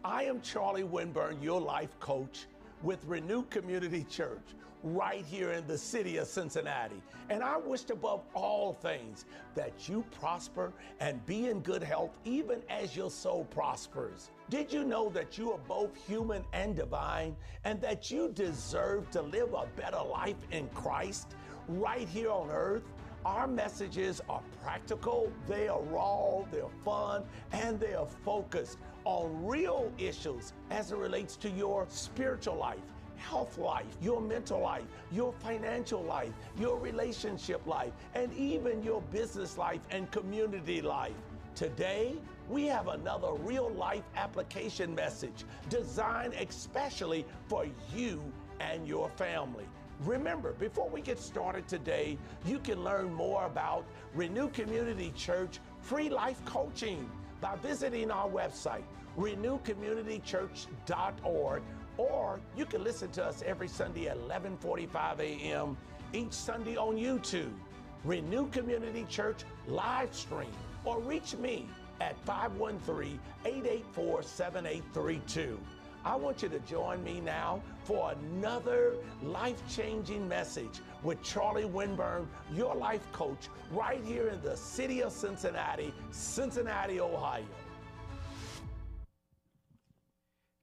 I am Charlie Winburn, your life coach with Renew Community Church right here in the city of Cincinnati. And I wish above all things that you prosper and be in good health even as your soul prospers. Did you know that you are both human and divine and that you deserve to live a better life in Christ right here on earth? Our messages are practical, they are raw, they're fun, and they are focused on real issues as it relates to your spiritual life, health life, your mental life, your financial life, your relationship life, and even your business life and community life. Today, we have another real life application message designed especially for you and your family. Remember, before we get started today, you can learn more about Renew Community Church free life coaching by visiting our website, renewcommunitychurch.org, or you can listen to us every Sunday at 11:45 a.m. each Sunday on YouTube, Renew Community Church live stream, or reach me at 513-884-7832. I want you to join me now for another life-changing message with Charlie Winburn, your life coach, right here in the city of Cincinnati, Cincinnati, Ohio.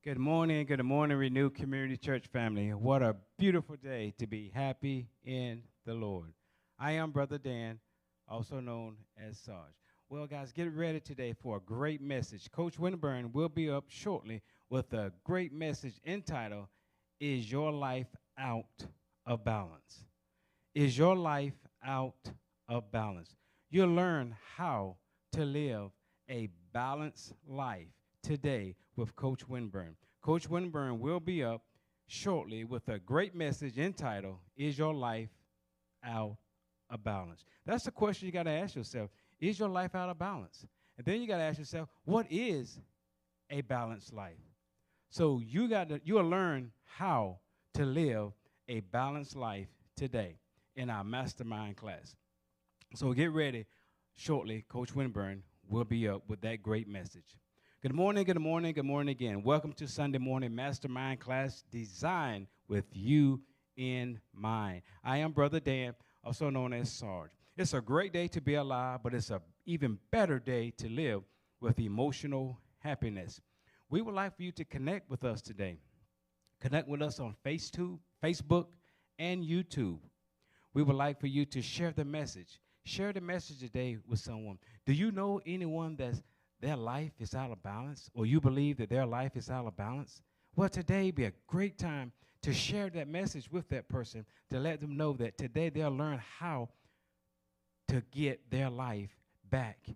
Good morning, Renew Community Church family. What a beautiful day to be happy in the Lord. I am Brother Dan, also known as Sarge. Well, guys, get ready today for a great message. Coach Winburn will be up shortly with a great message entitled, Is Your Life Out of Balance? Is your life out of balance? You'll learn how to live a balanced life today with Coach Winburn. Coach Winburn will be up shortly with a great message entitled, Is Your Life Out of Balance? That's the question you got to ask yourself. Is your life out of balance? And then you got to ask yourself, what is a balanced life? So you'll learn how to live a balanced life today in our mastermind class. So get ready. Shortly, Coach Winburn will be up with that great message. Good morning again. Welcome to Sunday morning mastermind class designed with you in mind. I am Brother Dan, also known as Sarge. It's a great day to be alive, but it's an even better day to live with emotional happiness. We would like for you to connect with us today. Connect with us on Facebook, and YouTube. We would like for you to share the message. Share the message today with someone. Do you know anyone that's their life is out of balance, or you believe that their life is out of balance? Well, today be a great time to share that message with that person, to let them know that today they'll learn how to get their life back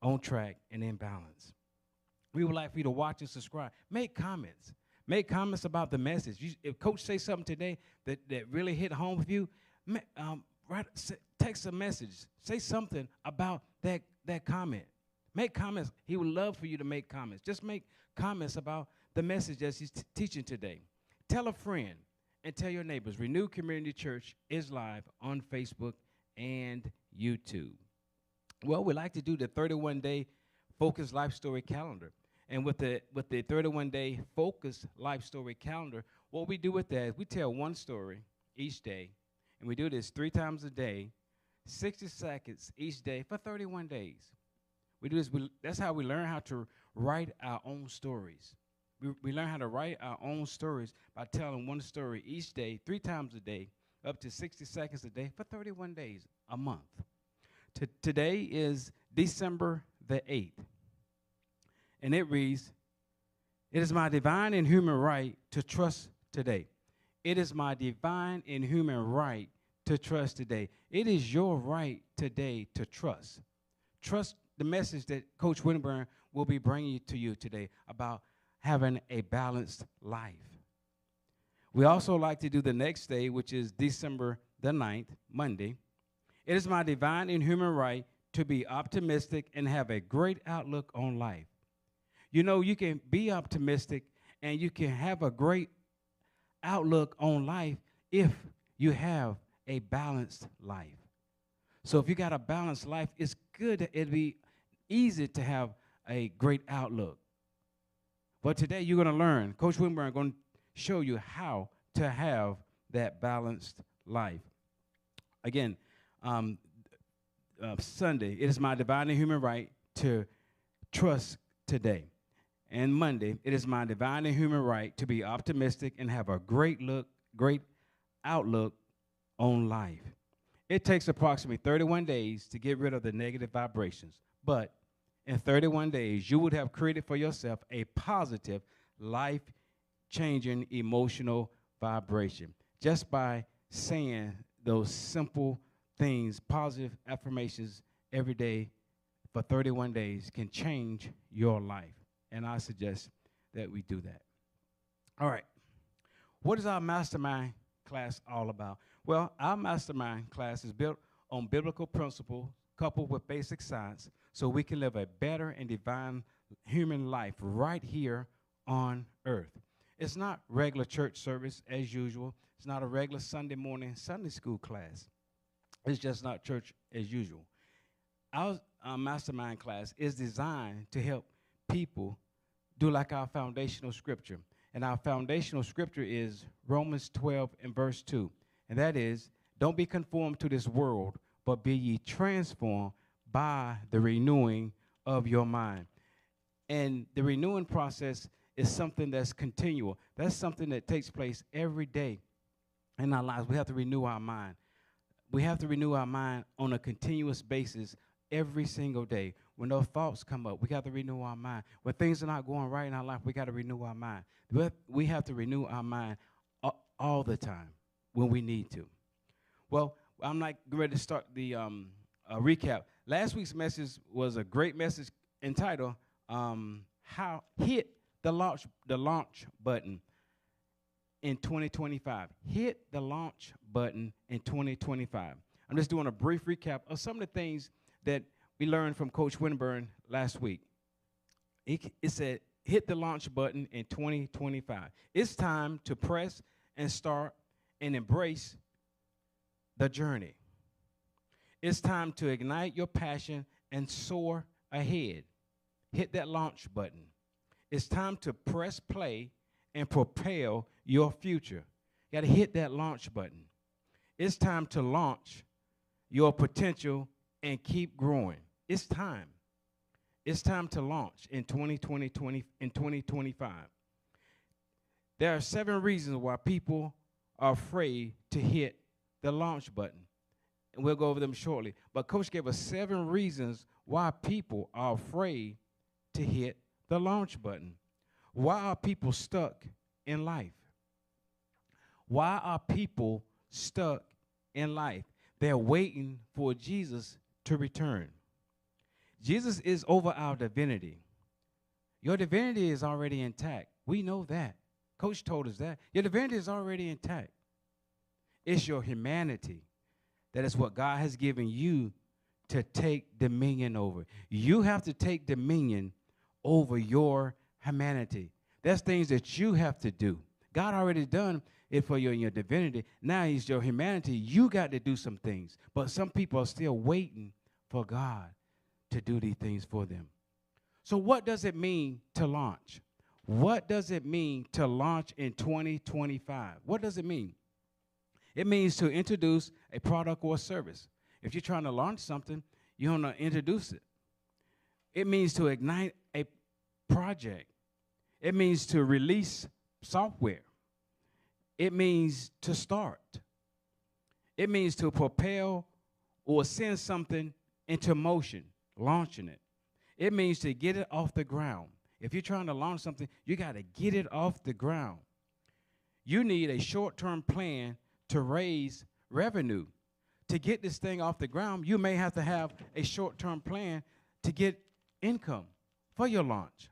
on track and in balance. We would like for you to watch and subscribe. Make comments. Make comments about the message. If Coach says something today that really hit home with you, text a message. Say something about that comment. Make comments. He would love for you to make comments. Just make comments about the message that he's teaching today. Tell a friend and tell your neighbors. Renew Community Church is live on Facebook and YouTube. Well, we like to do the 31-day Focus Life Story Calendar. And with the 31-day Focus Life Story Calendar, what we do with that is we tell one story each day, and we do this 3 times a day, 60 seconds each day for 31 days. We do this. That's how we learn how to write our own stories. We learn how to write our own stories by telling one story each day, 3 times a day, up to 60 seconds a day for 31 days, a month. Today is December the 8th. And it reads, It is my divine and human right to trust today. It is my divine and human right to trust today. It is your right today to trust. Trust the message that Coach Winburn will be bringing to you today about having a balanced life. We also like to do the next day, which is December the 9th, Monday. It is my divine and human right to be optimistic and have a great outlook on life. You know, you can be optimistic and you can have a great outlook on life if you have a balanced life. So if you got a balanced life, it's good. It'd be easy to have a great outlook. But today you're going to learn. Coach Winburn is going to show you how to have that balanced life. Again, Sunday, it is my divine and human right to trust today. And Monday, it is my divine and human right to be optimistic and have a great outlook on life. It takes approximately 31 days to get rid of the negative vibrations, but in 31 days, you would have created for yourself a positive, life-changing emotional vibration just by saying those simple things, positive affirmations every day for 31 days can change your life. And I suggest that we do that. All right. What is our mastermind class all about? Well, our mastermind class is built on biblical principles coupled with basic science so we can live a better and divine human life right here on earth. It's not regular church service as usual. It's not a regular Sunday morning Sunday school class. It's just not church as usual. Our mastermind class is designed to help people do like our foundational scripture. And our foundational scripture is Romans 12 and verse 2. And that is, don't be conformed to this world, but be ye transformed by the renewing of your mind. And the renewing process is something that's continual. That's something that takes place every day in our lives. We have to renew our mind. We have to renew our mind on a continuous basis every single day. When those thoughts come up, we got to renew our mind. When things are not going right in our life, we got to renew our mind. We have to renew our mind all the time when we need to. Well, I'm not ready to start the recap. Last week's message was a great message entitled "How Hit the Launch Button in 2025." Hit the launch button in 2025. I'm just doing a brief recap of some of the things that we learned from Coach Winburn last week. It said, hit the launch button in 2025. It's time to press and start and embrace the journey. It's time to ignite your passion and soar ahead. Hit that launch button. It's time to press play and propel your future. You got to hit that launch button. It's time to launch your potential and keep growing. It's time. It's time to launch in 2025. There are 7 reasons why people are afraid to hit the launch button. And we'll go over them shortly. But Coach gave us 7 reasons why people are afraid to hit the launch button. Why are people stuck in life? Why are people stuck in life? They're waiting for Jesus to return. Jesus is over our divinity. Your divinity is already intact. We know that. Coach told us that. Your divinity is already intact. It's your humanity. That is what God has given you to take dominion over. You have to take dominion over your humanity. That's things that you have to do. God already done it for you in your divinity. Now he's your humanity. You got to do some things. But some people are still waiting for God to do these things for them. So what does it mean to launch? What does it mean to launch in 2025? What does it mean? It means to introduce a product or service. If you're trying to launch something, you want to introduce it. It means to ignite a project. It means to release software. It means to start. It means to propel or send something into motion, launching it. It means to get it off the ground. If you're trying to launch something, you got to get it off the ground. You need a short-term plan to raise revenue. To get this thing off the ground, you may have to have a short-term plan to get income for your launch.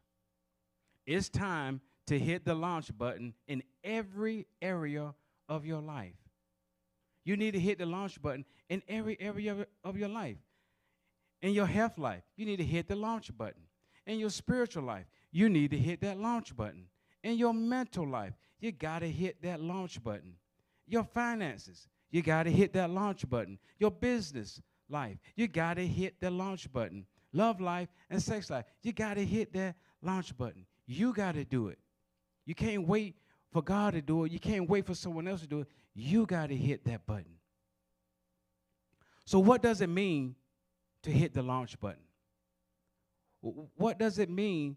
It's time to hit the launch button in every area of your life. You need to hit the launch button in every area of your life. In your health life, you need to hit the launch button. In your spiritual life, you need to hit that launch button. In your mental life, you got to hit that launch button. Your finances, you got to hit that launch button. Your business life, you got to hit the launch button. Love life and sex life, you got to hit that launch button. You got to do it. You can't wait for God to do it. You can't wait for someone else to do it. You got to hit that button. So what does it mean to hit the launch button? What does it mean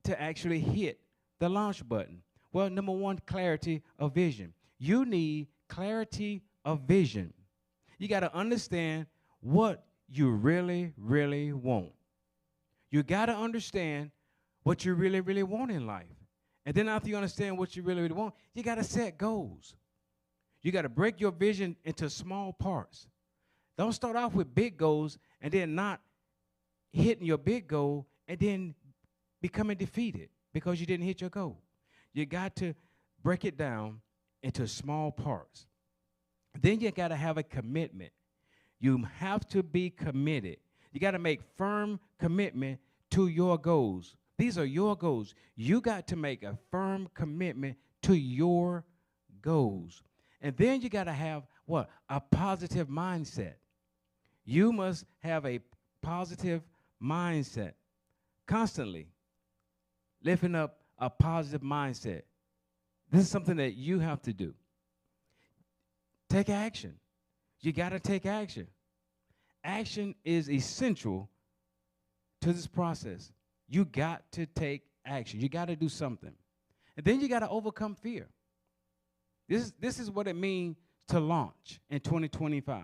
to actually hit the launch button? Well, number one, clarity of vision. You need clarity of vision. You got to understand what you really, really want. You got to understand what you really, really want in life. And then after you understand what you really, really want, you got to set goals. You got to break your vision into small parts. Don't start off with big goals and then not hitting your big goal and then becoming defeated because you didn't hit your goal. You got to break it down into small parts. Then you got to have a commitment. You have to be committed. You got to make firm commitment to your goals. These are your goals. You got to make a firm commitment to your goals. And then you got to have what? A positive mindset. You must have a positive mindset. Constantly lifting up a positive mindset. This is something that you have to do. Take action. You got to take action. Action is essential to this process. You got to take action. You got to do something. And then you got to overcome fear. This is what it means to launch in 2025.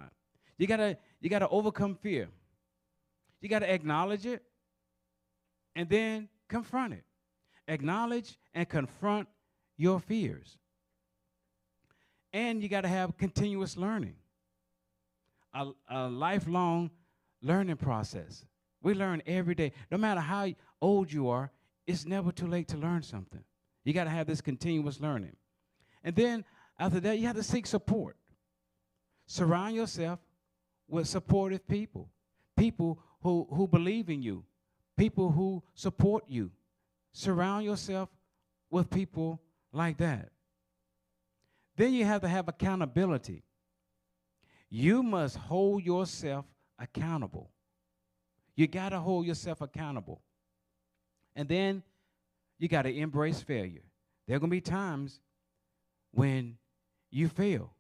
You got to overcome fear. You got to acknowledge it and then confront it. Acknowledge and confront your fears. And you got to have continuous learning, a lifelong learning process. We learn every day. No matter how old you are, it's never too late to learn something. You got to have this continuous learning. And then after that, you have to seek support. Surround yourself with supportive people, people who believe in you, people who support you. Surround yourself with people like that. Then you have to have accountability. You must hold yourself accountable. You got to hold yourself accountable. And then you got to embrace failure. There are going to be times when you fail.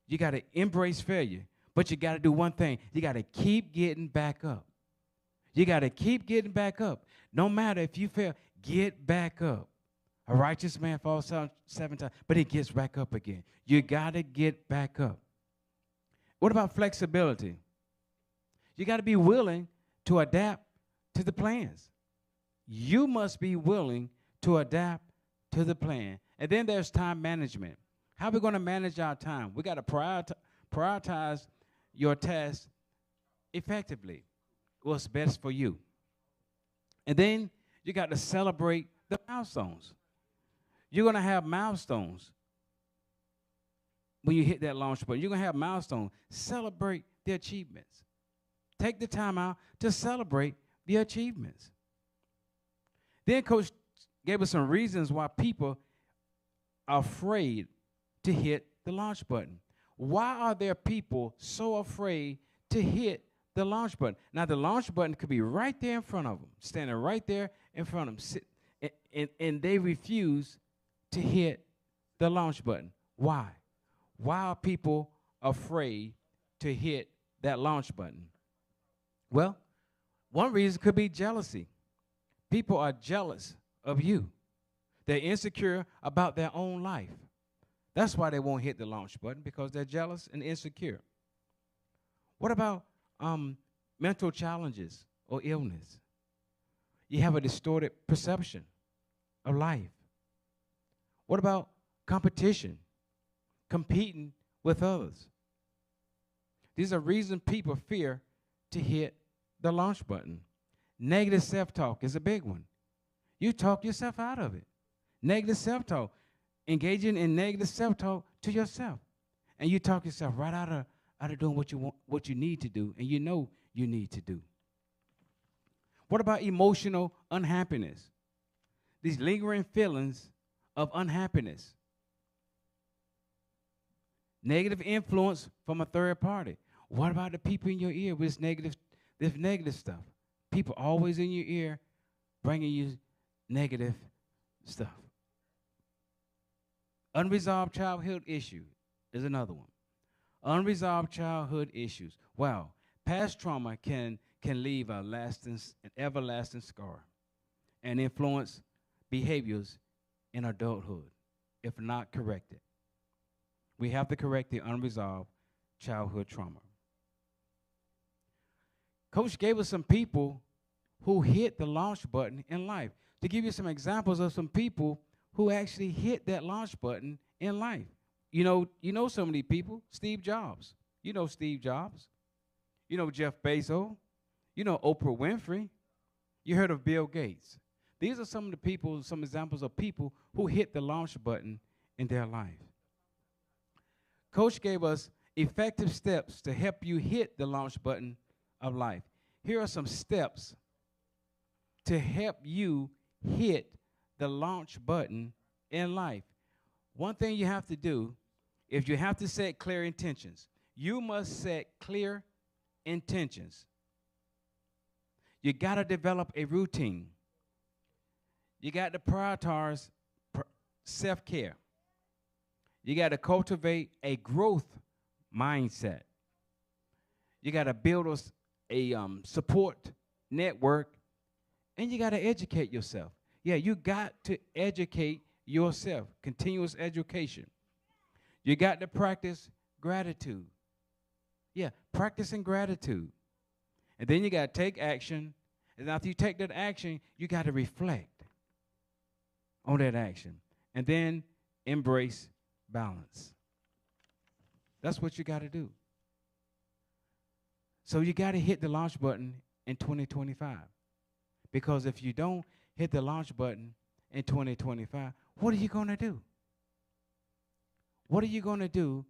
You got to embrace failure. But you got to do one thing. You got to keep getting back up. You got to keep getting back up. No matter if you fail, get back up. A righteous man falls down 7 times, but he gets back up again. You got to get back up. What about flexibility? You got to be willing to adapt to the plans. You must be willing to adapt to the plan. And then there's time management. How are we going to manage our time? We got to prioritize your tasks effectively. What's best for you. And then you got to celebrate the milestones. You're going to have milestones when you hit that launch button. You're going to have milestones. Celebrate the achievements. Take the time out to celebrate the achievements. Then Coach gave us some reasons why people are afraid to hit the launch button. Why are there people so afraid to hit the launch button? Now, the launch button could be right there in front of them, standing right there in front of them, and they refuse to hit the launch button. Why? Why are people afraid to hit that launch button? Well, one reason could be jealousy. People are jealous of you. They're insecure about their own life. That's why they won't hit the launch button, because they're jealous and insecure. What about mental challenges or illness? You have a distorted perception of life. What about competition, competing with others? These are reasons people fear to hit the launch button. Negative self-talk is a big one. You talk yourself out of it. Negative self-talk, engaging in negative self-talk to yourself. And you talk yourself right out of doing what you want, what you need to do, and you know you need to do. What about emotional unhappiness? These lingering feelings of unhappiness. Negative influence from a third party. What about the people in your ear with this negative stuff? People always in your ear bringing you negative stuff. Unresolved childhood issue is another one. Unresolved childhood issues. Wow. Past trauma can leave an everlasting scar and influence behaviors in adulthood if not corrected. We have to correct the unresolved childhood trauma. Coach gave us some people who hit the launch button in life. To give you some examples of some people who actually hit that launch button in life. You know some of these people. Steve Jobs. You know Steve Jobs. You know Jeff Bezos. You know Oprah Winfrey. You heard of Bill Gates. These are some of the people, some examples of people who hit the launch button in their life. Coach gave us effective steps to help you hit the launch button of life. Here are some steps to help you hit the launch button in life. One thing you have to do is you have to set clear intentions. You must set clear intentions. You got to develop a routine. You got to prioritize self-care. You got to cultivate a growth mindset. You got to build a support network, and you got to educate yourself. Yeah, you got to educate yourself, continuous education. You got to practice gratitude. Yeah, practicing gratitude. And then you got to take action. And after you take that action, you got to reflect on that action. And then embrace balance. That's what you got to do. So you got to hit the launch button in 2025. Because if you don't hit the launch button in 2025, what are you going to do? What are you going to do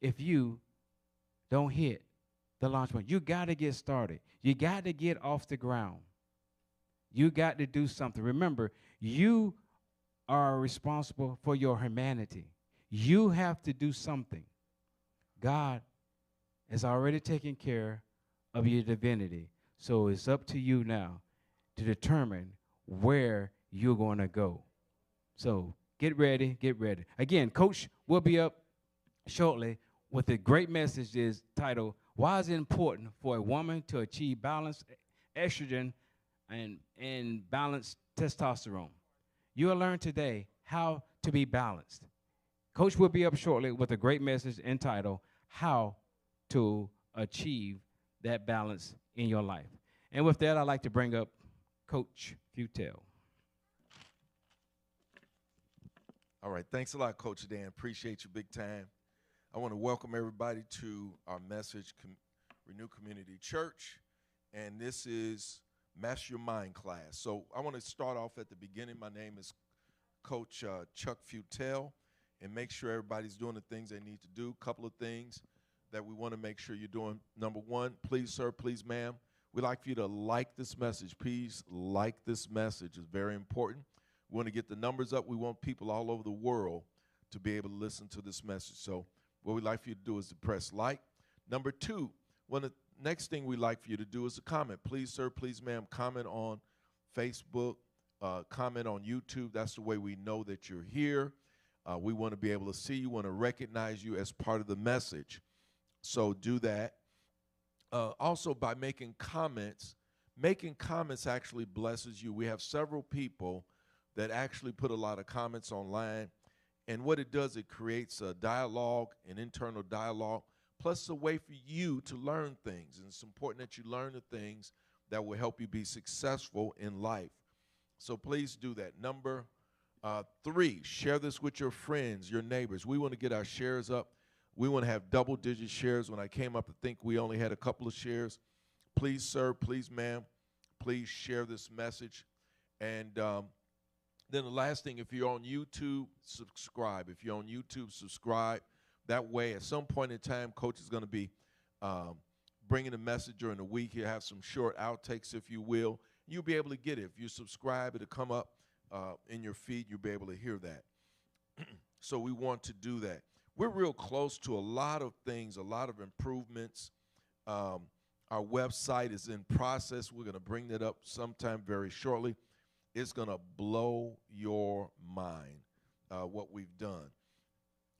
if you don't hit the launch button? You got to get started. You got to get off the ground. You got to do something. Remember, you are responsible for your humanity. You have to do something. God has already taken care of your divinity. So it's up to you now to determine where you're going to go. So get ready, get ready. Again, Coach will be up shortly with a great message is titled, Why is it important for a woman to achieve balanced estrogen and balanced testosterone? You'll learn today how to be balanced. Coach will be up shortly with a great message entitled, How to Achieve That Balance in Your Life. And with that, I'd like to bring up Coach Futel. All right, thanks a lot, Coach Dan. Appreciate you big time. I want to welcome everybody to our message, Renew Community Church, and this is Master Your Mind class. So I want to start off at the beginning. My name is Coach Chuck Futel, and make sure everybody's doing the things they need to do. Couple of things that we want to make sure you're doing. Number one, please, sir, please, ma'am, we'd like for you to like this message. Please like this message. It's very important. We want to get the numbers up. We want people all over the world to be able to listen to this message. So what we'd like for you to do is to press like. Number two, the next thing we'd like for you to do is to comment. Please, sir, please, ma'am, comment on Facebook, comment on YouTube. That's the way we know that you're here. We want to be able to see you, want to recognize you as part of the message. So do that. Also, by making comments actually blesses you. We have several people that actually put a lot of comments online. And what it does, it creates a dialogue, an internal dialogue, plus a way for you to learn things. And it's important that you learn the things that will help you be successful in life. So please do that. Number 3, share this with your friends, your neighbors. We want to get our shares up. We want to have double-digit shares. When I came up, I think we only had a couple of shares. Please, sir, please, ma'am, please share this message. And then the last thing, if you're on YouTube, subscribe. If you're on YouTube, subscribe. That way, at some point in time, Coach is going to be bringing a message during the week. He'll have some short outtakes, if you will. You'll be able to get it. If you subscribe, it'll come up in your feed. You'll be able to hear that. So we want to do that. We're real close to a lot of things, a lot of improvements. Our website is in process. We're going to bring that up sometime very shortly. It's going to blow your mind what we've done.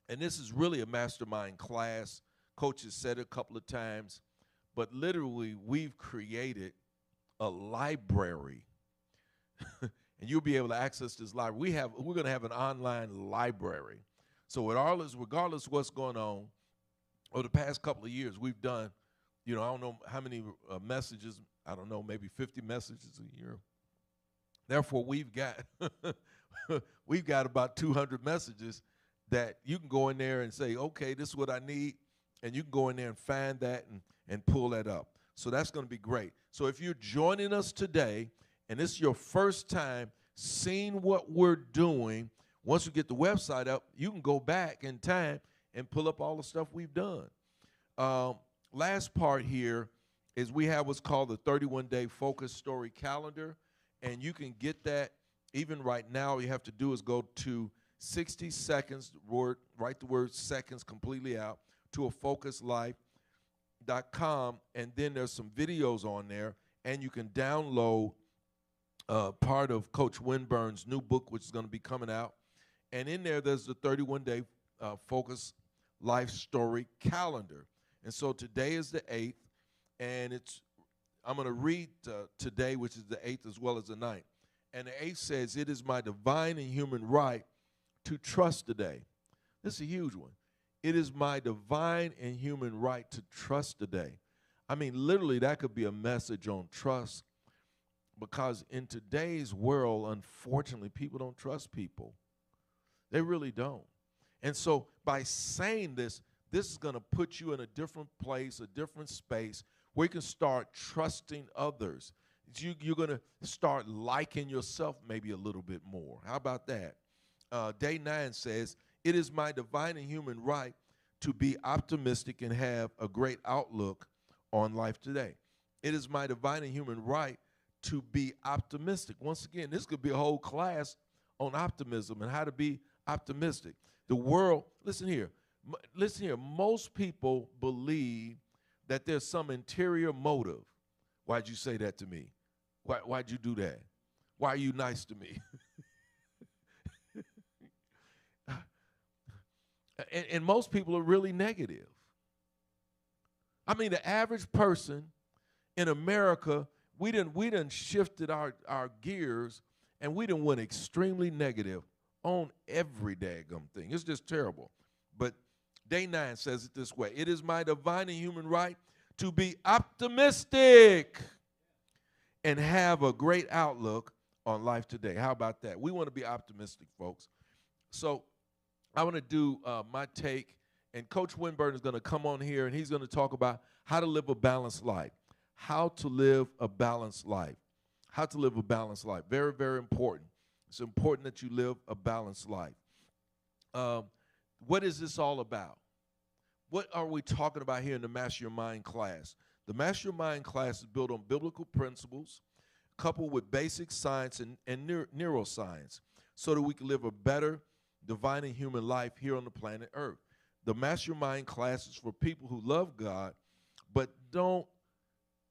And this is really a mastermind class. Coach has said it a couple of times, but literally we've created a library. And you'll be able to access this library. We're going to have an online library. So regardless of what's going on, over the past couple of years, we've done, I don't know how many messages, I don't know, maybe 50 messages a year. Therefore, we've got about 200 messages that you can go in there and say, okay, this is what I need, and you can go in there and find that and pull that up. So that's going to be great. So if you're joining us today, and this is your first time seeing what we're doing, once we get the website up, you can go back in time and pull up all the stuff we've done. Last part here is we have what's called the 31-day focus story calendar, and you can get that even right now. All you have to do is go to 60 seconds, write the word seconds completely out, to afocuslife.com, and then there's some videos on there, and you can download part of Coach Winburn's new book, which is going to be coming out. And in there's the 31-day Focus Life Story Calendar. And so today is the 8th, and I'm going to read today, which is the 8th as well as the 9th. And the 8th says, "It is my divine and human right to trust today." This is a huge one. It is my divine and human right to trust today. I mean, literally, that could be a message on trust, because in today's world, unfortunately, people don't trust people. They really don't. And so by saying this is going to put you in a different place, a different space, where you can start trusting others. You're going to start liking yourself maybe a little bit more. How about that? Day 9 says, "It is my divine and human right to be optimistic and have a great outlook on life today." It is my divine and human right to be optimistic. Once again, this could be a whole class on optimism and how to be optimistic. The world, listen here, most people believe that there's some interior motive. Why'd you say that to me? Why'd you do that? Why are you nice to me? and most people are really negative. I mean, the average person in America, we done shifted our gears, and we done went extremely negative on every daggum thing. It's just terrible. But Day 9 says it this way: "It is my divine and human right to be optimistic and have a great outlook on life today." How about that? We want to be optimistic, folks. So I want to do my take, and Coach Winburn is going to come on here, and he's going to talk about how to live a balanced life. How to live a balanced life. How to live a balanced life. Very, very important. It's important that you live a balanced life. What is this all about? What are we talking about here in the Master Your Mind class? The Master Your Mind class is built on biblical principles, coupled with basic science and neuroscience, so that we can live a better divine and human life here on the planet Earth. The Master Your Mind class is for people who love God, but don't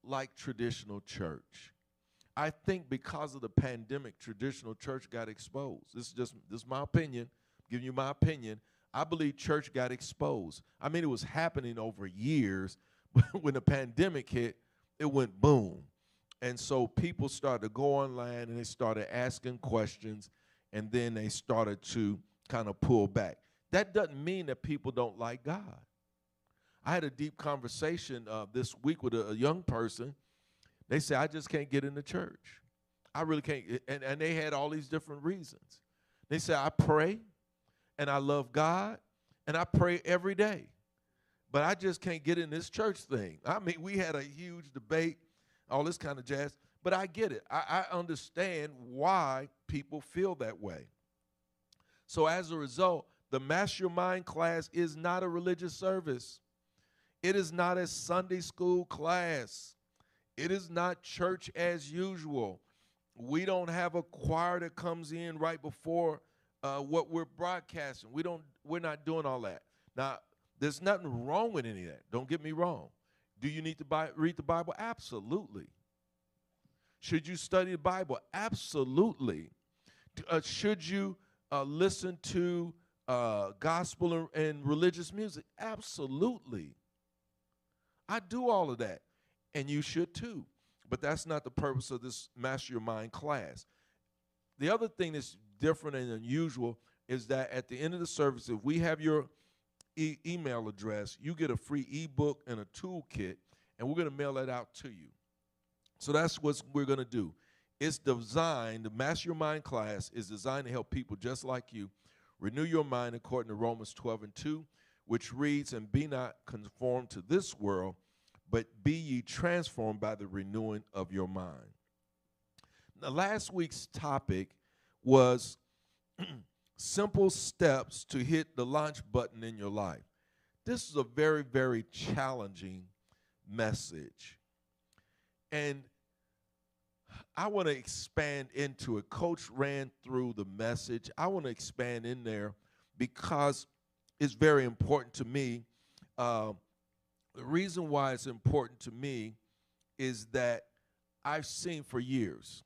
like traditional church. I think because of the pandemic, traditional church got exposed. This is my opinion. I'm giving you my opinion. I believe church got exposed. I mean, it was happening over years, but when the pandemic hit, it went boom. And so people started to go online and they started asking questions, and then they started to kind of pull back. That doesn't mean that people don't like God. I had a deep conversation this week with a young person. They say, "I just can't get into church. I really can't." And they had all these different reasons. They say, "I pray, and I love God, and I pray every day, but I just can't get in this church thing." I mean, we had a huge debate, all this kind of jazz, but I get it. I understand why people feel that way. So as a result, the Master Your Mind class is not a religious service. It is not a Sunday school class. It is not church as usual. We don't have a choir that comes in right before what we're broadcasting. We're not doing all that. Now, there's nothing wrong with any of that. Don't get me wrong. Do you need to read the Bible? Absolutely. Should you study the Bible? Absolutely. Should you listen to gospel and religious music? Absolutely. I do all of that, and you should too. But that's not the purpose of this Master Your Mind class. The other thing that's different and unusual is that at the end of the service, if we have your email address, you get a free ebook and a toolkit, and we're going to mail that out to you. So that's what we're going to do. It's designed, the Master Your Mind class is designed to help people just like you renew your mind according to Romans 12:2, which reads, and be not conformed to this world, but be ye transformed by the renewing of your mind. Now, last week's topic was simple steps to hit the launch button in your life. This is a very, very challenging message. And I want to expand into it. Coach ran through the message. I want to expand in there because it's very important to me. The reason why it's important to me is that I've seen for years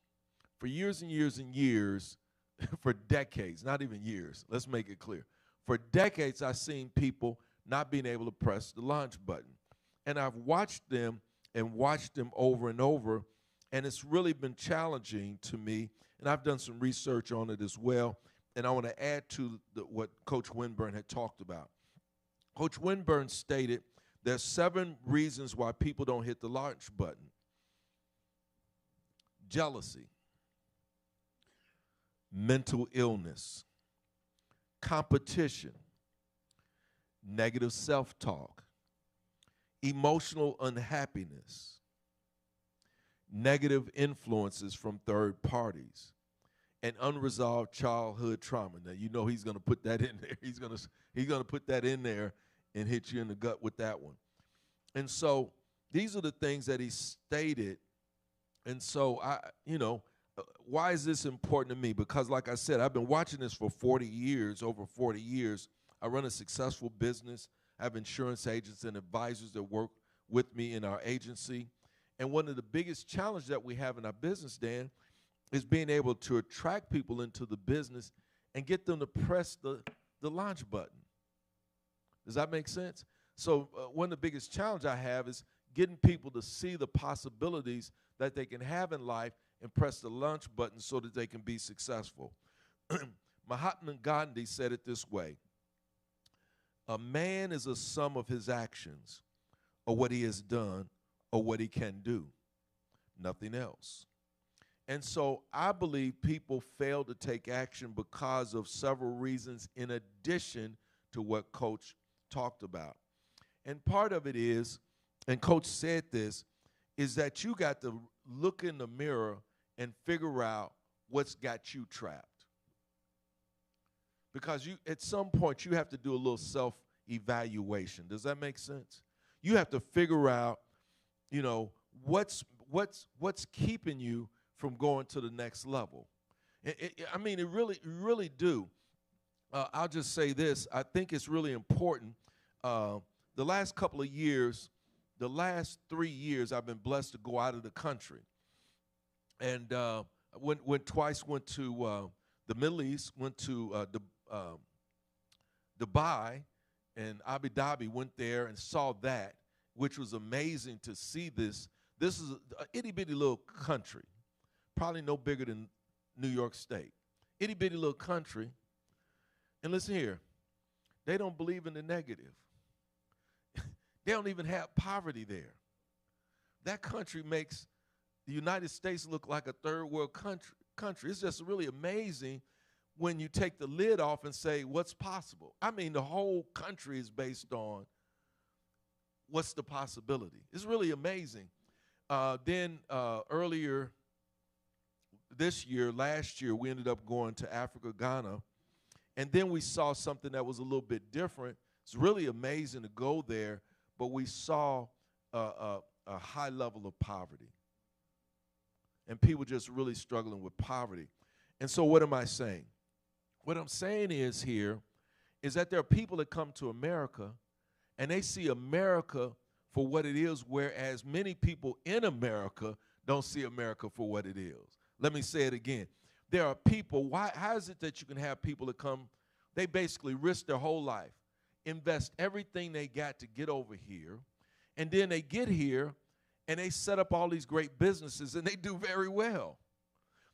and years and years, for decades, not even years, let's make it clear. For decades, I've seen people not being able to press the launch button. And I've watched them over and over, and it's really been challenging to me. And I've done some research on it as well, and I want to add to what Coach Winburn had talked about. Coach Winburn stated there's 7 reasons why people don't hit the launch button. Jealousy, mental illness, competition, negative self-talk, emotional unhappiness, negative influences from third parties, and unresolved childhood trauma. Now, you know he's going to put that in there. He's going to put that in there and hit you in the gut with that one. And so these are the things that he stated. And so, why is this important to me? Because like I said, I've been watching this for over 40 years. I run a successful business. I have insurance agents and advisors that work with me in our agency. And one of the biggest challenges that we have in our business, Dan, is being able to attract people into the business and get them to press the launch button. Does that make sense? So one of the biggest challenges I have is getting people to see the possibilities that they can have in life and press the launch button so that they can be successful. Mahatma Gandhi said it this way: a man is a sum of his actions, or what he has done, or what he can do, nothing else. And so I believe people fail to take action because of several reasons in addition to what Coach talked about. And part of it is, and Coach said this, is that you got to look in the mirror and figure out what's got you trapped. Because at some point you have to do a little self-evaluation. Does that make sense? You have to figure out, what's keeping you from going to the next level. It really do. I'll just say this. I think it's really important. The last 3 years, I've been blessed to go out of the country. And went to the Middle East, went to Dubai and Abu Dhabi, went there and saw that, which was amazing to see this. This is an itty-bitty little country, probably no bigger than New York State. Itty-bitty little country. And listen here, they don't believe in the negative. They don't even have poverty there. That country makes the United States look like a third world country. It's just really amazing when you take the lid off and say, what's possible? The whole country is based on what's the possibility. It's really amazing. Then earlier last year, we ended up going to Africa, Ghana, and then we saw something that was a little bit different. It's really amazing to go there, but we saw a high level of poverty. And people just really struggling with poverty. And so what am I saying? What I'm saying is that there are people that come to America and they see America for what it is, whereas many people in America don't see America for what it is. Let me say it again. There are people, how is it that you can have people that come, they basically risk their whole life, invest everything they got to get over here, and then they get here and they set up all these great businesses and they do very well.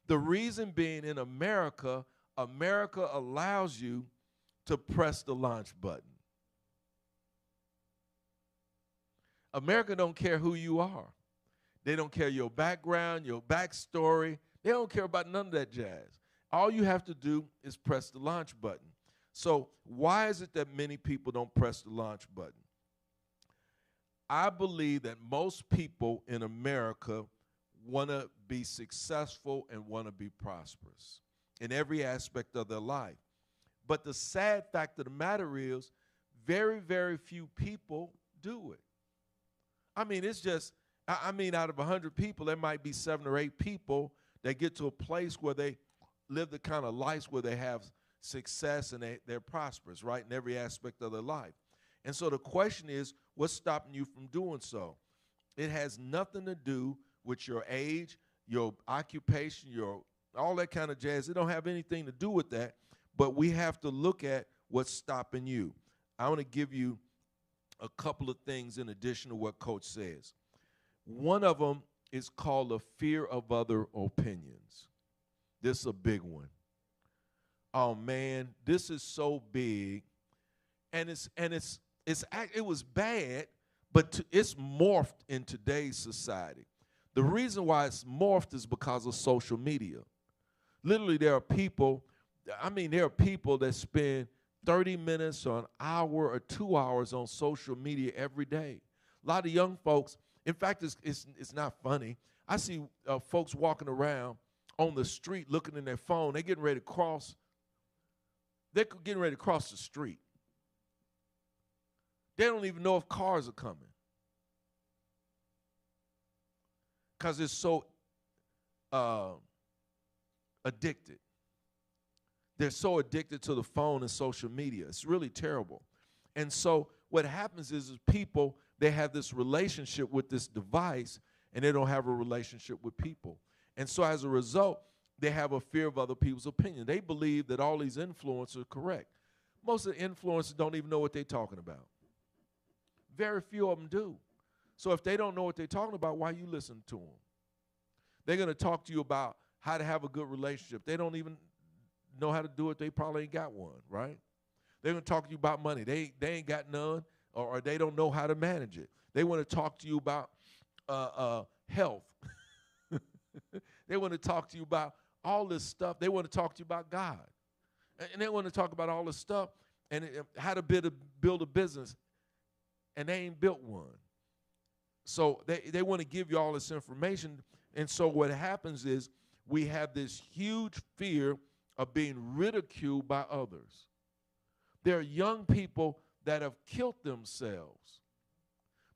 The reason being, in America, America allows you to press the launch button. America don't care who you are. They don't care your background, your backstory. They don't care about none of that jazz. All you have to do is press the launch button. So why is it that many people don't press the launch button? I believe that most people in America want to be successful and want to be prosperous in every aspect of their life. But the sad fact of the matter is, very, very few people do it. I mean, it's just, out of 100 people, there might be 7 or 8 people that get to a place where they live the kind of life where they have success and they're prosperous, right, in every aspect of their life. And so the question is, what's stopping you from doing so? It has nothing to do with your age, your occupation, all that kind of jazz. It don't have anything to do with that, but we have to look at what's stopping you. I want to give you a couple of things in addition to what Coach says. One of them is called the fear of other opinions. This is a big one. Oh man, this is so big, and it was bad, but it's morphed in today's society. The reason why it's morphed is because of social media. Literally, there are people that spend 30 minutes or an hour or 2 hours on social media every day. A lot of young folks, in fact, it's not funny. I see folks walking around on the street looking in their phone. They're getting ready to cross the street. They don't even know if cars are coming because it's so addicted. They're so addicted to the phone and social media. It's really terrible. And so what happens is people, they have this relationship with this device, and they don't have a relationship with people. And so as a result, they have a fear of other people's opinion. They believe that all these influencers are correct. Most of the influencers don't even know what they're talking about. Very few of them do. So if they don't know what they're talking about, why you listen to them? They're going to talk to you about how to have a good relationship. They don't even know how to do it. They probably ain't got one, right? They're going to talk to you about money. They ain't got none, or they don't know how to manage it. They want to talk to you about health. They want to talk to you about all this stuff. They want to talk to you about God. And they want to talk about all this stuff and how to build a business. And they ain't built one. So they want to give you all this information. And so what happens is we have this huge fear of being ridiculed by others. There are young people that have killed themselves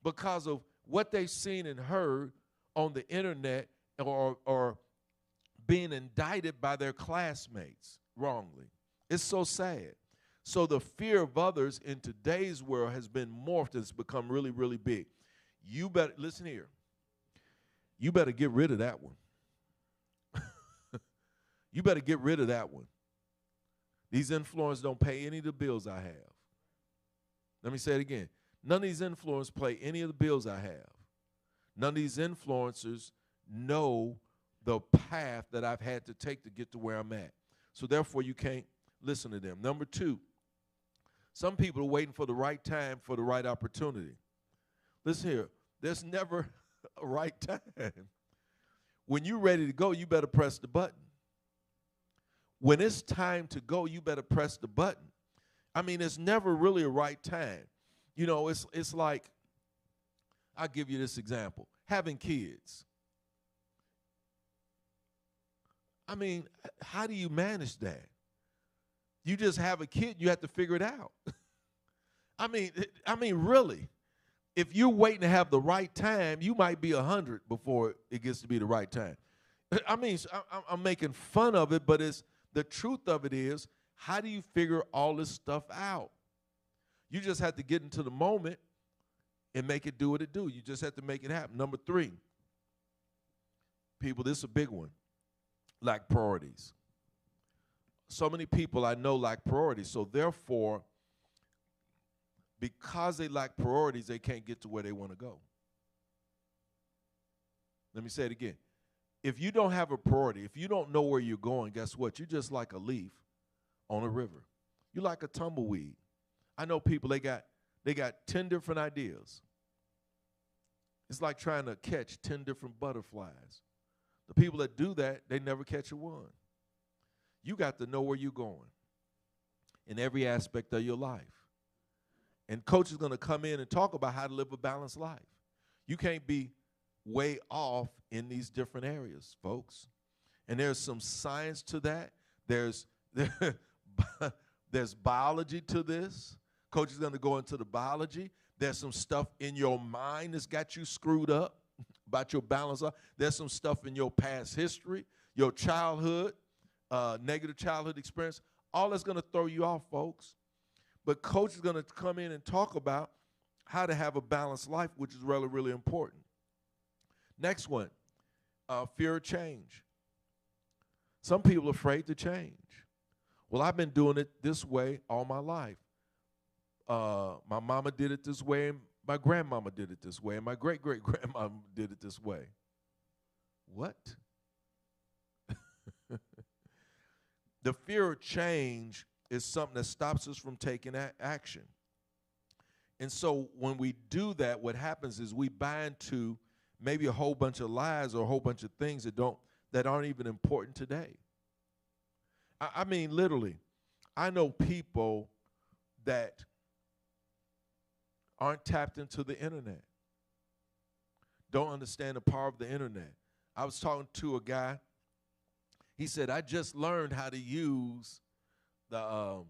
because of what they've seen and heard on the internet or being indicted by their classmates wrongly. It's so sad. So the fear of others in today's world has been morphed. It's become really, really big. You better, listen here, you better get rid of that one. You better get rid of that one. These influencers don't pay any of the bills I have. Let me say it again. None of these influencers pay any of the bills I have. None of these influencers know the path that I've had to take to get to where I'm at. So therefore, you can't listen to them. Number 2, some people are waiting for the right time for the right opportunity. Listen here, there's never a right time. When you're ready to go, you better press the button. When it's time to go, you better press the button. I mean, it's never really a right time. You know, it's like, I'll give you this example. Having kids. I mean, how do you manage that? You just have a kid, you have to figure it out. I mean, really, if you're waiting to have the right time, you might be 100 before it gets to be the right time. I mean, I'm making fun of it, but the truth of it is, how do you figure all this stuff out? You just have to get into the moment and make it do what it do. You just have to make it happen. Number 3, people, this is a big one, lack priorities. So many people I know lack priorities, so therefore, because they lack priorities, they can't get to where they want to go. Let me say it again. If you don't have a priority, if you don't know where you're going, guess what? You're just like a leaf on a river. You're like a tumbleweed. I know people, they got 10 different ideas. It's like trying to catch 10 different butterflies. The people that do that, they never catch a one. You got to know where you're going in every aspect of your life. And Coach is going to come in and talk about how to live a balanced life. You can't be way off in these different areas, folks. And there's some science to that. There's biology to this. Coach is going to go into the biology. There's some stuff in your mind that's got you screwed up about your balance. There's some stuff in your past history, your childhood, negative childhood experience. All that's going to throw you off, folks. But Coach is going to come in and talk about how to have a balanced life, which is really, really important. Next one, fear of change. Some people are afraid to change. Well, I've been doing it this way all my life. My mama did it this way, and my grandmama did it this way, and my great-great-grandmama did it this way. What? The fear of change is something that stops us from taking action. And so when we do that, what happens is we buy into maybe a whole bunch of lies or a whole bunch of things that aren't even important today. I mean, literally, I know people that aren't tapped into the internet, don't understand the power of the internet. I was talking to a guy. He said, I just learned how to use the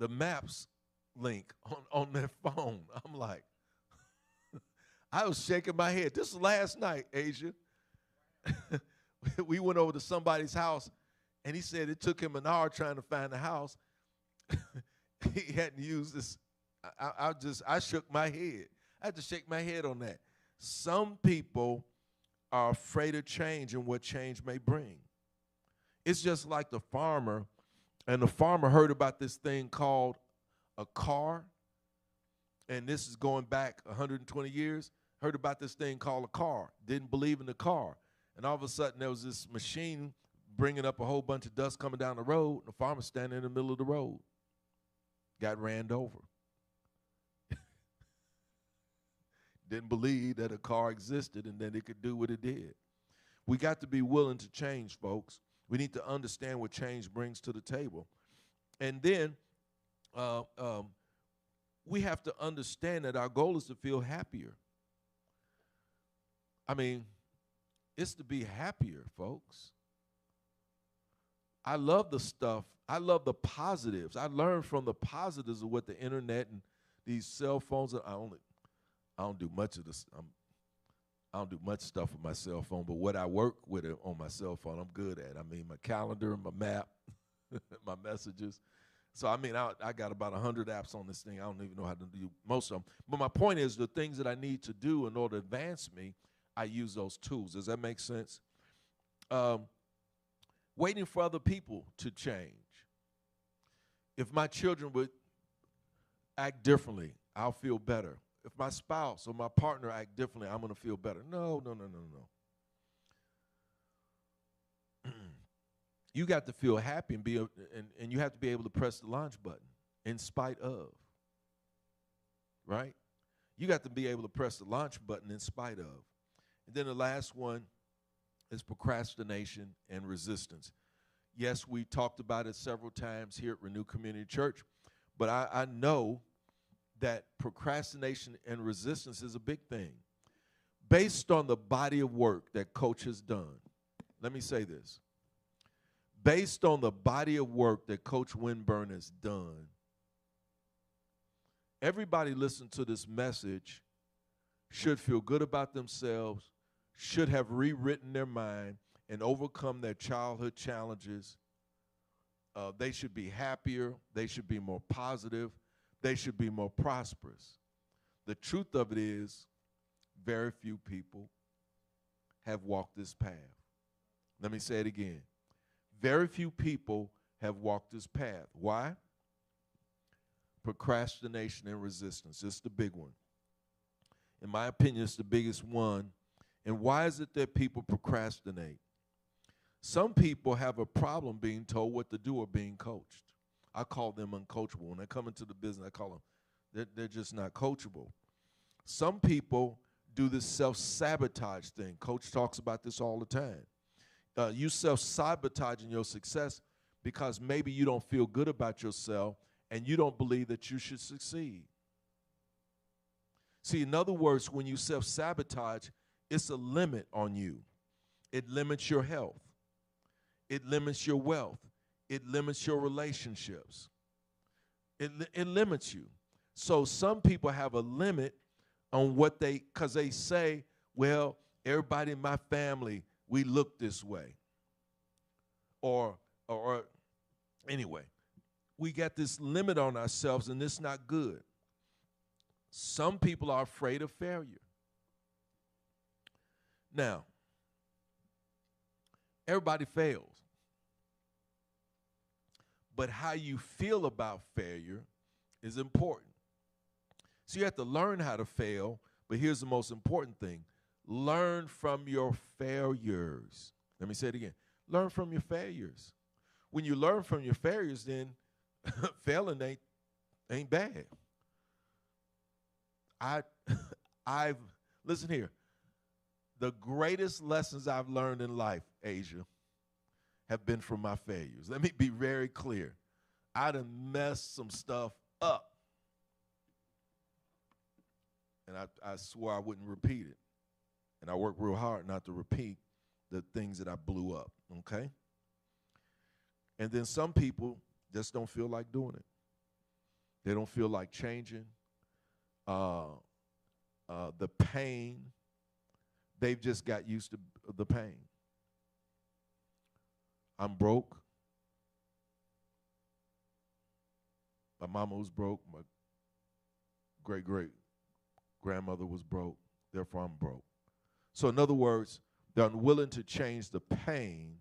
maps link on their phone. I'm like, I was shaking my head. This was last night, Asia. We went over to somebody's house, and he said it took him an hour trying to find the house. He hadn't used this. I shook my head. I had to shake my head on that. Some people are afraid of change and what change may bring. It's just like the farmer, and the farmer heard about this thing called a car, and this is going back 120 years, heard about this thing called a car, didn't believe in the car, and all of a sudden there was this machine bringing up a whole bunch of dust coming down the road, and the farmer standing in the middle of the road, got ran over. Didn't believe that a car existed and that it could do what it did. We got to be willing to change, folks. We need to understand what change brings to the table. And then we have to understand that our goal is to feel happier. I mean, it's to be happier, folks. I love the stuff. I love the positives. I learned from the positives of what the internet and these cell phones are. I don't do much of this. I don't do much stuff with my cell phone, but what I work with on my cell phone, I'm good at. I mean, my calendar, my map, my messages. So, I mean, I got about 100 apps on this thing. I don't even know how to do most of them. But my point is, the things that I need to do in order to advance me, I use those tools. Does that make sense? Waiting for other people to change. If my children would act differently, I'll feel better. If my spouse or my partner act differently, I'm going to feel better. No. You got to feel happy and you have to be able to press the launch button in spite of. Right? You got to be able to press the launch button in spite of. And then the last one is procrastination and resistance. Yes, we talked about it several times here at Renew Community Church, but I know that procrastination and resistance is a big thing. Based on the body of work that Coach has done, let me say this. Based on the body of work that Coach Winburn has done, everybody listening to this message should feel good about themselves, should have rewritten their mind and overcome their childhood challenges. They should be happier. They should be more positive. They should be more prosperous. The truth of it is, very few people have walked this path. Let me say it again. Very few people have walked this path. Why? Procrastination and resistance. It's the big one. In my opinion, it's the biggest one. And why is it that people procrastinate? Some people have a problem being told what to do or being coached. I call them uncoachable. When they come into the business, I call them, they're just not coachable. Some people do this self-sabotage thing. Coach talks about this all the time. You self-sabotaging your success because maybe you don't feel good about yourself and you don't believe that you should succeed. See, in other words, when you self-sabotage, it's a limit on you. It limits your health. It limits your wealth. It limits your relationships. It limits you. So some people have a limit on what because they say, well, everybody in my family, we look this way. Or anyway, we got this limit on ourselves, and it's not good. Some people are afraid of failure. Now, everybody fails. But how you feel about failure is important. So you have to learn how to fail, but here's the most important thing. Learn from your failures. Let me say it again. Learn from your failures. When you learn from your failures, then failing ain't bad. Listen here. The greatest lessons I've learned in life, Asia, have been from my failures. Let me be very clear. I done messed some stuff up. And I swore I wouldn't repeat it. And I worked real hard not to repeat the things that I blew up, okay? And then some people just don't feel like doing it. They don't feel like changing. The pain, they've just got used to the pain. I'm broke. My mama was broke. My great-great-grandmother was broke. Therefore, I'm broke. So in other words, they're unwilling to change the pain,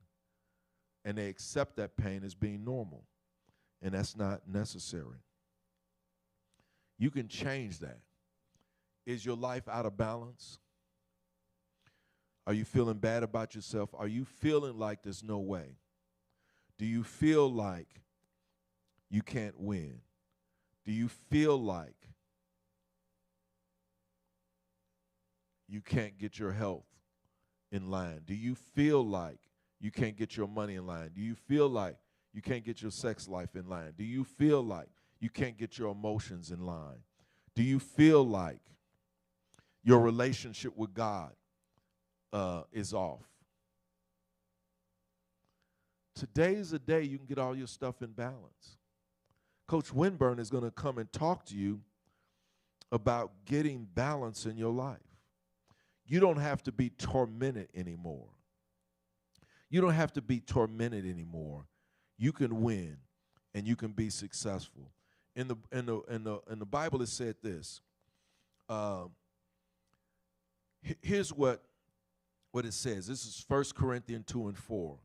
and they accept that pain as being normal, and that's not necessary. You can change that. Is your life out of balance? Are you feeling bad about yourself? Are you feeling like there's no way? Do you feel like you can't win? Do you feel like you can't get your health in line? Do you feel like you can't get your money in line? Do you feel like you can't get your sex life in line? Do you feel like you can't get your emotions in line? Do you feel like your relationship with God is off? Today is a day you can get all your stuff in balance. Coach Winburn is going to come and talk to you about getting balance in your life. You don't have to be tormented anymore. You don't have to be tormented anymore. You can win and you can be successful. In the Bible it said this. Here's what it says. This is 1 Corinthians 2:4.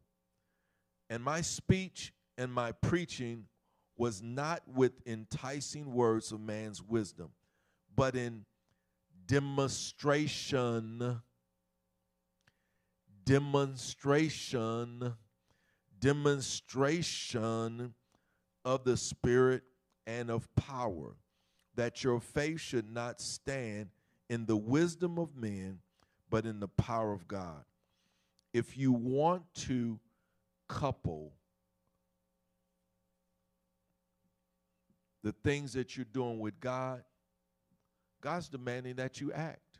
And my speech and my preaching was not with enticing words of man's wisdom, but in demonstration of the Spirit and of power, that your faith should not stand in the wisdom of men, but in the power of God. If you want to couple the things that you're doing with God, God's demanding that you act.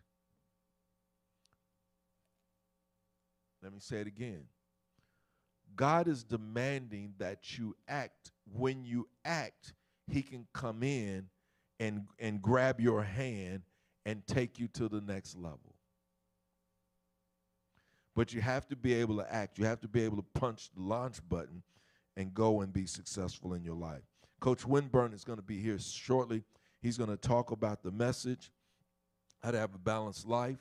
Let me say it again. God is demanding that you act. When you act, he can come in and grab your hand and take you to the next level. But you have to be able to act. You have to be able to punch the launch button and go and be successful in your life. Coach Winburn is going to be here shortly. He's going to talk about the message, how to have a balanced life.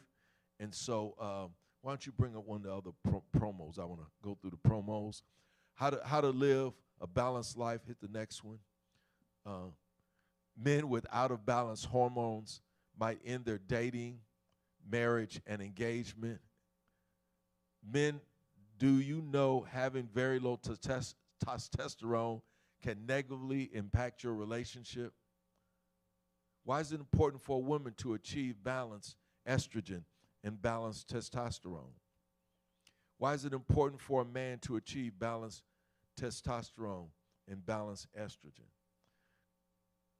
And so Why don't you bring up one of the other promos? I want to go through the promos. How to live a balanced life. Hit the next one. Men with out of balance hormones might end their dating, marriage, and engagement. Men, do you know having very low testosterone can negatively impact your relationship? Why is it important for a woman to achieve balanced estrogen and balanced testosterone? Why is it important for a man to achieve balanced testosterone and balanced estrogen?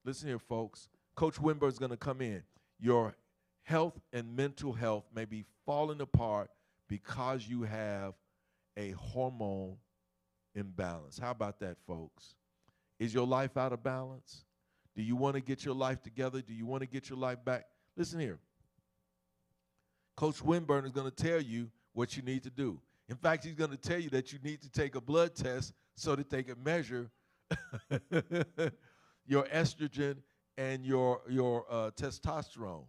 Listen here, folks. Coach Winburn is going to come in. Your health and mental health may be falling apart because you have a hormone imbalance. How about that, folks? Is your life out of balance? Do you want to get your life together? Do you want to get your life back? Listen here. Coach Winburn is going to tell you what you need to do. In fact, he's going to tell you that you need to take a blood test so that they can measure your estrogen and your testosterone.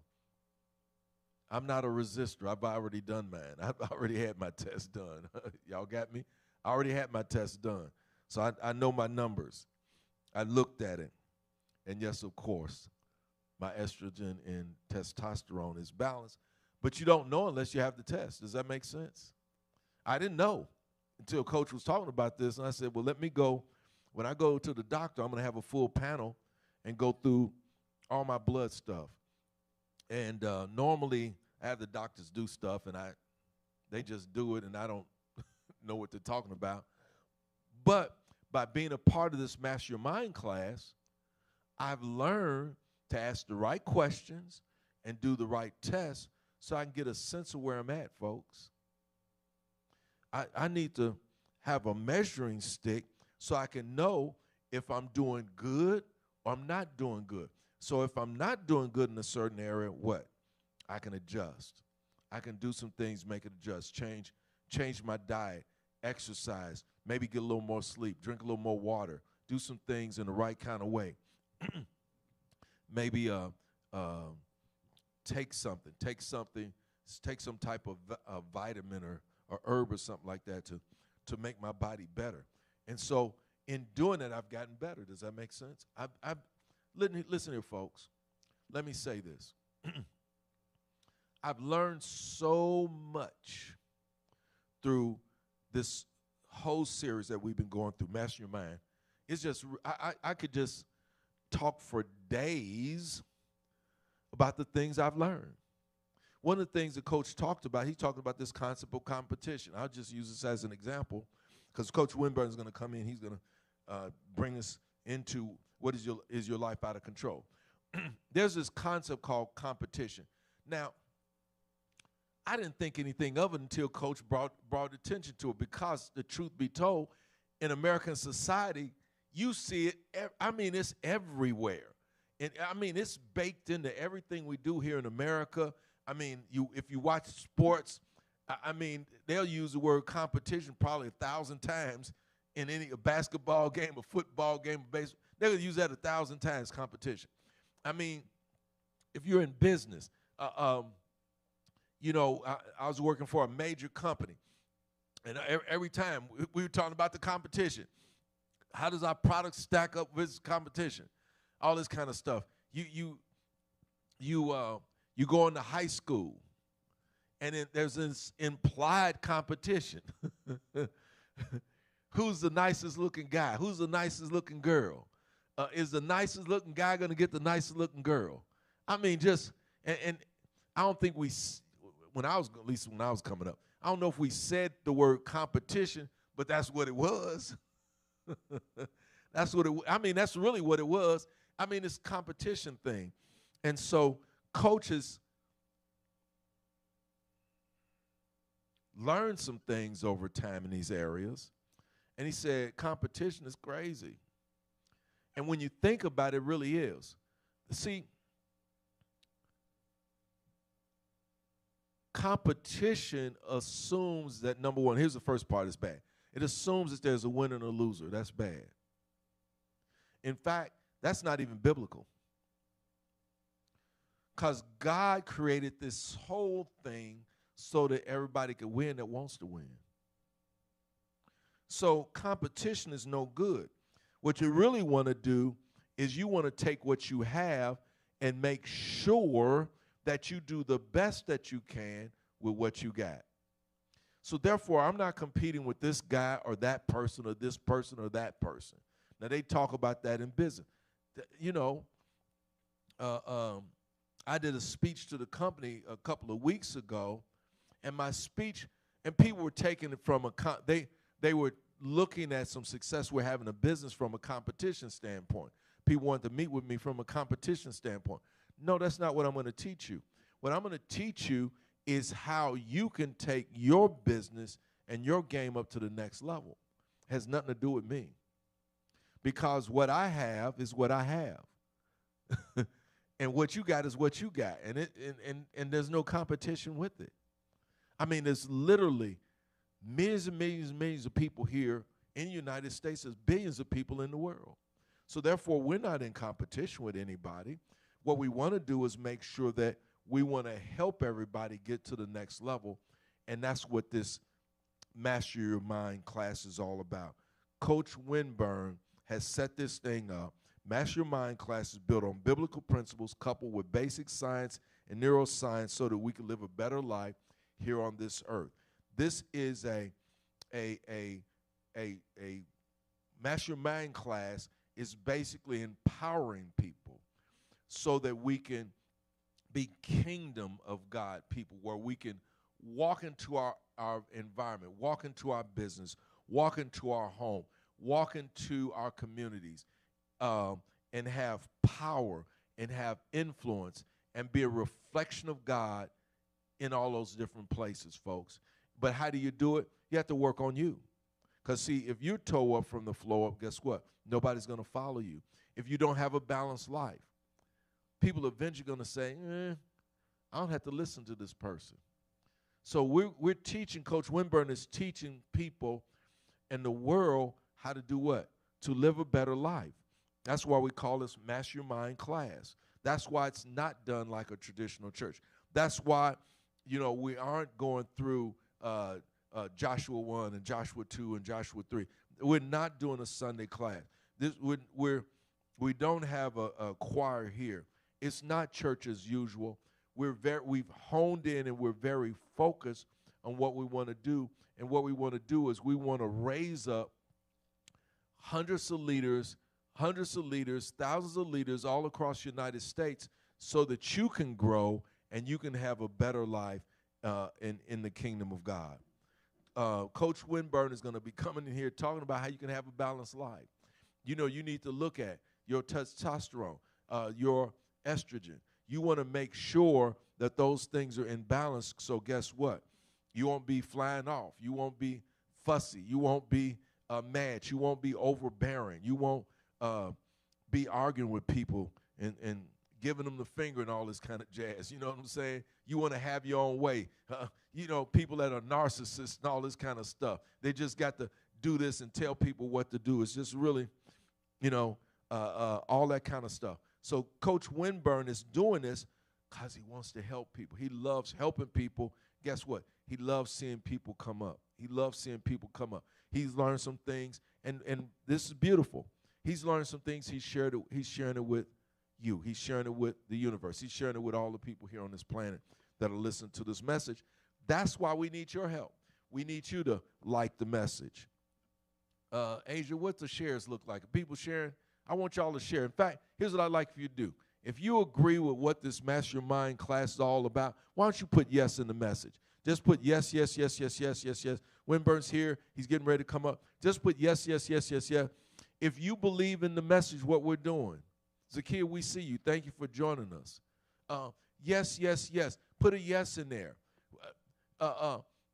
I'm not a resistor. I've already done mine. I've already had my test done. Y'all got me? I already had my test done. So I know my numbers. I looked at it. And yes, of course, my estrogen and testosterone is balanced. But you don't know unless you have the test. Does that make sense? I didn't know until Coach was talking about this. And I said, well, let me go. When I go to the doctor, I'm going to have a full panel and go through all my blood stuff. And normally I have the doctors do stuff, and they just do it, and I don't know what they're talking about. But by being a part of this Master Your Mind class, I've learned to ask the right questions and do the right tests so I can get a sense of where I'm at, folks. I need to have a measuring stick so I can know if I'm doing good or I'm not doing good. So if I'm not doing good in a certain area, what? I can adjust. I can do some things, make it adjust, change my diet, exercise, maybe get a little more sleep, drink a little more water, do some things in the right kind of way. Maybe take some type of vitamin or herb or something like that to make my body better. And so in doing that, I've gotten better. Does that make sense? Listen here, folks. Let me say this. I've learned so much through this whole series that we've been going through, Master Your Mind. It's just, I could just talk for days about the things I've learned. One of the things the coach talked about, he talked about this concept of competition. I'll just use this as an example because Coach Winburn is going to come in. He's going to bring us into what is your life out of control. There's this concept called competition. Now, I didn't think anything of it until Coach brought attention to it because the truth be told, in American society, you see it, it's everywhere. And it's baked into everything we do here in America. If you watch sports, they'll use the word competition probably 1,000 times in a basketball game, a football game, a baseball. They'll use that 1,000 times, competition. If you're in business, I was working for a major company, and every time we were talking about the competition. How does our product stack up with competition? All this kind of stuff. You go into high school, and then there's this implied competition. Who's the nicest looking guy? Who's the nicest looking girl? Is the nicest looking guy going to get the nicest looking girl? And I don't think when I was coming up, I don't know if we said the word competition, but that's what it was. That's really what it was. It's competition thing. And so coaches learned some things over time in these areas. And he said, competition is crazy. And when you think about it, it really is. See, competition assumes that, number one, here's the first part, is bad. It assumes that there's a winner and a loser. That's bad. In fact, that's not even biblical. Because God created this whole thing so that everybody can win that wants to win. So competition is no good. What you really want to do is you want to take what you have and make sure that you do the best that you can with what you got. So therefore, I'm not competing with this guy or that person or this person or that person. Now, they talk about that in business. You know, I did a speech to the company a couple of weeks ago, and my speech, and people were taking it from they were looking at some success we're having a business from a competition standpoint. People wanted to meet with me from a competition standpoint. No, that's not what I'm going to teach you. What I'm going to teach you is how you can take your business and your game up to the next level. It has nothing to do with me. Because what I have is what I have. And what you got is what you got. And there's no competition with it. I mean, there's literally millions and millions and millions of people here in the United States. There's billions of people in the world. So therefore, we're not in competition with anybody. What we want to do is make sure that we want to help everybody get to the next level. And that's what this Master Your Mind class is all about. Coach Winburn has set this thing up. Master Your Mind class is built on biblical principles coupled with basic science and neuroscience so that we can live a better life here on this earth. This is a Master Your Mind class is basically empowering people so that we can be kingdom of God people, where we can walk into our environment, walk into our business, walk into our home, walk into our communities, and have power and have influence and be a reflection of God in all those different places, folks. But how do you do it? You have to work on you. Because, see, if you're toe up from the floor up, guess what? Nobody's going to follow you. If you don't have a balanced life, people are eventually going to say, I don't have to listen to this person. So we're teaching, Coach Winburn is teaching people in the world how to do what? To live a better life. That's why we call this Master Your Mind class. That's why it's not done like a traditional church. That's why, we aren't going through Joshua 1 and Joshua 2 and Joshua 3. We're not doing a Sunday class. We don't have a choir here. It's not church as usual. We've honed in and we're very focused on what we want to do. And what we want to do is we want to raise up hundreds of leaders, thousands of leaders all across the United States so that you can grow and you can have a better life in the kingdom of God. Coach Winburn is going to be coming in here talking about how you can have a balanced life. You need to look at your testosterone, your estrogen. You want to make sure that those things are in balance. So guess what? You won't be flying off. You won't be fussy. You won't be mad. You won't be overbearing. You won't be arguing with people and giving them the finger and all this kind of jazz. You know what I'm saying? You want to have your own way. People that are narcissists and all this kind of stuff. They just got to do this and tell people what to do. It's just really, all that kind of stuff. So Coach Winburn is doing this because he wants to help people. He loves helping people. Guess what? He loves seeing people come up. He loves seeing people come up. He's learned some things, and this is beautiful. He's learned some things. He's sharing it with you. He's sharing it with the universe. He's sharing it with all the people here on this planet that are listening to this message. That's why we need your help. We need you to like the message. Asia, what the shares look like? People sharing? I want y'all to share. In fact, here's what I'd like for you to do. If you agree with what this Master Your Mind class is all about, why don't you put yes in the message? Just put yes, yes, yes, yes, yes, yes, yes. Winburn's here. He's getting ready to come up. Just put yes, yes, yes, yes, yes. If you believe in the message, what we're doing. Zakiya, we see you. Thank you for joining us. Yes, yes, yes. Put a yes in there.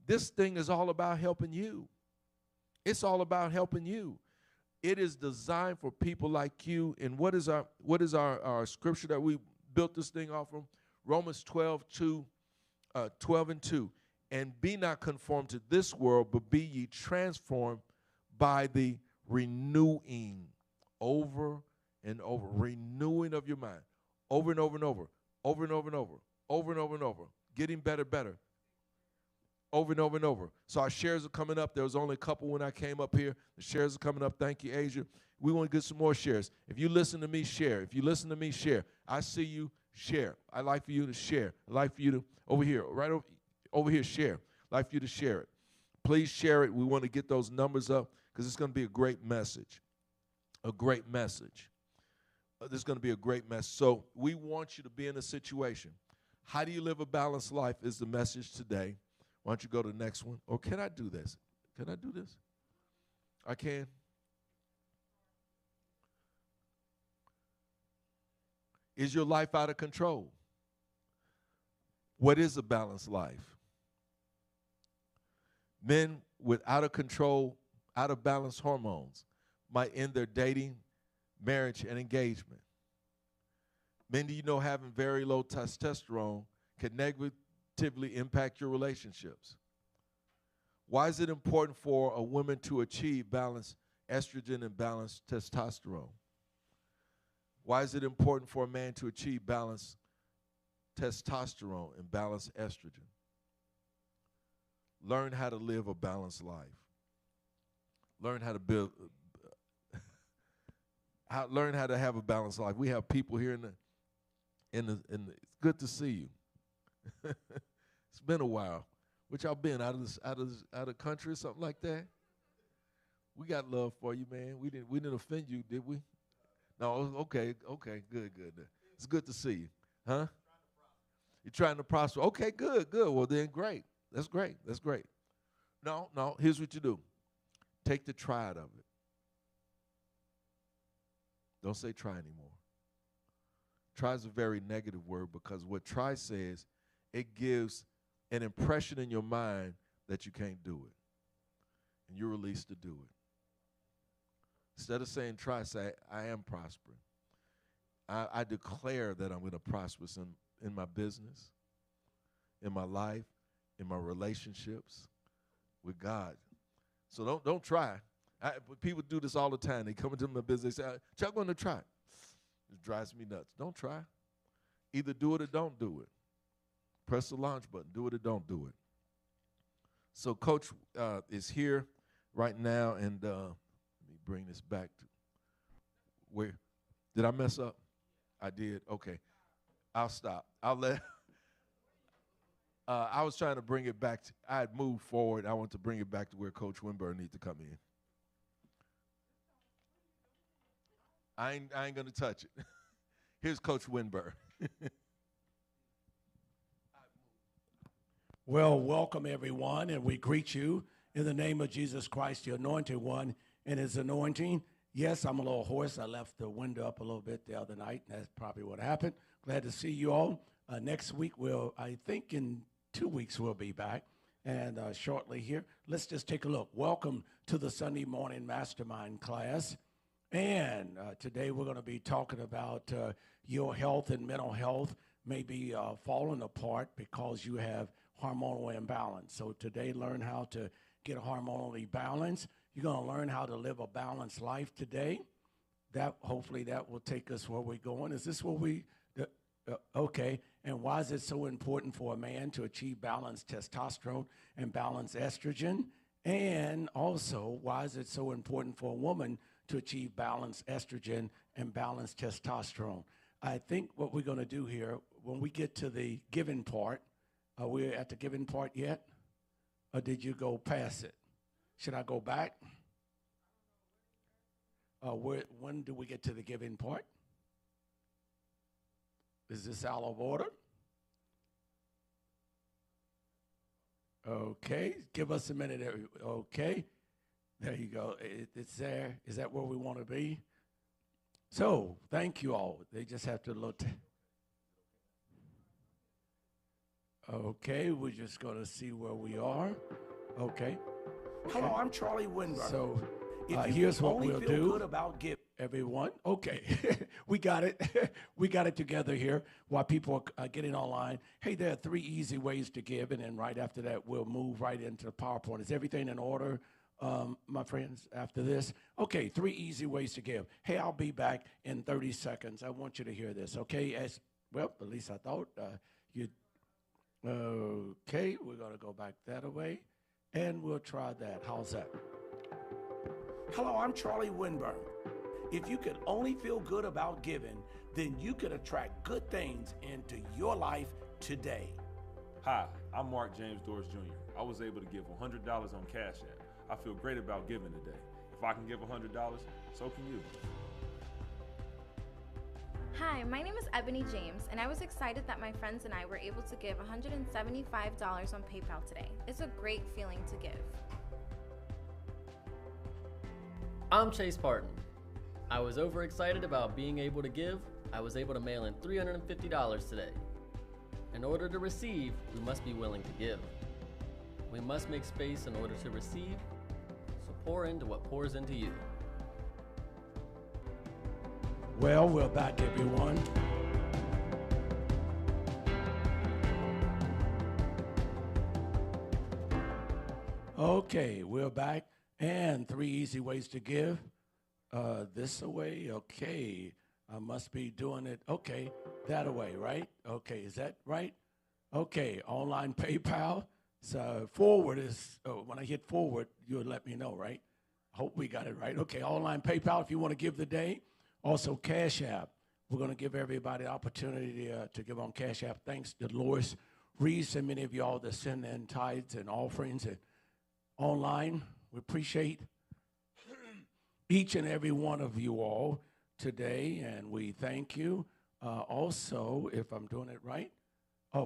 This thing is all about helping you. It's all about helping you. It is designed for people like you. And what is our scripture that we built this thing off from? Romans 12 and 2. And be not conformed to this world, but be ye transformed by the renewing over and over. Renewing of your mind. Over and over and over. Over and over and over. Over and over and over. Getting better. over and over and over. So our shares are coming up. There was only a couple when I came up here. The shares are coming up. Thank you, Asia. We want to get some more shares. If you listen to me, share. If you listen to me, share. I see you, share. I'd like for you to share. I'd like for you to, over here, right over here, share. I'd like for you to share it. Please share it. We want to get those numbers up because it's going to be a great message. A great message. This is going to be a great message. So we want you to be in a situation. How do you live a balanced life is the message today. Why don't you go to the next one? Or can I do this? Can I do this? I can. Is your life out of control? What is a balanced life? Men with out of control, out of balance hormones might end their dating, marriage, and engagement. Men, do you know having very low testosterone can negatively impact your relationships? Why is it important for a woman to achieve balanced estrogen and balanced testosterone? Why is it important for a man to achieve balanced testosterone and balanced estrogen? Learn how to live a balanced life. Learn how to build. Learn how to have a balanced life. We have people here in the. It's good to see you. It's been a while. What y'all been out of the country or something like that? We got love for you, man. We didn't offend you, did we? No, okay, good. It's good to see you, huh? You're trying to prosper. Okay, good. Well, then, great. That's great. No. Here's what you do. Take the try out of it. Don't say try anymore. Try is a very negative word because what try says, it gives an impression in your mind that you can't do it. And you're released to do it. Instead of saying try, say, I am prospering. I declare that I'm going to prosper in my business, in my life, in my relationships with God. So don't try. People do this all the time. They come into my business, they say, Chuck, I'm going to try. It drives me nuts. Don't try. Either do it or don't do it. Press the launch button. Do it or don't do it. So Coach is here right now, and let me bring this back to where. Did I mess up? I did. Okay. I'll stop. I'll let. I was trying to bring it back. I had moved forward. I want to bring it back to where Coach Winburn needs to come in. I ain't going to touch it. Here's Coach Winburn. Well, welcome everyone, and we greet you in the name of Jesus Christ, the Anointed One, and His anointing. Yes, I'm a little hoarse. I left the window up a little bit the other night, and that's probably what happened. Glad to see you all. Next week, I think in 2 weeks we'll be back, and shortly here. Let's just take a look. Welcome to the Sunday morning mastermind class. And today we're going to be talking about your health and mental health may be falling apart because you have hormonal imbalance. So today, learn how to get hormonally balanced. You're going to learn how to live a balanced life today. Hopefully that will take us where we're going. Is this where we, okay. And why is it so important for a man to achieve balanced testosterone and balanced estrogen? And also, why is it so important for a woman to achieve balanced estrogen and balanced testosterone? I think what we're going to do here, when we get to the giving part, are we at the giving part yet? Or did you go past it? Should I go back? When do we get to the giving part? Is this out of order? Okay, give us a minute. Okay, there you go. It's there. Is that where we want to be? So, thank you all. They just have to look. Okay, we're just going to see where we are. Okay. Hello, I'm Charlie Winburn. So, here's what we'll do. Good about everyone. Okay, we got it. We got it together here while people are getting online. Hey, there are 3 easy ways to give, and then right after that, we'll move right into the PowerPoint. Is everything in order, my friends, after this? Okay, 3 easy ways to give. Hey, I'll be back in 30 seconds. I want you to hear this, okay? At least I thought you'd. Okay, we're going to go back that way, and we'll try that. How's that? Hello, I'm Charlie Winburn. If you could only feel good about giving, then you could attract good things into your life today. Hi, I'm Mark James Doris Jr. I was able to give $100 on Cash App. I feel great about giving today. If I can give $100, so can you. Hi, my name is Ebony James, and I was excited that my friends and I were able to give $175 on PayPal today. It's a great feeling to give. I'm Chase Parton. I was overexcited about being able to give. I was able to mail in $350 today. In order to receive, we must be willing to give. We must make space in order to receive, so pour into what pours into you. Well, we're back, everyone. Okay, we're back. And 3 easy ways to give. This away, okay. I must be doing it, okay, that away, right? Okay, is that right? Okay, online PayPal. So forward is, when I hit forward, you'll let me know, right? Hope we got it right. Okay, online PayPal if you want to give today. Also, Cash App. We're going to give everybody the opportunity to give on Cash App. Thanks to Lois Reese and many of y'all that send in tithes and offerings and online. We appreciate each and every one of you all today, and we thank you. Also, if I'm doing it right,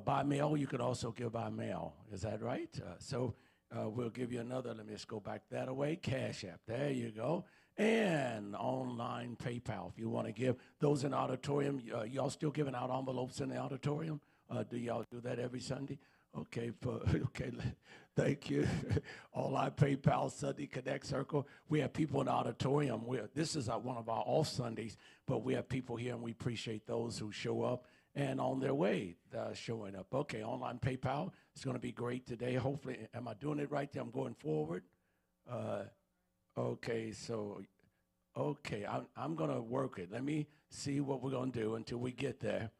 by mail, you could also give by mail. Is that right? So we'll give you another. Let me just go back that way. Cash App. There you go. And online PayPal if you want to give. Those in the auditorium, y'all still giving out envelopes in the auditorium? Do y'all do that every Sunday? Okay, okay, thank you. Online PayPal, Sunday Connect Circle. We have people in the auditorium. This is one of our off Sundays, but we have people here, and we appreciate those who show up and on their way showing up. Okay, online PayPal. It's going to be great today. Hopefully, am I doing it right there? I'm going forward. Okay, so, okay, I'm going to work it. Let me see what we're going to do until we get there.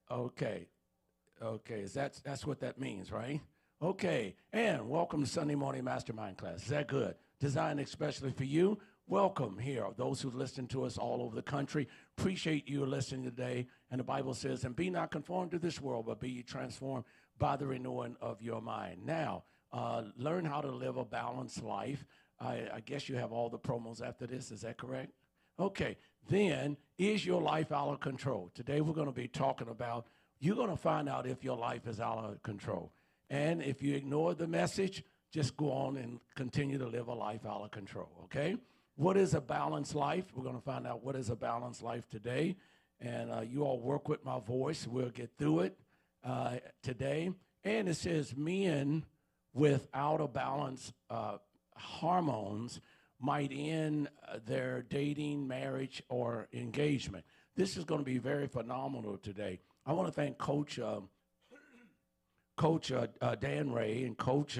Okay. Okay, that's what that means, right? Okay, and welcome to Sunday Morning Mastermind Class. Is that good? Designed especially for you. Welcome here. Those who listen to us all over the country, appreciate you listening today. And the Bible says, and be not conformed to this world, but be ye transformed by the renewing of your mind. Now, learn how to live a balanced life. I guess you have all the promos after this. Is that correct? Okay, then, is your life out of control? Today we're going to be talking about, you're going to find out if your life is out of control. And if you ignore the message, just go on and continue to live a life out of control, okay? What is a balanced life? We're going to find out what is a balanced life today. And you all work with my voice. We'll get through it today. And it says men with out of balance hormones might end their dating, marriage, or engagement. This is going to be very phenomenal today. I want to thank Coach Dan Ray and Coach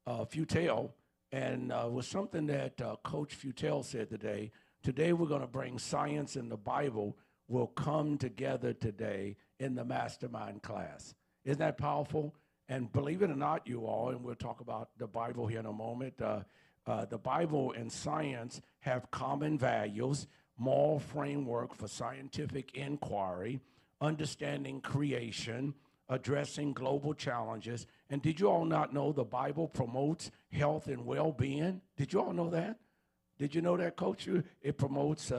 Futel. And was something that Coach Futel said today. Today we're going to bring science and the Bible will come together today in the mastermind class. Isn't that powerful? And believe it or not, you all, and we'll talk about the Bible here in a moment, the Bible and science have common values, moral framework for scientific inquiry, understanding creation, addressing global challenges. And did you all not know the Bible promotes health and well-being? Did you all know that? Did you know that, Coach? It promotes,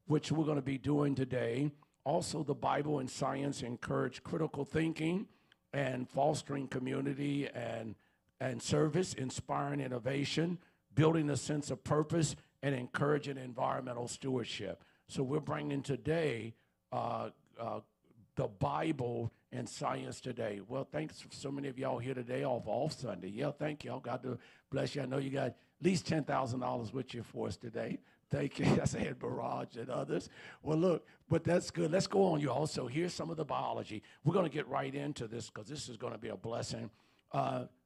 which we're going to be doing today. Also, the Bible and science encourage critical thinking and fostering community and service, inspiring innovation, building a sense of purpose, and encouraging environmental stewardship. So we're bringing today the Bible and science today. Well, thanks for so many of y'all here today off Sunday. Yeah, thank y'all. God bless you. I know you got at least $10,000 with you for us today. Thank you. I said Barrage and others. Well, look, but that's good. Let's go on, you all. So here's some of the biology. We're going to get right into this because this is going to be a blessing.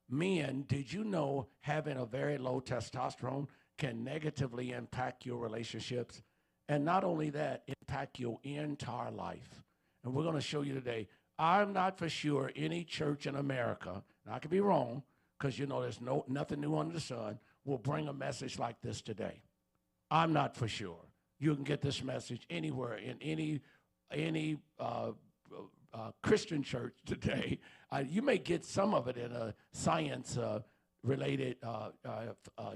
Men, did you know having a very low testosterone can negatively impact your relationships? And not only that, impact your entire life. And we're going to show you today. I'm not for sure any church in America, and I could be wrong, because you know there's nothing new under the sun, will bring a message like this today. I'm not for sure. You can get this message anywhere in any Christian church today. You may get some of it in a science-related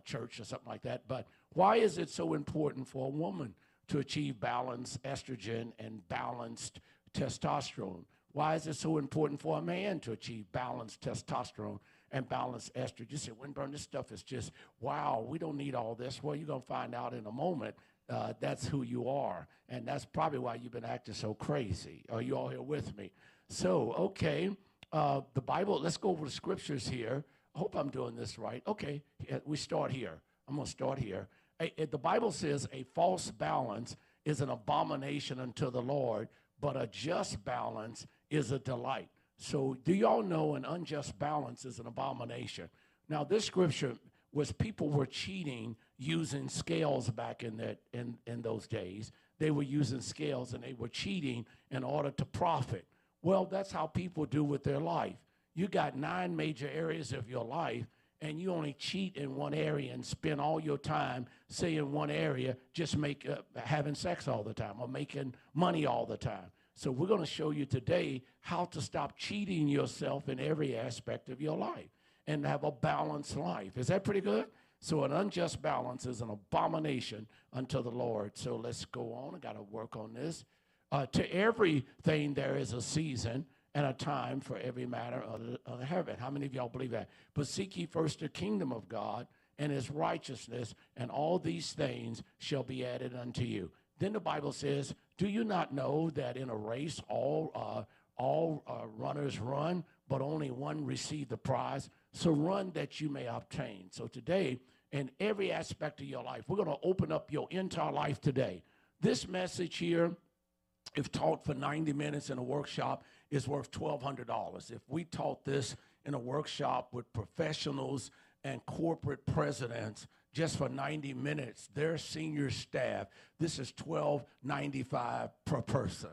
church or something like that, but why is it so important for a woman to achieve balanced estrogen and balanced testosterone? Why is it so important for a man to achieve balanced testosterone and balanced estrogen? You say, Winburn, this stuff is just, wow, we don't need all this. Well, you're going to find out in a moment. That's who you are, and that's probably why you've been acting so crazy. Are you all here with me? So, okay, the Bible, let's go over the scriptures here. I hope I'm doing this right. Okay, we start here. I'm going to start here. The Bible says a false balance is an abomination unto the Lord, but a just balance is a delight. So do y'all know an unjust balance is an abomination? Now, this scripture was people were cheating using scales back in those days. They were using scales, and they were cheating in order to profit. Well, that's how people do with their life. You got 9 major areas of your life, and you only cheat in one area and spend all your time, say in one area, just having sex all the time or making money all the time. So we're going to show you today how to stop cheating yourself in every aspect of your life and have a balanced life. Is that pretty good? So an unjust balance is an abomination unto the Lord. So let's go on. I got to work on this. To everything there is a season and a time for every matter under heaven. How many of y'all believe that? But seek ye first the kingdom of God and his righteousness, and all these things shall be added unto you. Then the Bible says, do you not know that in a race all runners run, but only one receive the prize? So run that you may obtain. So today, in every aspect of your life, we're going to open up your entire life today. This message here, if taught for 90 minutes in a workshop, is worth $1,200. If we taught this in a workshop with professionals and corporate presidents just for 90 minutes, their senior staff, this is $1,295 per person.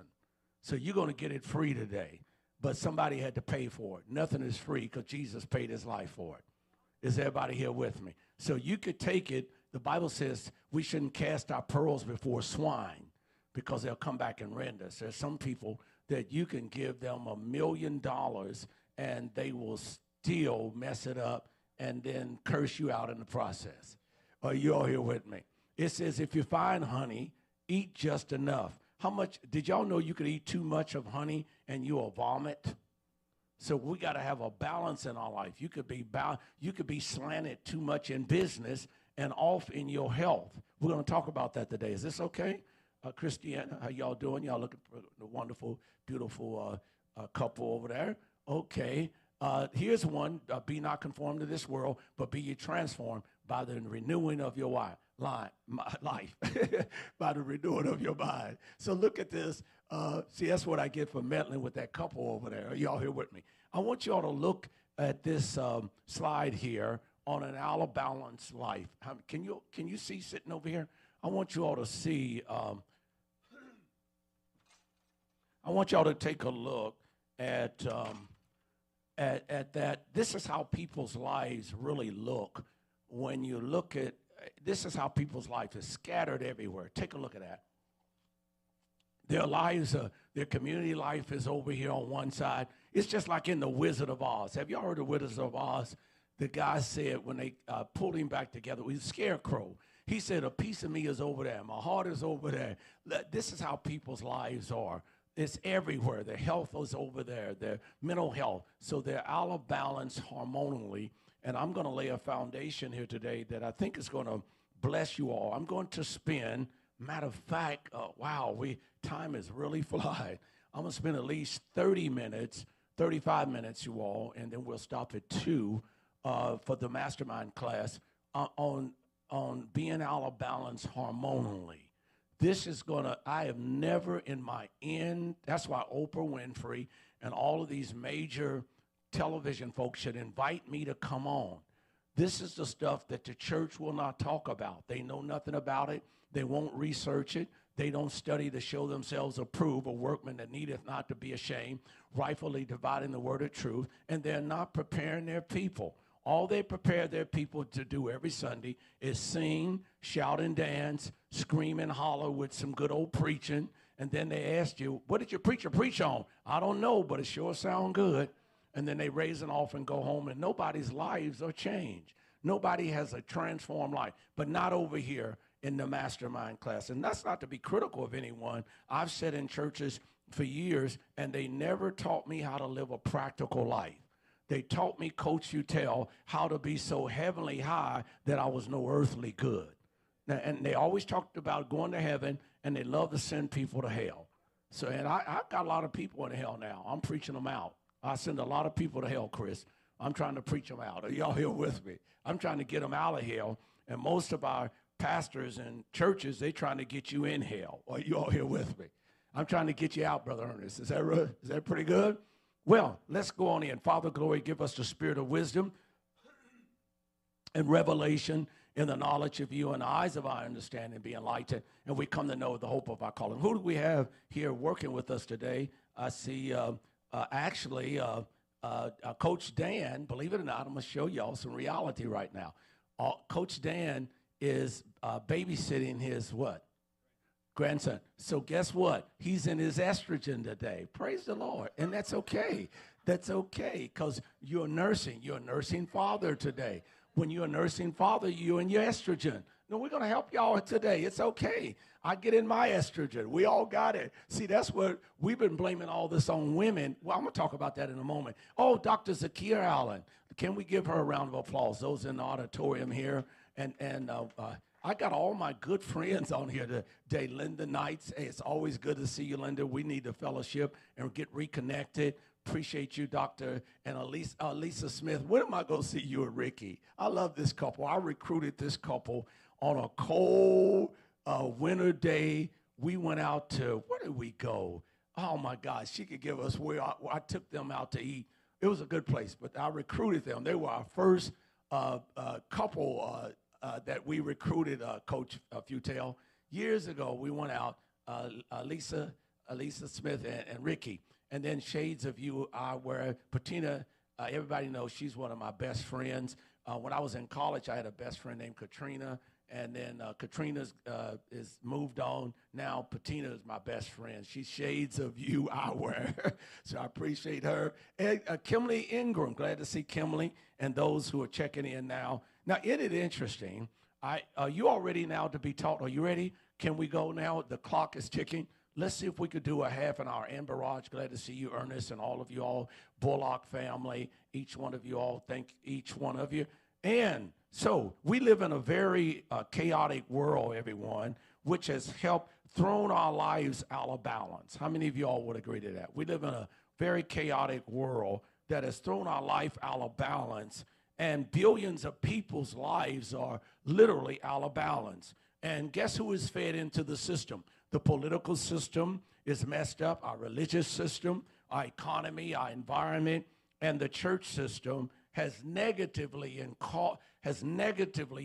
So you're going to get it free today, but somebody had to pay for it. Nothing is free because Jesus paid his life for it. Is everybody here with me? So you could take it. The Bible says we shouldn't cast our pearls before swine because they'll come back and rend us. There's some people that you can give them $1 million and they will still mess it up and then curse you out in the process. Are you all here with me? It says if you find honey, eat just enough. How much, did y'all know you could eat too much of honey and you'll vomit? So we got to have a balance in our life. You could be slanted too much in business and off in your health. We're going to talk about that today. Is this okay? Christiana, how y'all doing? Y'all looking for the wonderful, beautiful couple over there? Okay. Here's one. Be not conformed to this world, but be ye transformed by the renewing of your life. By the renewing of your mind. So look at this. See, that's what I get for meddling with that couple over there. Are y'all here with me? I want you all to look at this slide here on an out-of-balance life. Can you see sitting over here? I want you all to see. I want y'all to take a look at that. This is how people's lives really look. When you look at, this is how people's life is scattered everywhere. Take a look at that. Their lives, their community life is over here on one side. It's just like in The Wizard of Oz. Have y'all heard of Wizard of Oz? The guy said when they pulled him back together, he's a scarecrow. He said, a piece of me is over there. My heart is over there. This is how people's lives are. It's everywhere. Their health is over there, their mental health. So they're out of balance hormonally. And I'm going to lay a foundation here today that I think is going to bless you all. I'm going to spend, matter of fact, time is really flying. I'm going to spend at least 30 minutes, 35 minutes, you all, and then we'll stop at 2 for the mastermind class on being out of balance hormonally. This is going to, I have never in my end, that's why Oprah Winfrey and all of these major television folks should invite me to come on. This is the stuff that the church will not talk about. They know nothing about it. They won't research it. They don't study to show themselves approved, a workman that needeth not to be ashamed, rightfully dividing the word of truth, and they're not preparing their people. All they prepare their people to do every Sunday is sing, shout, and dance, scream and holler with some good old preaching. And then they ask you, what did your preacher preach on? I don't know, but it sure sound good. And then they raise an offering, go home, and nobody's lives are changed. Nobody has a transformed life, but not over here in the mastermind class. And that's not to be critical of anyone. I've sat in churches for years, and they never taught me how to live a practical life. They taught me, Coach Utel, how to be so heavenly high that I was no earthly good. Now, and they always talked about going to heaven, and they love to send people to hell. So, and I've got a lot of people in hell now. I'm preaching them out. I send a lot of people to hell, Chris. I'm trying to preach them out. Are y'all here with me? I'm trying to get them out of hell. And most of our pastors and churches, they trying to get you in hell. Are you all here with me? I'm trying to get you out, Brother Ernest. Is that pretty good? Well, let's go on in. Father, glory, give us the spirit of wisdom and revelation in the knowledge of you, and the eyes of our understanding be enlightened, and we come to know the hope of our calling. Who do we have here working with us today? I see Coach Dan. Believe it or not, I'm going to show y'all some reality right now. Coach Dan is babysitting his what? Grandson. So guess what? He's in his estrogen today. Praise the Lord. And that's okay. That's okay, because you're nursing. You're a nursing father today. When you're a nursing father, you're in your estrogen. No, we're going to help y'all today. It's okay. I get in my estrogen. We all got it. See, that's what we've been blaming all this on women. Well, I'm going to talk about that in a moment. Oh, Dr. Zakia Allen. Can we give her a round of applause? Those in the auditorium here. And I got all my good friends on here today. Linda Knights. Hey, it's always good to see you, Linda. We need to fellowship and get reconnected. Appreciate you, Doctor. And Lisa Smith. When am I going to see you and Ricky? I love this couple. I recruited this couple on a cold winter day. We went out to, where did we go? Oh, my God. She could give us where I took them out to eat. It was a good place, but I recruited them. They were our first couple that we recruited, Coach Futel. Years ago, we went out, Lisa Smith and Ricky. And then Shades of You are where Patina, everybody knows she's one of my best friends. When I was in college, I had a best friend named Katrina. And then Katrina's is moved on. Now Patina is my best friend. She's Shades of You eyewear. So I appreciate her. And Kimberly Ingram, glad to see Kimberly and those who are checking in now. Now, isn't it interesting? Are you all ready now to be taught? Are you ready? Can we go now? The clock is ticking. Let's see if we could do a half an hour. Ann Barrage, glad to see you, Ernest, and all of you all, Bullock family, each one of you all, thank each one of you. And so we live in a very chaotic world, everyone, which has helped thrown our lives out of balance. How many of you all would agree to that? We live in a very chaotic world that has thrown our life out of balance, and billions of people's lives are literally out of balance. And guess who is fed into the system? The political system is messed up, our religious system, our economy, our environment, and the church system has negatively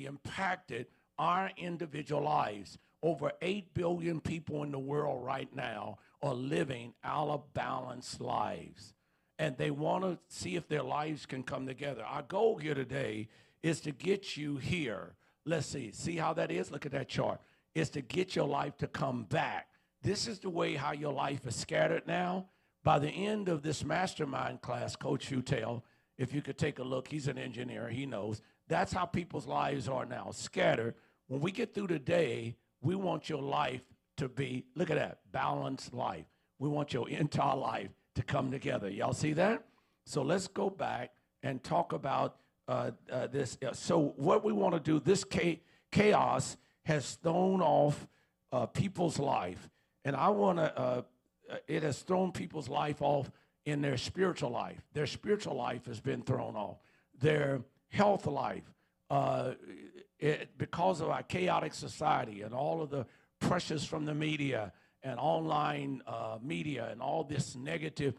impacted our individual lives. Over 8 billion people in the world right now are living out of balanced lives. And they want to see if their lives can come together. Our goal here today is to get you here. Let's see how that is? Look at that chart. It's to get your life to come back. This is the way how your life is scattered now. By the end of this mastermind class, Coach Futel, if you could take a look, he's an engineer, he knows. That's how people's lives are now, scattered. When we get through the day, we want your life to be, look at that, balanced life. We want your entire life to come together. Y'all see that? So let's go back and talk about this. So what we want to do, this chaos has thrown off people's life. And I want to, it has thrown people's life off in their spiritual life. Their spiritual life has been thrown off. Their health life, because of our chaotic society and all of the pressures from the media and online media and all this negative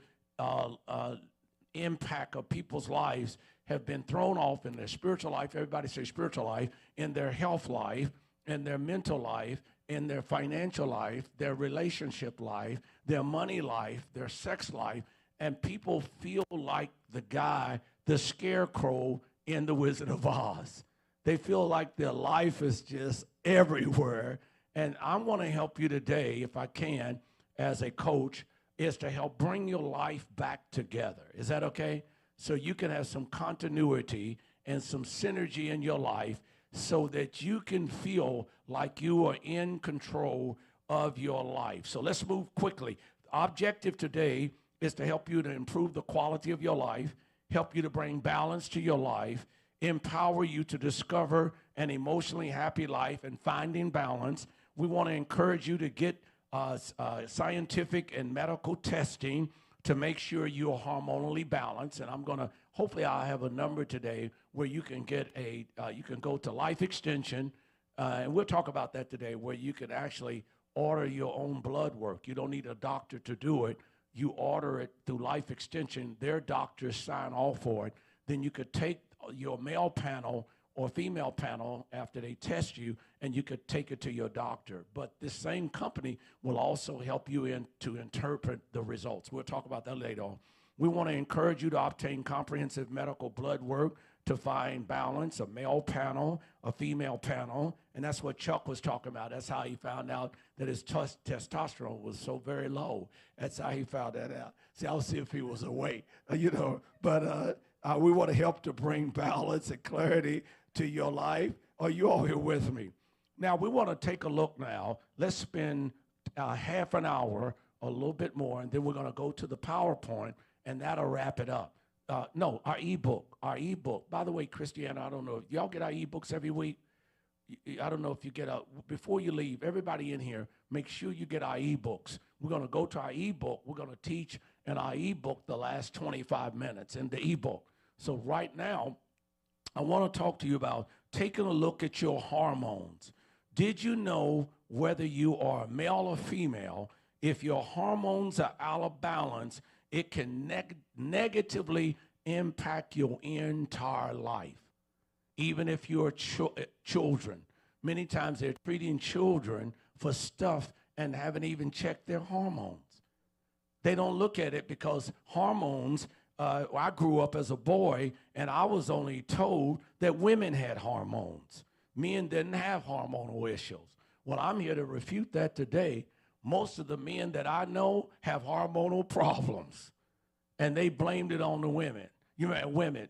impact of people's lives have been thrown off in their spiritual life. Everybody say spiritual life, in their health life, in their mental life, in their financial life, their relationship life, their money life, their sex life, and people feel like the guy, the scarecrow in The Wizard of Oz. They feel like their life is just everywhere. And I want to help you today, if I can, as a coach, is to help bring your life back together. Is that okay? So you can have some continuity and some synergy in your life so that you can feel like you are in control of your life. So let's move quickly. The objective today is to help you to improve the quality of your life, help you to bring balance to your life, empower you to discover an emotionally happy life and finding balance. We want to encourage you to get scientific and medical testing to make sure you're hormonally balanced. And I'm going to, hopefully I'll have a number today where you can get you can go to Life Extension, and we'll talk about that today, where you can actually order your own blood work. You don't need a doctor to do it. You order it through Life Extension. Their doctors sign off for it. Then you could take your male panel or female panel after they test you, and you could take it to your doctor. But this same company will also help you to interpret the results. We'll talk about that later on. We want to encourage you to obtain comprehensive medical blood work to find balance, a male panel, a female panel, and that's what Chuck was talking about. That's how he found out that his testosterone was so very low. That's how he found that out. See, I'll see if he was awake, but we want to help to bring balance and clarity to your life. Are you all here with me? Now, we want to take a look now. Let's spend half an hour, a little bit more, and then we're going to go to the PowerPoint, and that'll wrap it up. No, our ebook. By the way, Christiana, I don't know, y'all get our ebooks every week? I don't know if you get before you leave, everybody in here, make sure you get our ebooks. We're going to go to our ebook. We're going to teach in our ebook the last 25 minutes in the ebook. So right now, I want to talk to you about taking a look at your hormones. Did you know whether you are male or female, if your hormones are out of balance, it can negatively impact your entire life? Even if you're children. Many times they're treating children for stuff and haven't even checked their hormones. They don't look at it because hormones, I grew up as a boy, and I was only told that women had hormones. Men didn't have hormonal issues. Well, I'm here to refute that today. Most of the men that I know have hormonal problems, and they blamed it on the women. You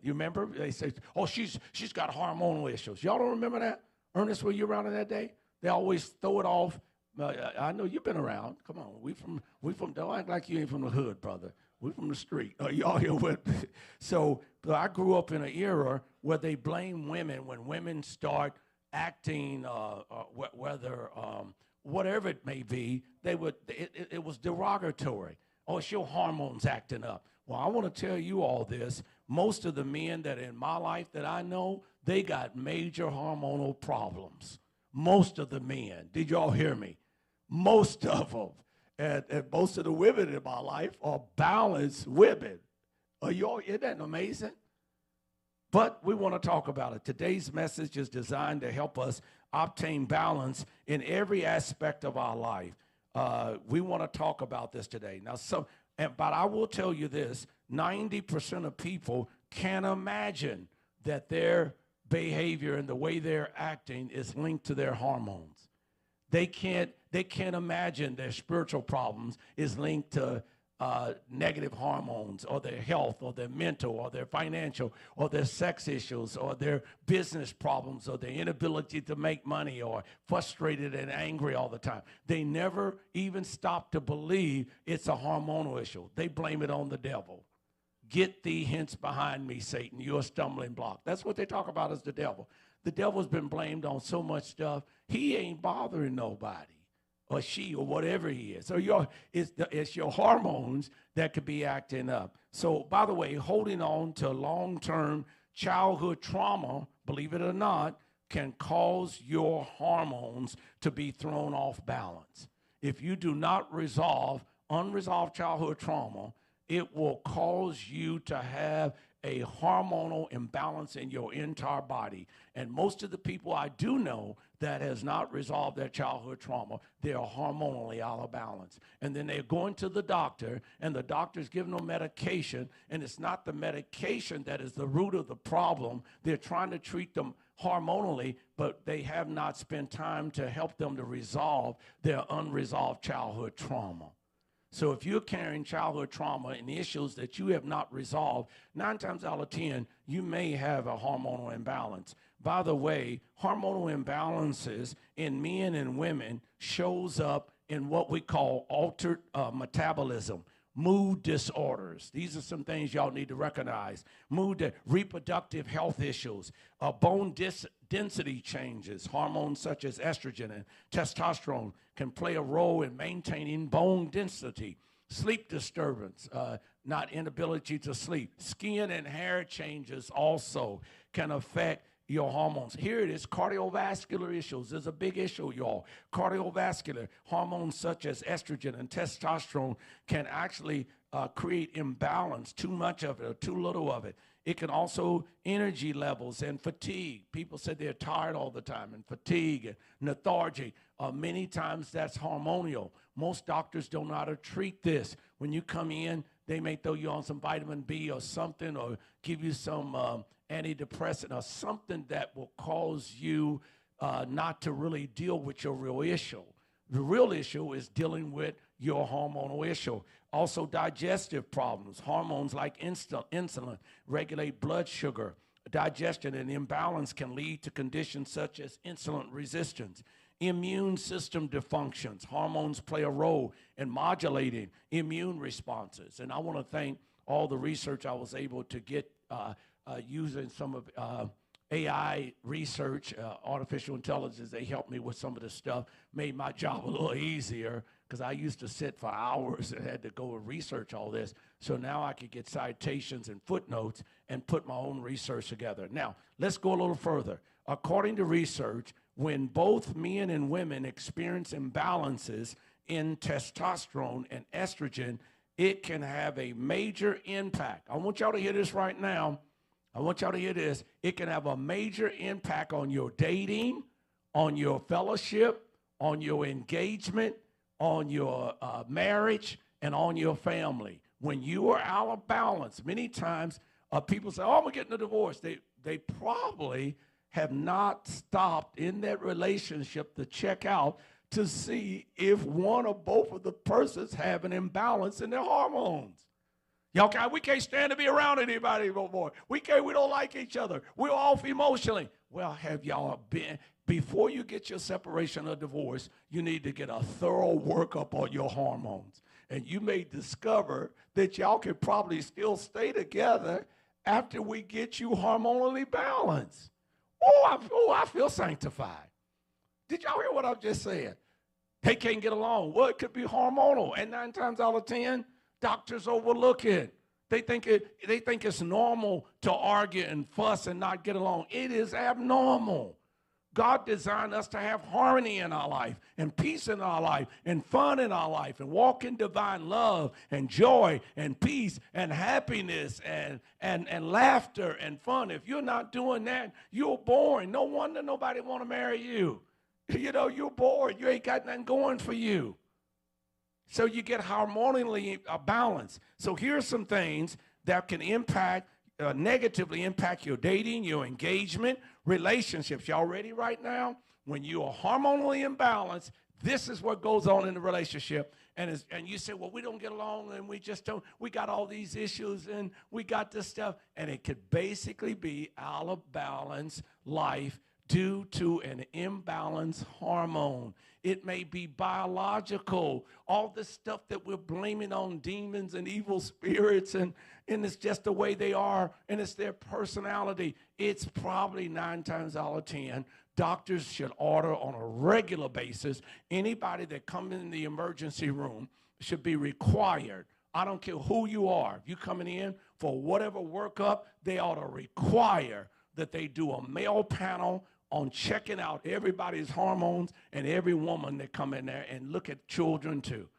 remember? They say, oh, she's got hormonal issues. Y'all don't remember that? Ernest, were you around in that day? They always throw it off. I know you've been around. Come on, we from. Don't act like you ain't from the hood, brother. We from the street. Y'all here with me? So I grew up in an era where they blame women when women start acting, whatever it may be. It was derogatory. Oh, it's your hormones acting up. Well, I want to tell you all this. Most of the men that in my life that I know, they got major hormonal problems. Most of the men. Did y'all hear me? Most of them. And most of the women in my life are balanced women. Isn't that amazing? But we want to talk about it. Today's message is designed to help us obtain balance in every aspect of our life. We want to talk about this today. Now, but I will tell you this, 90% of people can't imagine that their behavior and the way they're acting is linked to their hormones. They can't imagine their spiritual problems is linked to negative hormones, or their health, or their mental, or their financial, or their sex issues, or their business problems, or their inability to make money, or frustrated and angry all the time. They never even stop to believe it's a hormonal issue. They blame it on the devil. Get thee hence behind me, Satan. You're a stumbling block. That's what they talk about as the devil. The devil's been blamed on so much stuff. He ain't bothering nobody, or she, or whatever he is. So it's your hormones that could be acting up. So, by the way, holding on to long-term childhood trauma, believe it or not, can cause your hormones to be thrown off balance. If you do not resolve unresolved childhood trauma, it will cause you to have a hormonal imbalance in your entire body. And most of the people I do know that has not resolved their childhood trauma, they are hormonally out of balance. And then they're going to the doctor, and the doctor's giving them medication, and it's not the medication that is the root of the problem. They're trying to treat them hormonally, but they have not spent time to help them to resolve their unresolved childhood trauma. So if you're carrying childhood trauma and issues that you have not resolved, 9 times out of 10, you may have a hormonal imbalance. By the way, hormonal imbalances in men and women shows up in what we call altered metabolism, mood disorders. These are some things y'all need to recognize. Reproductive health issues, bone density changes. Hormones such as estrogen and testosterone can play a role in maintaining bone density. Sleep disturbance, not inability to sleep. Skin and hair changes also can affect your hormones. Here it is, cardiovascular issues. There's a big issue, y'all. Cardiovascular hormones such as estrogen and testosterone can actually create imbalance, too much of it or too little of it. It can also energy levels and fatigue. People say they're tired all the time, and fatigue and lethargy. Many times that's hormonal. Most doctors don't know how to treat this. When you come in, they may throw you on some vitamin B or something, or give you some antidepressant or something that will cause you not to really deal with your real issue. The real issue is dealing with your hormonal issue. Also, digestive problems. Hormones like insulin regulate blood sugar. Digestion and imbalance can lead to conditions such as insulin resistance. Immune system dysfunctions. Hormones play a role in modulating immune responses. And I want to thank all the research I was able to get using some of AI research, artificial intelligence. They helped me with some of the stuff, made my job a little easier, because I used to sit for hours and had to go and research all this. So now I could get citations and footnotes and put my own research together. Now, let's go a little further. According to research, when both men and women experience imbalances in testosterone and estrogen, it can have a major impact. I want y'all to hear this right now. I want y'all to hear this. It can have a major impact on your dating, on your fellowship, on your engagement, on your marriage, and on your family. When you are out of balance, many times people say, oh, I'm getting a divorce. They probably have not stopped in that relationship to check out to see if one or both of the persons have an imbalance in their hormones. Y'all, we can't stand to be around anybody no more. We don't like each other. We're off emotionally. Well, have y'all been, before you get your separation or divorce, you need to get a thorough workup on your hormones. And you may discover that y'all can probably still stay together after we get you hormonally balanced. I feel sanctified. Did y'all hear what I just said? They can't get along. Well, it could be hormonal. And 9 times out of 10, doctors overlook it. They think it's normal to argue and fuss and not get along. It is abnormal. God designed us to have harmony in our life and peace in our life and fun in our life and walk in divine love and joy and peace and happiness and laughter and fun. If you're not doing that, you're boring. No wonder nobody want to marry you. You know, you're bored. You ain't got nothing going for you. So you get harmoniously balanced. So here are some things that can negatively impact your dating, your engagement, relationships. Y'all ready right now? When you are hormonally imbalanced, this is what goes on in the relationship. And you say, well, we don't get along and we got all these issues and we got this stuff. And it could basically be out of balance life due to an imbalanced hormone. It may be biological, all this stuff that we're blaming on demons and evil spirits, and it's just the way they are, and it's their personality. It's probably 9 times out of 10. Doctors should order on a regular basis. Anybody that comes in the emergency room should be required. I don't care who you are. If you're coming in for whatever workup, they ought to require that they do a male panel on checking out everybody's hormones and every woman that come in there, and look at children too.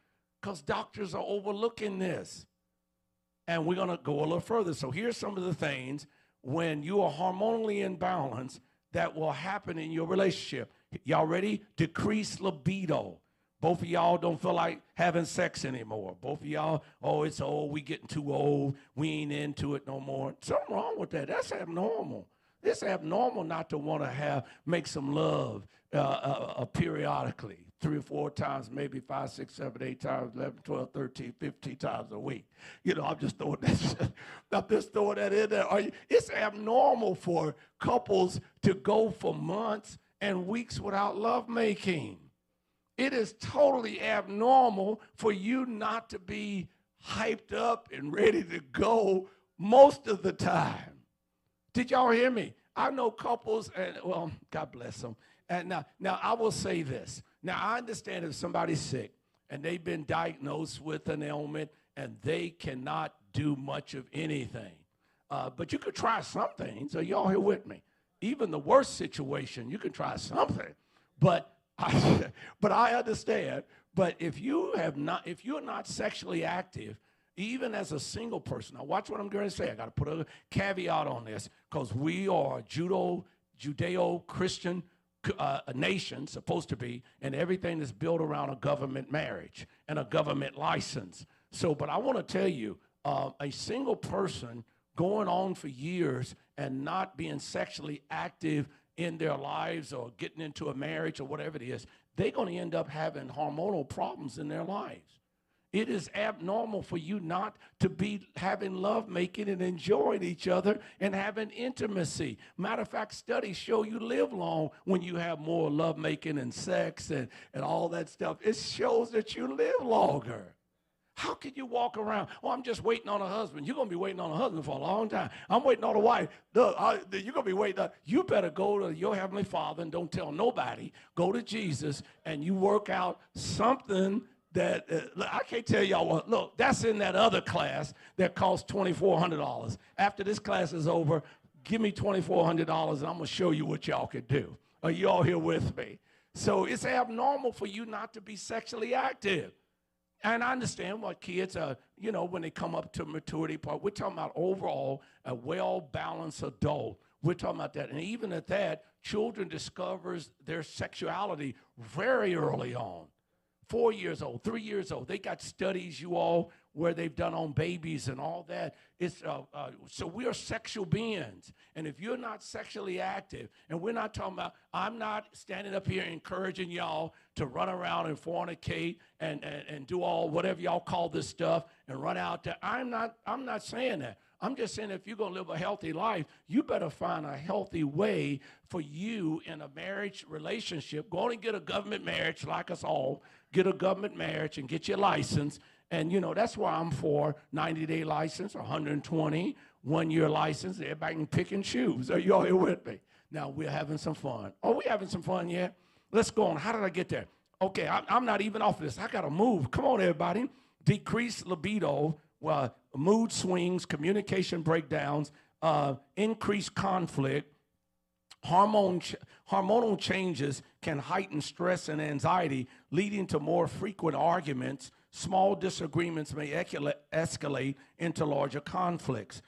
Because doctors are overlooking this. And we're going to go a little further. So here's some of the things when you are hormonally imbalanced that will happen in your relationship. Y'all ready? Decreased libido. Both of y'all don't feel like having sex anymore. Both of y'all, oh, it's old, we getting too old, we ain't into it no more. Something wrong with that. That's abnormal. It's abnormal not to want to make some love periodically, 3 or 4 times, maybe 5, 6, 7, 8 times, 11, 12, 13, 15 times a week. You know, I'm just throwing that in there. It's abnormal for couples to go for months and weeks without lovemaking. It is totally abnormal for you not to be hyped up and ready to go most of the time. Did y'all hear me? I know couples, and well, God bless them. And now I will say this. Now, I understand if somebody's sick and they've been diagnosed with an ailment and they cannot do much of anything. But you could try something. So y'all here with me. Even the worst situation, you can try something. But I understand. But if you're not sexually active, even as a single person, now watch what I'm going to say. I got to put a caveat on this because we are a Judeo-Christian nation, supposed to be, and everything is built around a government marriage and a government license. So, but I want to tell you, a single person going on for years and not being sexually active in their lives or getting into a marriage or whatever it is, they're going to end up having hormonal problems in their lives. It is abnormal for you not to be having lovemaking and enjoying each other and having intimacy. Matter of fact, studies show you live long when you have more lovemaking and sex and all that stuff. It shows that you live longer. How can you walk around? Oh, I'm just waiting on a husband. You're going to be waiting on a husband for a long time. I'm waiting on a wife. Look, you're going to be waiting on. You better go to your Heavenly Father and don't tell nobody. Go to Jesus and you work out something that I can't tell y'all what. Look, that's in that other class that costs $2,400. After this class is over, give me $2,400 and I'm going to show you what y'all can do. Are you all here with me? So it's abnormal for you not to be sexually active. And I understand what kids are, when they come up to maturity part. We're talking about overall a well-balanced adult. We're talking about that. And even at that, children discovers their sexuality very early on. 4 years old, 3 years old. They got studies, you all, where they've done on babies and all that. So we are sexual beings. And if you're not sexually active, and we're not talking about, I'm not standing up here encouraging y'all to run around and fornicate and do all whatever y'all call this stuff and run out there. I'm not saying that. I'm just saying if you're going to live a healthy life, you better find a healthy way for you in a marriage relationship. Go and get a government marriage like us all. Get a government marriage and get your license. And, that's why I'm for 90-day license, 120, 1-year license. Everybody can pick and choose. Are you all here with me? Now, we're having some fun. Are we having some fun yet? Let's go on. How did I get there? Okay, I'm not even off of this. I got to move. Come on, everybody. Decreased libido, mood swings, communication breakdowns, increased conflict, hormonal changes can heighten stress and anxiety, leading to more frequent arguments. Small disagreements may escalate into larger conflicts.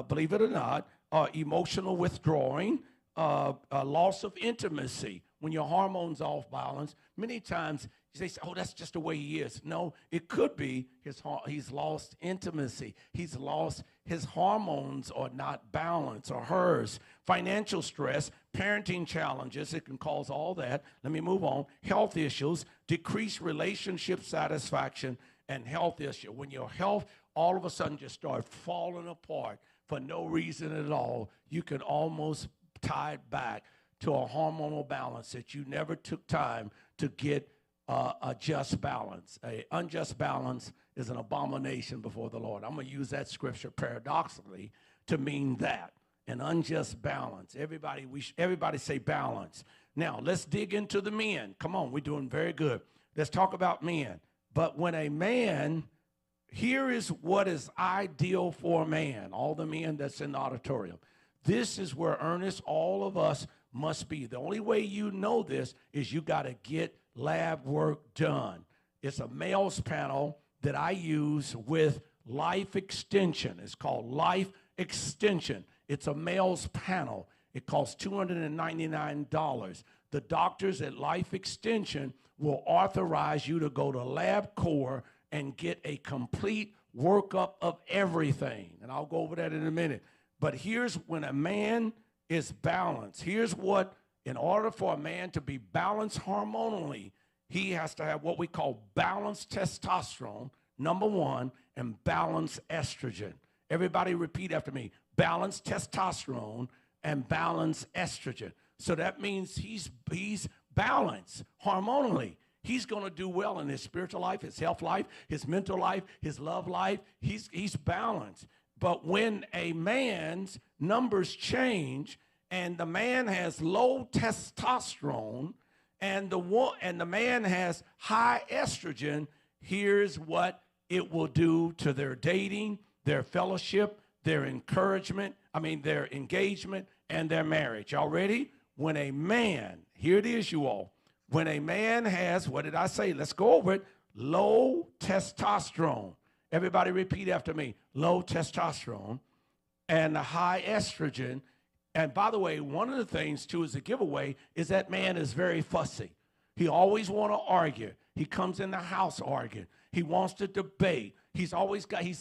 Believe it or not, emotional withdrawing, loss of intimacy. When your hormones off balance, many times they say, oh, that's just the way he is. No, it could be he's lost intimacy. He's lost his hormones are not balanced or hers. Financial stress, parenting challenges, it can cause all that. Let me move on. Health issues, decreased relationship satisfaction, and health issue. When your health all of a sudden just starts falling apart for no reason at all, you can almost tie it back to a hormonal balance that you never took time to get a just balance. An unjust balance is an abomination before the Lord. I'm going to use that scripture paradoxically to mean that. An unjust balance. Everybody say balance. Now, let's dig into the men. Come on, we're doing very good. Let's talk about men. But when a man, here is what is ideal for a man, all the men that's in the auditorium. This is where Ernest, all of us must be. The only way you know this is you got to get lab work done. It's a males panel that I use with Life Extension. It's called Life Extension. It's a male's panel. It costs $299. The doctors at Life Extension will authorize you to go to LabCorp and get a complete workup of everything. And I'll go over that in a minute. But here's when a man is balanced. Here's what, in order for a man to be balanced hormonally, he has to have what we call balanced testosterone, number one, and balanced estrogen. Everybody repeat after me. Balanced testosterone and balanced estrogen. So that means he's balanced hormonally. He's going to do well in his spiritual life, his health life, his mental life, his love life. He's balanced. But when a man's numbers change and the man has low testosterone and the man has high estrogen, here's what it will do to their dating, their fellowship, their engagement, and their marriage. Y'all ready? When a man, here it is, you all. When a man has, what did I say? Let's go over it. Low testosterone. Everybody repeat after me. Low testosterone and the high estrogen. And by the way, one of the things, too, as a giveaway, is that man is very fussy. He always want to argue. He comes in the house arguing. He wants to debate. He's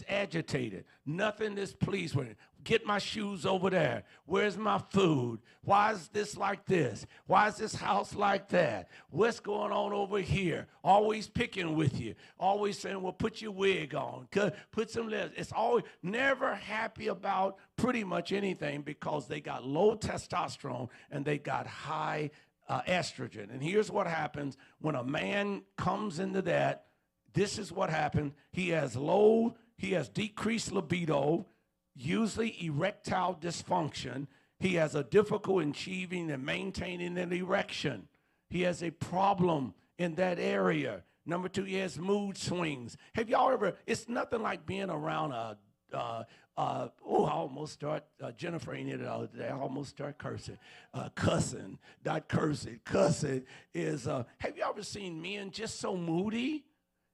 agitated. Nothing is pleased with him. Get my shoes over there. Where's my food? Why is this like this? Why is this house like that? What's going on over here? Always picking with you. Always saying, well, put your wig on. Put some lips. It's always never happy about pretty much anything because they got low testosterone and they got high estrogen. And here's what happens when a man comes into that. This is what happened. He has decreased libido, usually erectile dysfunction. He has a difficulty in achieving and maintaining an erection. He has a problem in that area. Number two, he has mood swings. Have y'all ever, it's nothing like being around I almost start, Jennifer ain't it the other day, I almost start cursing. Cussing is, have you ever seen men just so moody?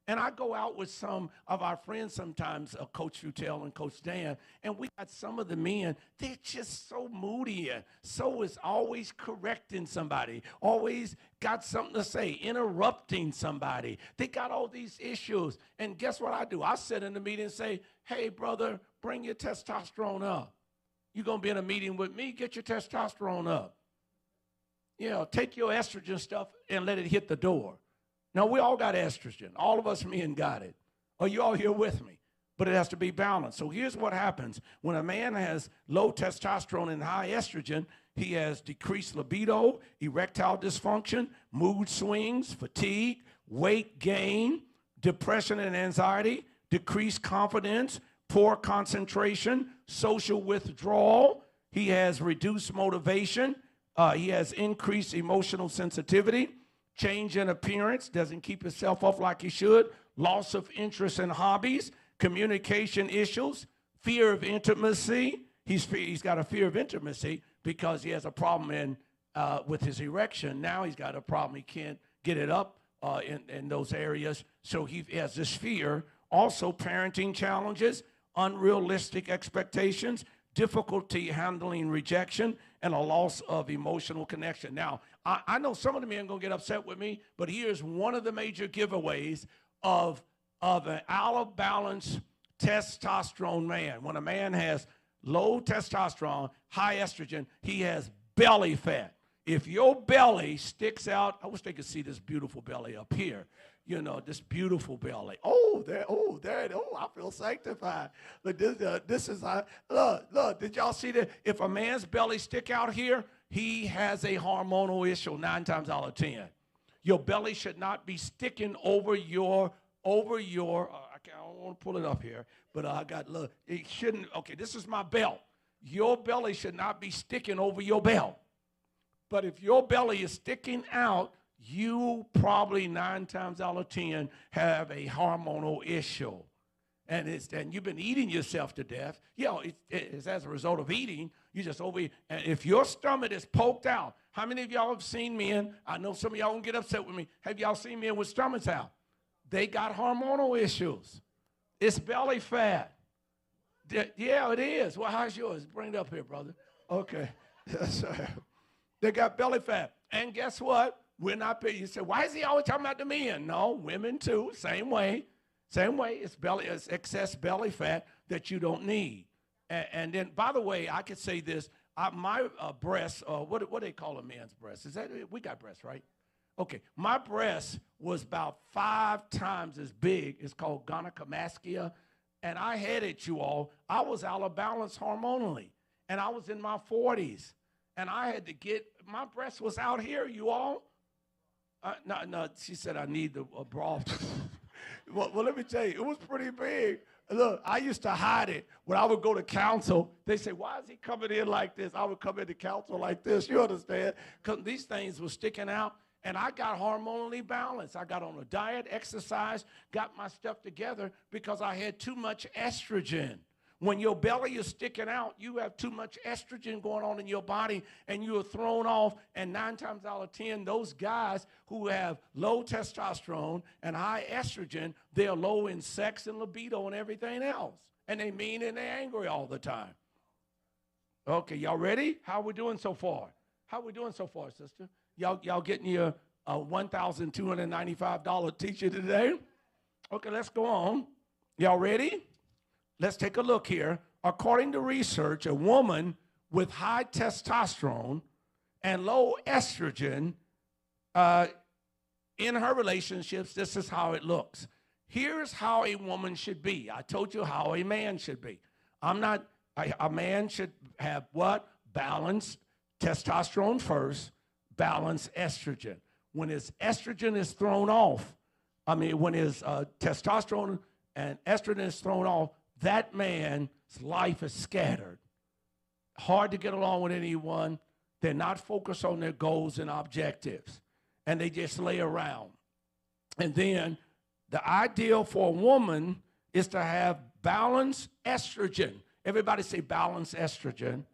And I go out with some of our friends sometimes, Coach Futel and Coach Dan, and we got some of the men, they're just so moody, so is always correcting somebody, always got something to say, interrupting somebody. They got all these issues. And guess what I do? I sit in the meeting and say, hey, brother, bring your testosterone up. You're going to be in a meeting with me, get your testosterone up. You know, take your estrogen stuff and let it hit the door. Now, we all got estrogen. All of us men got it. Are you all here with me? But it has to be balanced. So here's what happens. When a man has low testosterone and high estrogen, he has decreased libido, erectile dysfunction, mood swings, fatigue, weight gain, depression and anxiety, decreased confidence, poor concentration, social withdrawal. He has reduced motivation. He has increased emotional sensitivity. Change in appearance, doesn't keep himself up like he should, loss of interest in hobbies, communication issues, fear of intimacy. He's got a fear of intimacy because he has a problem with his erection. Now he's got a problem. He can't get it up in those areas. So he has this fear. Also parenting challenges, unrealistic expectations, difficulty handling rejection, and a loss of emotional connection. Now, I know some of the men are going to get upset with me, but here's one of the major giveaways of an out-of-balance testosterone man. When a man has low testosterone, high estrogen, he has belly fat. If your belly sticks out, I wish they could see this beautiful belly up here. You know, this beautiful belly. Oh, I feel sanctified. Look, this is, look, did y'all see that? If a man's belly stick out here, he has a hormonal issue 9 times out of 10. Your belly should not be sticking over your, I don't want to pull it up here, but I got, look, it shouldn't, okay, this is my belt. Your belly should not be sticking over your belt. But if your belly is sticking out, you probably 9 times out of 10 have a hormonal issue. And you've been eating yourself to death. You know, it's as a result of eating. You just overeat. And if your stomach is poked out, how many of y'all have seen men? I know some of y'all won't get upset with me. Have y'all seen men with stomachs out? They got hormonal issues. It's belly fat. Yeah, it is. Well, how's yours? Bring it up here, brother. Okay. Yes, sir. They got belly fat. And guess what? We're not big. You say, why is he always talking about the men? No, women too. Same way. Same way. It's excess belly fat that you don't need. And then, by the way, I could say this. My breasts, what do they call a man's breast? Is that, we got breasts, right? Okay. My breast was about 5 times as big. It's called gynecomastia. And I had it, you all. I was out of balance hormonally. And I was in my 40s. And I had to get, my breast was out here, you all. No, she said I need a bra. well, let me tell you, it was pretty big. Look, I used to hide it. When I would go to counsel, they say, why is he coming in like this? I would come into counsel like this, you understand? Because these things were sticking out, and I got hormonally balanced. I got on a diet, exercise, got my stuff together because I had too much estrogen. When your belly is sticking out, you have too much estrogen going on in your body, and you are thrown off. And 9 times out of 10, those guys who have low testosterone and high estrogen, they're low in sex and libido and everything else. And they mean and they're angry all the time. Okay, y'all ready? How we doing so far? How we doing so far, sister? Y'all getting your $1,295 teacher today? Okay, let's go on. Y'all ready? Let's take a look here. According to research, a woman with high testosterone and low estrogen in her relationships, this is how it looks. Here's how a woman should be. I told you how a man should be. A man should have what? Balance testosterone first, balance estrogen. When his estrogen is thrown off, when his testosterone and estrogen is thrown off, that man's life is scattered. Hard to get along with anyone. They're not focused on their goals and objectives. And they just lay around. And then the ideal for a woman is to have balanced estrogen. Everybody say balanced estrogen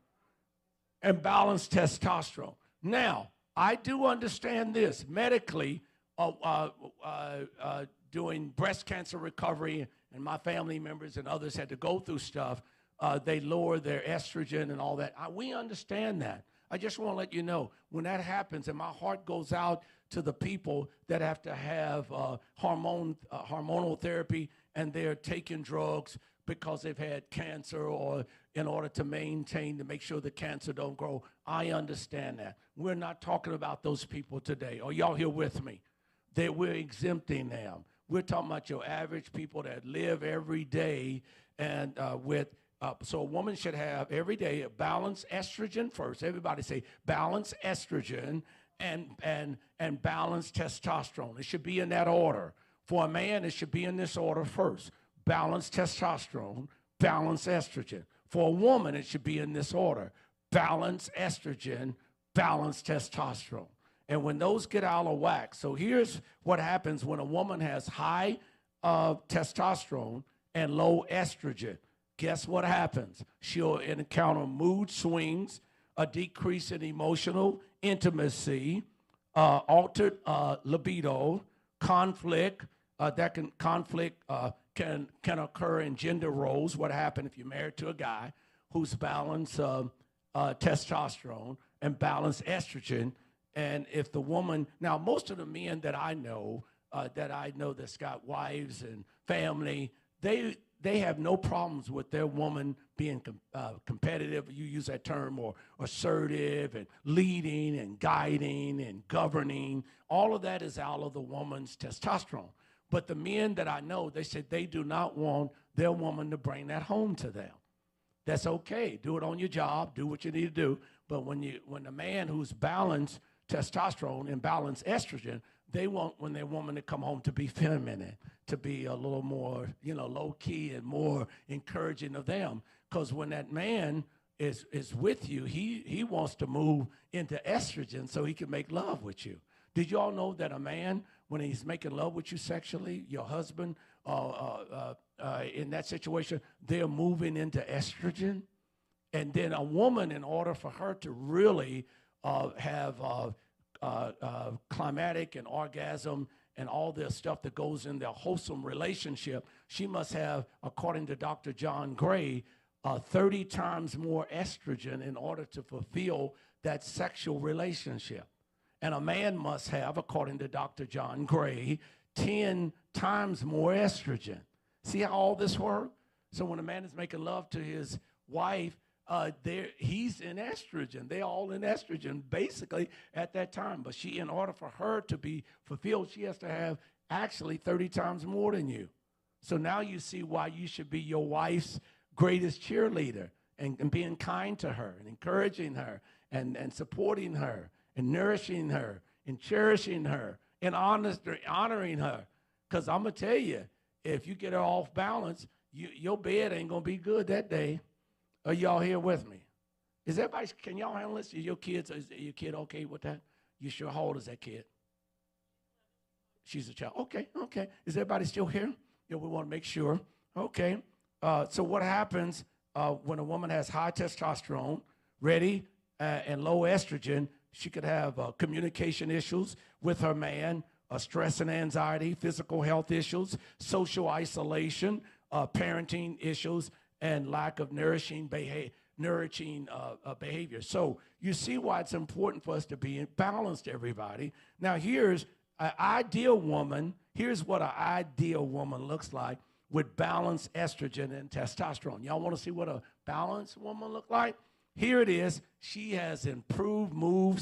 and balanced testosterone. Now, I do understand this. Medically, doing breast cancer recovery, and my family members and others had to go through stuff, they lower their estrogen and all that. We understand that. I just want to let you know, when that happens, and my heart goes out to the people that have to have hormonal therapy, and they're taking drugs because they've had cancer or in order to make sure the cancer don't grow. I understand that. We're not talking about those people today. Are y'all here with me? We're exempting them. We're talking about your average people that live every day, and so a woman should have every day a balanced estrogen first. Everybody say balanced estrogen and balanced testosterone. It should be in that order. For a man, it should be in this order first. Balanced testosterone, balanced estrogen. For a woman, it should be in this order. Balanced estrogen, balanced testosterone. And when those get out of whack, so here's what happens when a woman has high testosterone and low estrogen. Guess what happens? She'll encounter mood swings, a decrease in emotional intimacy, altered libido, conflict. Conflict can occur in gender roles. What happened if you're married to a guy who's balanced testosterone and balanced estrogen? And if the woman, now most of the men that I know that's got wives and family, they have no problems with their woman being competitive, you use that term, or assertive and leading and guiding and governing. All of that is out of the woman's testosterone. But the men that I know, they said they do not want their woman to bring that home to them. That's okay. Do it on your job. Do what you need to do. But when the man who's balanced testosterone and balanced estrogen, they want when their woman to come home to be feminine, to be a little more, low key and more encouraging of them. Because when that man is with you, he wants to move into estrogen so he can make love with you. Did you all know that a man, when he's making love with you sexually, your husband, in that situation, they're moving into estrogen? And then a woman, in order for her to really have climatic and orgasm and all the stuff that goes in their wholesome relationship, she must have, according to Dr. John Gray, 30 times more estrogen in order to fulfill that sexual relationship. And a man must have, according to Dr. John Gray, 10 times more estrogen. See how all this works? So when a man is making love to his wife, he's in estrogen. They're all in estrogen, basically, at that time. But in order for her to be fulfilled, she has to have actually 30 times more than you. So now you see why you should be your wife's greatest cheerleader and being kind to her and encouraging her and supporting her and nourishing her and cherishing her and honoring her. Because I'm going to tell you, if you get her off balance, your bed ain't going to be good that day. Are y'all here with me? Is everybody, can y'all handle this? Is your kid okay with that? You sure? How old is that kid? She's a child. Okay. Is everybody still here? Yeah, we want to make sure. Okay. So what happens when a woman has high testosterone, and low estrogen? She could have communication issues with her man, stress and anxiety, physical health issues, social isolation, parenting issues, and lack of nourishing behavior. So you see why it's important for us to be balanced, everybody. Now here's an ideal woman. Here's what an ideal woman looks like with balanced estrogen and testosterone. Y'all want to see what a balanced woman looks like? Here it is. She has improved mood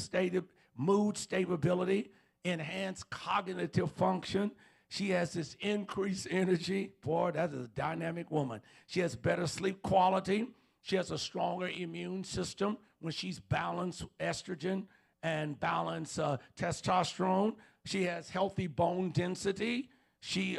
stability, enhanced cognitive function. She has this increased energy. Boy, that is a dynamic woman. She has better sleep quality. She has a stronger immune system when she's balanced estrogen and balanced testosterone. She has healthy bone density. She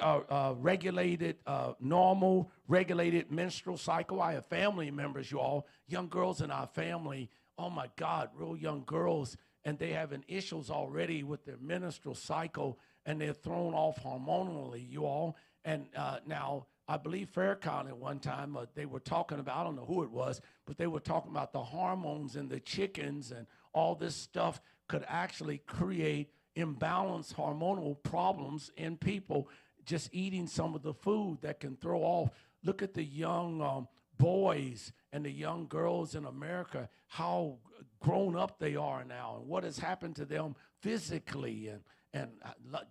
normal regulated menstrual cycle. I have family members, you all, young girls in our family. Oh my God, real young girls, and they having issues already with their menstrual cycle, and they're thrown off hormonally, you all. And now, I believe Farrakhan at one time, they were talking about, I don't know who it was, but they were talking about the hormones in the chickens and all this stuff could actually create imbalanced hormonal problems in people just eating some of the food that can throw off. Look at the young boys and the young girls in America, how grown up they are now and what has happened to them physically and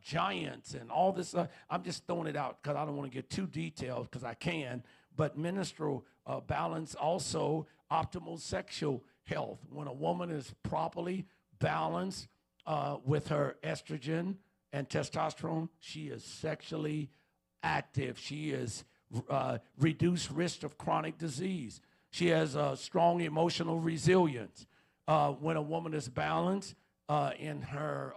giants and all this. I'm just throwing it out because I don't want to get too detailed because I can. But menstrual balance, also optimal sexual health. When a woman is properly balanced with her estrogen and testosterone, she is sexually active. She is reduced risk of chronic disease. She has a strong emotional resilience. When a woman is balanced in her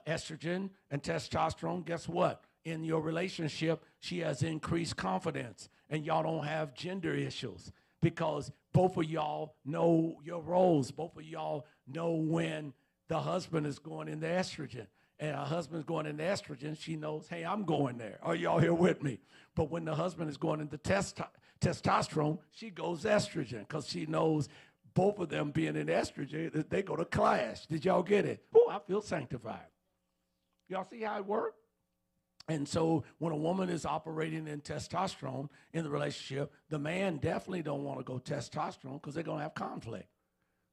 estrogen and testosterone, guess what? In your relationship, she has increased confidence, and y'all don't have gender issues because both of y'all know your roles. Both of y'all know when the husband is going into estrogen. And her husband's going into estrogen, she knows, hey, I'm going there. Are y'all here with me? But when the husband is going into testosterone, she goes estrogen because she knows both of them being in estrogen, they go to clash. Did y'all get it? Oh, I feel sanctified. Y'all see how it works? And so when a woman is operating in testosterone in the relationship, the man definitely don't want to go testosterone because they're going to have conflict.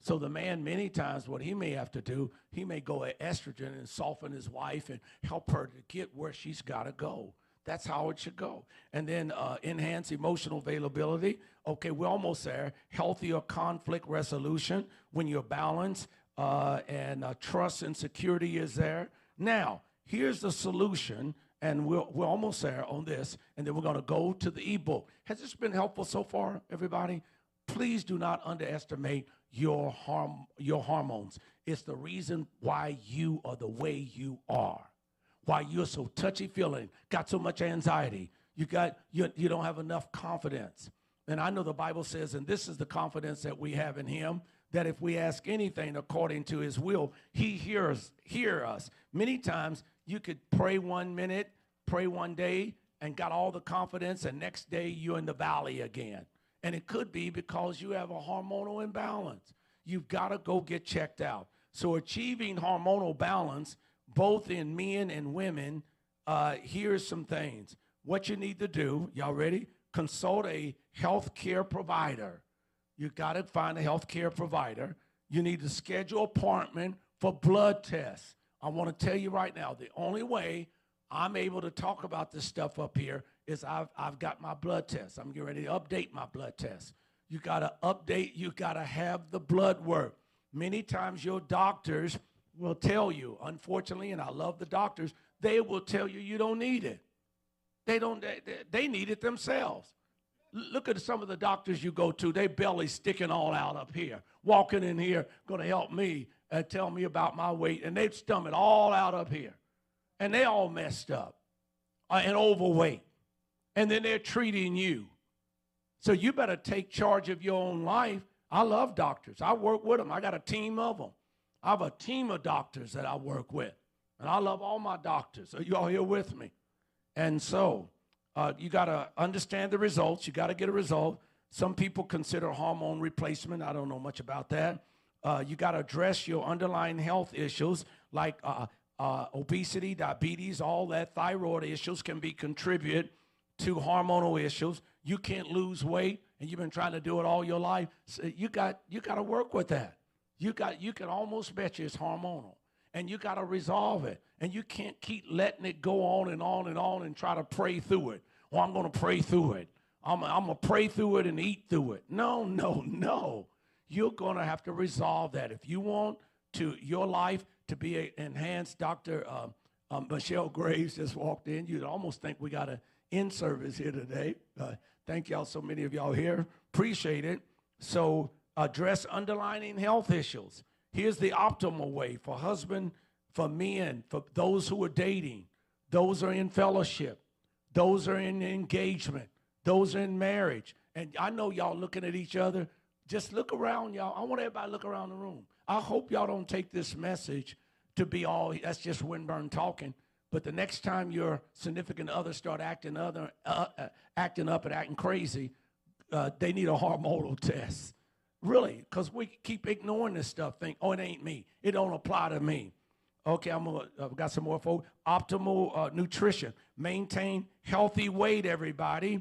So the man, many times, what he may have to do, he may go at estrogen and soften his wife and help her to get where she's got to go. That's how it should go. And then enhance emotional availability. Okay, we're almost there. Healthier conflict resolution when you're balanced and trust and security is there. Now, here's the solution, and we're almost there on this, and then we're going to go to the ebook. Has this been helpful so far, everybody? Please do not underestimate your hormones. It's the reason why you are the way you are, why you're so touchy-feeling, got so much anxiety. You don't have enough confidence. And I know the Bible says, and this is the confidence that we have in him, that if we ask anything according to his will, he hears us. Many times you could pray 1 minute, pray one day, and got all the confidence, and next day you're in the valley again. And it could be because you have a hormonal imbalance. You've got to go get checked out. So achieving hormonal balance both in men and women, here's some things. What you need to do, y'all ready? Consult a health care provider. You got to find a health care provider. You need to schedule an appointment for blood tests. I want to tell you right now, the only way I'm able to talk about this stuff up here is I've got my blood test. I'm getting ready to update my blood test. You got to update, you got to have the blood work. Many times your doctors will tell you, unfortunately, and I love the doctors, they will tell you you don't need it. They need it themselves. Look at some of the doctors you go to, they belly sticking all out up here, walking in here, going to help me and tell me about my weight, and they've stomach all out up here. And they all messed up and overweight. And then they're treating you. So you better take charge of your own life. I love doctors. I work with them. I got a team of them. I have a team of doctors that I work with. And I love all my doctors. Are you all here with me? And so you got to understand the results. You got to get a result. Some people consider hormone replacement. I don't know much about that. You got to address your underlying health issues like obesity, diabetes, all that. Thyroid issues can be contributed to hormonal issues. You can't lose weight, and you've been trying to do it all your life. So you got to work with that. You can almost bet you it's hormonal, and you got to resolve it. And you can't keep letting it go on and on and on and try to pray through it. Well, I'm going to pray through it. I'm going to pray through it and eat through it. No. You're going to have to resolve that. If you want your life to be enhanced, Dr. Michelle Graves just walked in. You'd almost think we got an in-service here today. Thank y'all, so many of y'all here. Appreciate it. So address underlying health issues. Here's the optimal way for husband, for men, for those who are dating, those are in fellowship, those are in engagement, those are in marriage. And I know y'all looking at each other. Just look around, y'all. I want everybody to look around the room. I hope y'all don't take this message to be all, that's just Winburn talking. But the next time your significant other start acting up and acting crazy, they need a hormonal test. Really, because we keep ignoring this stuff. Think, oh, it ain't me. It don't apply to me. Okay, I've got some more folks. Optimal nutrition. Maintain healthy weight, everybody.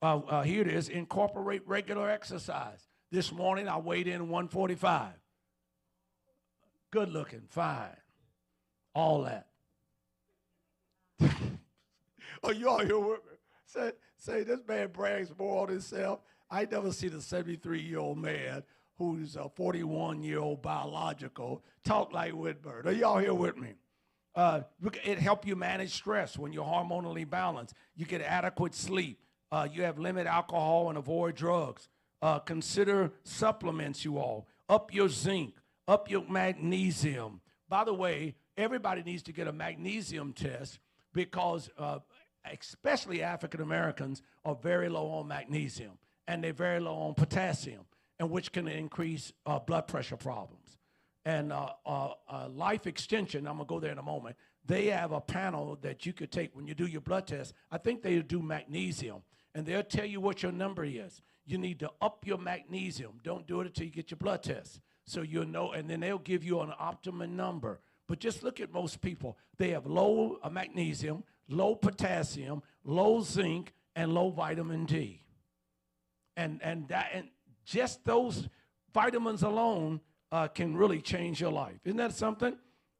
Here it is. Incorporate regular exercise. This morning, I weighed in 145. Good looking, fine. All that. Oh, you all here with me? Say this man brags more on himself. I never seen a 73-year-old man who's a 41-year-old biological talk like Whitbird. Are y'all here with me? It helps you manage stress when you're hormonally balanced. You get adequate sleep. You have limit alcohol and avoid drugs. Consider supplements, you all. Up your zinc, up your magnesium. By the way, everybody needs to get a magnesium test because especially African Americans are very low on magnesium and they're very low on potassium, and which can increase blood pressure problems. And Life Extension, I'm going to go there in a moment, they have a panel that you could take when you do your blood test. I think they do magnesium, and they'll tell you what your number is. You need to up your magnesium. Don't do it until you get your blood test. So you'll know, and then they'll give you an optimum number. But just look at most people. They have low magnesium, low potassium, low zinc, and low vitamin D. And just those vitamins alone can really change your life. Isn't that something?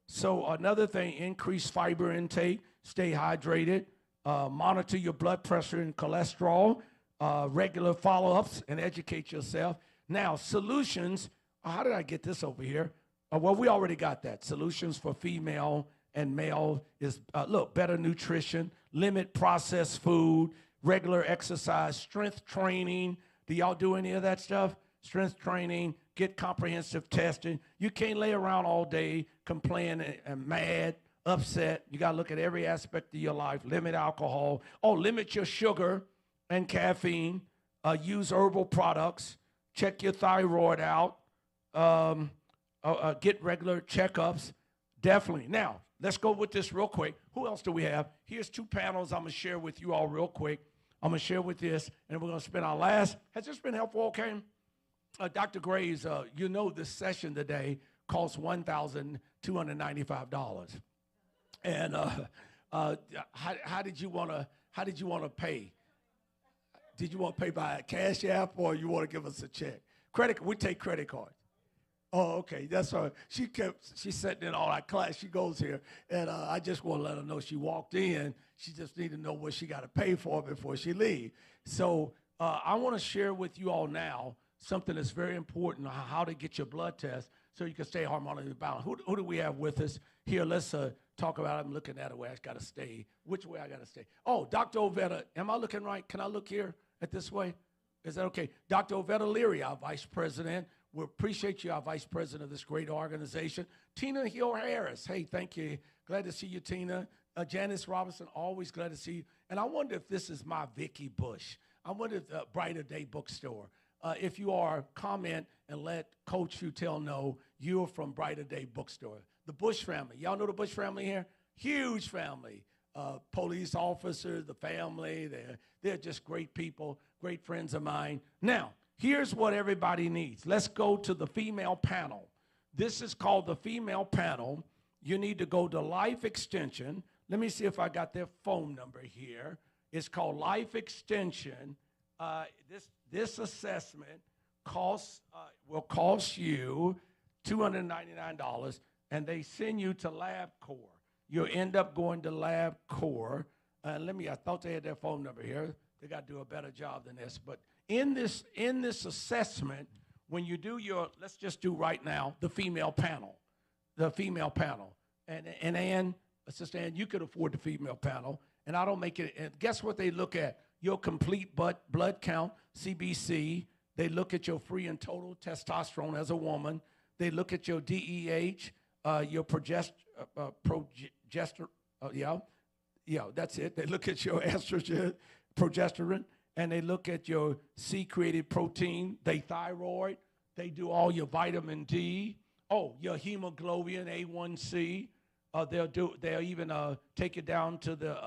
So another thing, increase fiber intake, stay hydrated, monitor your blood pressure and cholesterol, regular follow-ups, and educate yourself. Now, solutions, how did I get this over here? Well, we already got that. Solutions for female and male is, better nutrition, limit processed food, regular exercise, strength training. Do y'all do any of that stuff? Strength training, get comprehensive testing. You can't lay around all day complaining and mad, upset. You got to look at every aspect of your life. Limit alcohol. Limit your sugar and caffeine. Use herbal products. Check your thyroid out. Get regular checkups. Definitely. Now, let's go with this real quick. Who else do we have? Here's two panels I'm going to share with you all real quick. I'm going to share with this, and we're going to spend our last. Has this been helpful, okay? Dr. Graves, this session today costs $1,295. And how did you want to pay? Did you want to pay by a cash app or you want to give us a check? We take credit cards. Oh, okay, that's her. She's sitting in all our class. She goes here, and I just want to let her know she walked in. She just need to know what she got to pay for before she leave. So I want to share with you all now something that's very important, how to get your blood test so you can stay harmonically balanced. Who do we have with us here? Let's talk about it. I'm looking at it where I got to stay. Which way I got to stay? Oh, Dr. Ovetta. Am I looking right? Can I look here at this way? Is that okay? Dr. Ovetta Leary, our vice president. We appreciate you, our vice president of this great organization. Tina Hill Harris. Hey, thank you. Glad to see you, Tina. Janice Robinson, always glad to see you. And I wonder if this is my Vicky Bush. I wonder if the Brighter Day Bookstore. If you are, comment and let Coach Futel know you're from Brighter Day Bookstore. The Bush family. Y'all know the Bush family here? Huge family. Police officers, the family. They're just great people, great friends of mine. Now, here's what everybody needs. Let's go to the female panel. This is called the female panel. You need to go to Life Extension. Let me see if I got their phone number here. It's called Life Extension. This assessment will cost you $299, and they send you to LabCorp. You'll end up going to LabCorp. I thought they had their phone number here. They got to do a better job than this. But in this assessment, when you do let's just do right now, the female panel. And Ann, Sister Ann, you could afford the female panel, and I don't make it. And guess what they look at? Your complete blood count, CBC. They look at your free and total testosterone as a woman. They look at your DEH, your that's it. They look at your estrogen, progesterone, and they look at your C-created protein, thyroid. They do all your vitamin D. Oh, your hemoglobin, A1C. They'll even take it down to the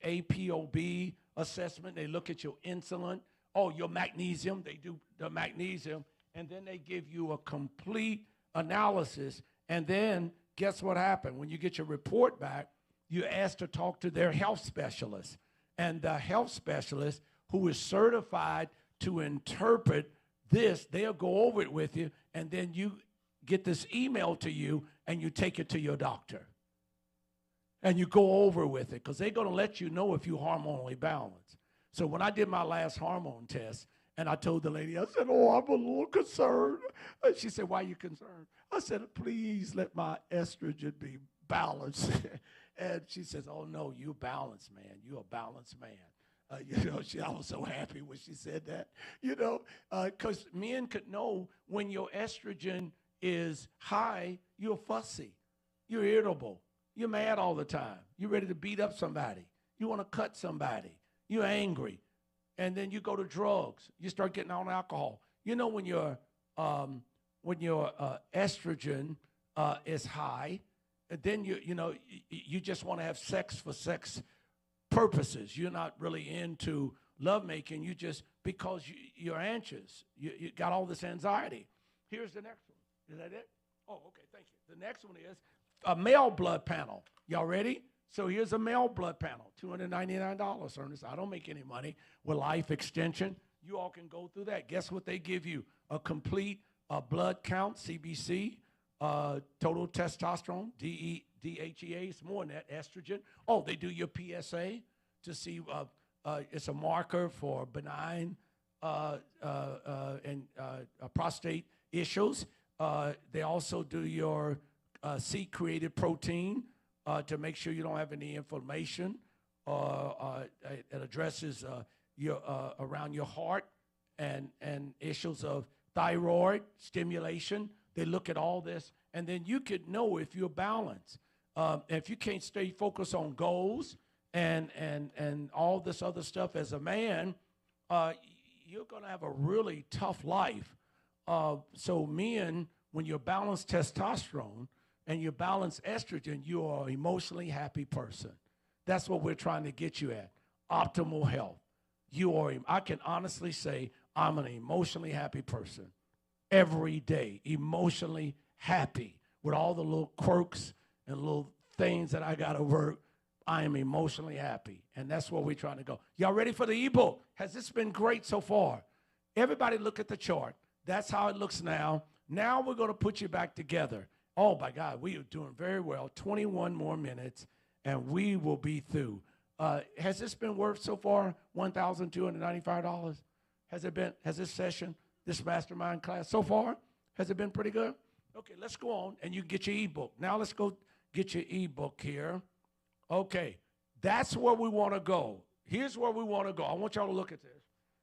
APOB assessment. They look at your insulin. Oh, your magnesium. They do the magnesium. And then they give you a complete analysis. And then guess what happened? When you get your report back, you're asked to talk to their health specialist. And the health specialist, who is certified to interpret this, they'll go over it with you. And then you get this email to you, and you take it to your doctor. And you go over with it, because they're going to let you know if you're hormonally balanced. So when I did my last hormone test, and I told the lady, I said, oh, I'm a little concerned. And she said, why are you concerned? I said, please let my estrogen be balanced. And she says, oh, no, you're balanced, man. You're a balanced man. I was so happy when she said that, because men could know when your estrogen is high, you're fussy, you're irritable, you're mad all the time, you're ready to beat up somebody, you want to cut somebody, you're angry, and then you go to drugs, you start getting on alcohol. When your estrogen is high, and then you just want to have sex for sex purposes. You're not really into lovemaking. You just, because you're anxious, you got all this anxiety. Here's the next one. Is that it? Oh, okay, thank you. The next one is a male blood panel. Y'all ready? So here's a male blood panel, $299, Ernest. I don't make any money with Life Extension. You all can go through that. Guess what they give you? A complete blood count, CBC, total testosterone, DHEA, it's more than that, estrogen. Oh, they do your PSA to see, it's a marker for benign and prostate issues. They also do your C-created protein to make sure you don't have any inflammation. It addresses your around your heart and issues of thyroid stimulation. They look at all this, and then you could know if you're balanced. If you can't stay focused on goals and all this other stuff as a man, you're going to have a really tough life. So men, when you're balanced testosterone and you balance estrogen, you are an emotionally happy person. That's what we're trying to get you at, optimal health. I can honestly say I'm an emotionally happy person every day, emotionally happy with all the little quirks and little things that I got to work, I am emotionally happy. And that's where we're trying to go. Y'all ready for the ebook? Has this been great so far? Everybody look at the chart. That's how it looks now. Now we're going to put you back together. Oh, my God, we are doing very well. 21 more minutes, and we will be through. Has this been worth so far $1,295? Has this session, this mastermind class so far, has it been pretty good? Okay, let's go on, and you get your ebook. Now let's go get your ebook here. Okay, that's where we want to go. Here's where we want to go. I want y'all to look at this.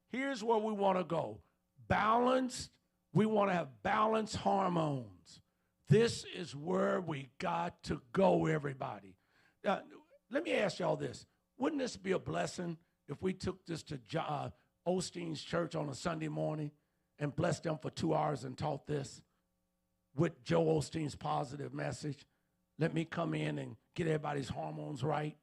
Here's where we want to go. Balanced. We want to have balanced hormones. This is where we got to go, everybody. Let me ask y'all this. Wouldn't this be a blessing if we took this to Osteen's church on a Sunday morning and blessed them for 2 hours and taught this with Joe Osteen's positive message? Let me come in and get everybody's hormones right,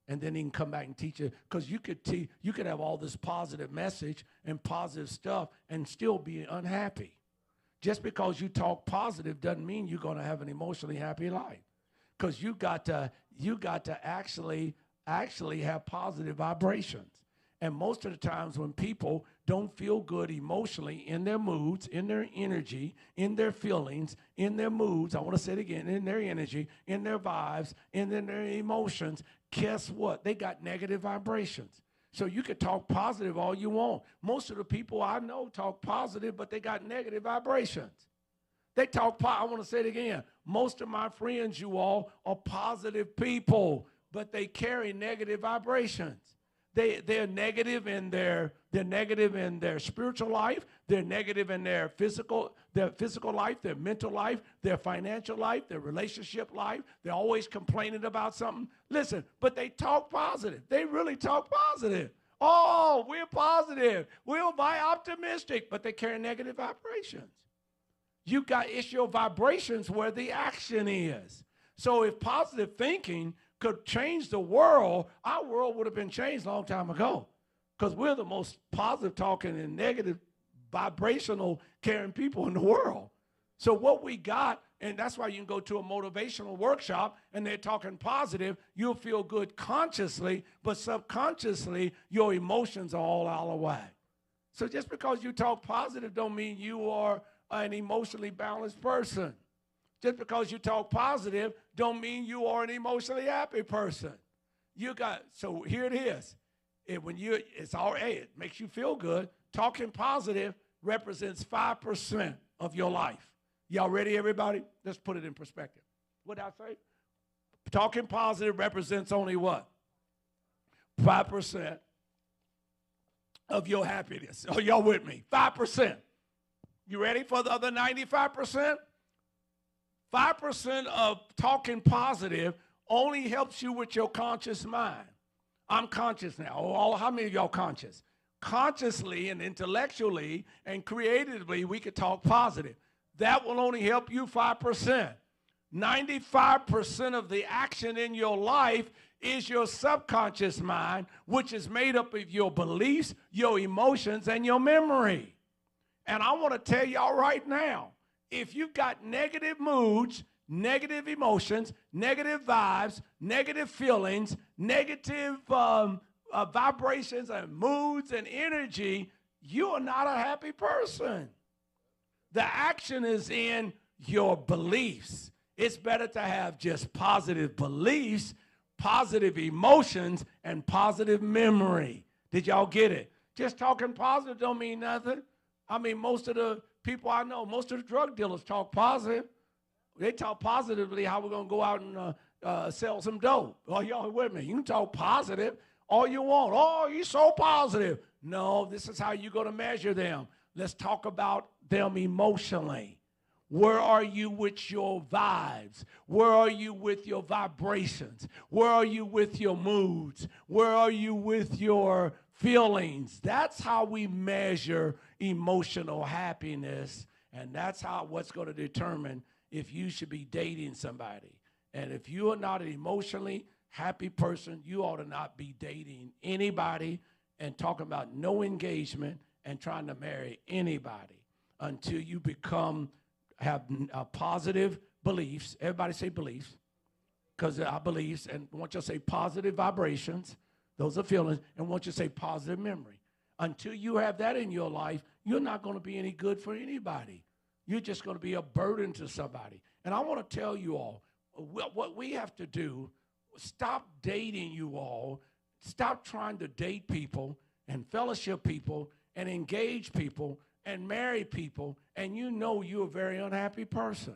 and then he can come back and teach it. Because you could have all this positive message and positive stuff and still be unhappy. Just because you talk positive doesn't mean you're going to have an emotionally happy life. Because you got to actually have positive vibrations. And most of the times when people don't feel good emotionally in their moods, in their energy, in their feelings, in their moods, I want to say it again, in their energy, in their vibes, and in their emotions, guess what? They got negative vibrations. So you could talk positive all you want. Most of the people I know talk positive, but they got negative vibrations. They talk I want to say it again. Most of my friends, you all, are positive people, but they carry negative vibrations. They're negative in their spiritual life. They're negative in their physical life, their mental life, their financial life, their relationship life. They're always complaining about something. Listen, but they talk positive. They really talk positive. Oh, we're positive. We'll be optimistic, but they carry negative vibrations. It's your vibrations where the action is. So if positive thinking could change the world, our world would have been changed a long time ago, because we're the most positive talking and negative vibrational carrying people in the world. So what we got, and that's why you can go to a motivational workshop and they're talking positive, you'll feel good consciously, but subconsciously your emotions are all out of whack. So just because you talk positive don't mean you are an emotionally balanced person. Just because you talk positive don't mean you are an emotionally happy person. So here it is. It makes you feel good. Talking positive represents 5% of your life. Y'all ready, everybody? Let's put it in perspective. What did I say? Talking positive represents only what? 5% of your happiness. Are y'all with me? 5%. You ready for the other 95%? 5% of talking positive only helps you with your conscious mind. I'm conscious now. How many of y'all conscious? Consciously and intellectually and creatively, we could talk positive. That will only help you 5%. 95% of the action in your life is your subconscious mind, which is made up of your beliefs, your emotions, and your memory. And I want to tell y'all right now, if you've got negative moods, negative emotions, negative vibes, negative feelings, negative vibrations and moods and energy, you are not a happy person. The action is in your beliefs. It's better to have just positive beliefs, positive emotions, and positive memory. Did y'all get it? Just talking positive don't mean nothing. I mean, most of the people I know, most of the drug dealers talk positive. They talk positively how we're going to go out and sell some dope. Oh, y'all with me? You can talk positive all you want. Oh, you're so positive. No, this is how you're going to measure them. Let's talk about them emotionally. Where are you with your vibes? Where are you with your vibrations? Where are you with your moods? Where are you with your feelings? That's how we measure emotional happiness, and that's what's going to determine if you should be dating somebody. And if you are not an emotionally happy person, you ought to not be dating anybody and talking about no engagement and trying to marry anybody until you have positive beliefs. Everybody say beliefs. because I believe, and once you say positive vibrations, those are feelings, and once you say positive memory. Until you have that in your life, you're not going to be any good for anybody. You're just going to be a burden to somebody. And I want to tell you all, what we have to do, stop dating you all. Stop trying to date people and fellowship people and engage people and marry people, and you know you're a very unhappy person.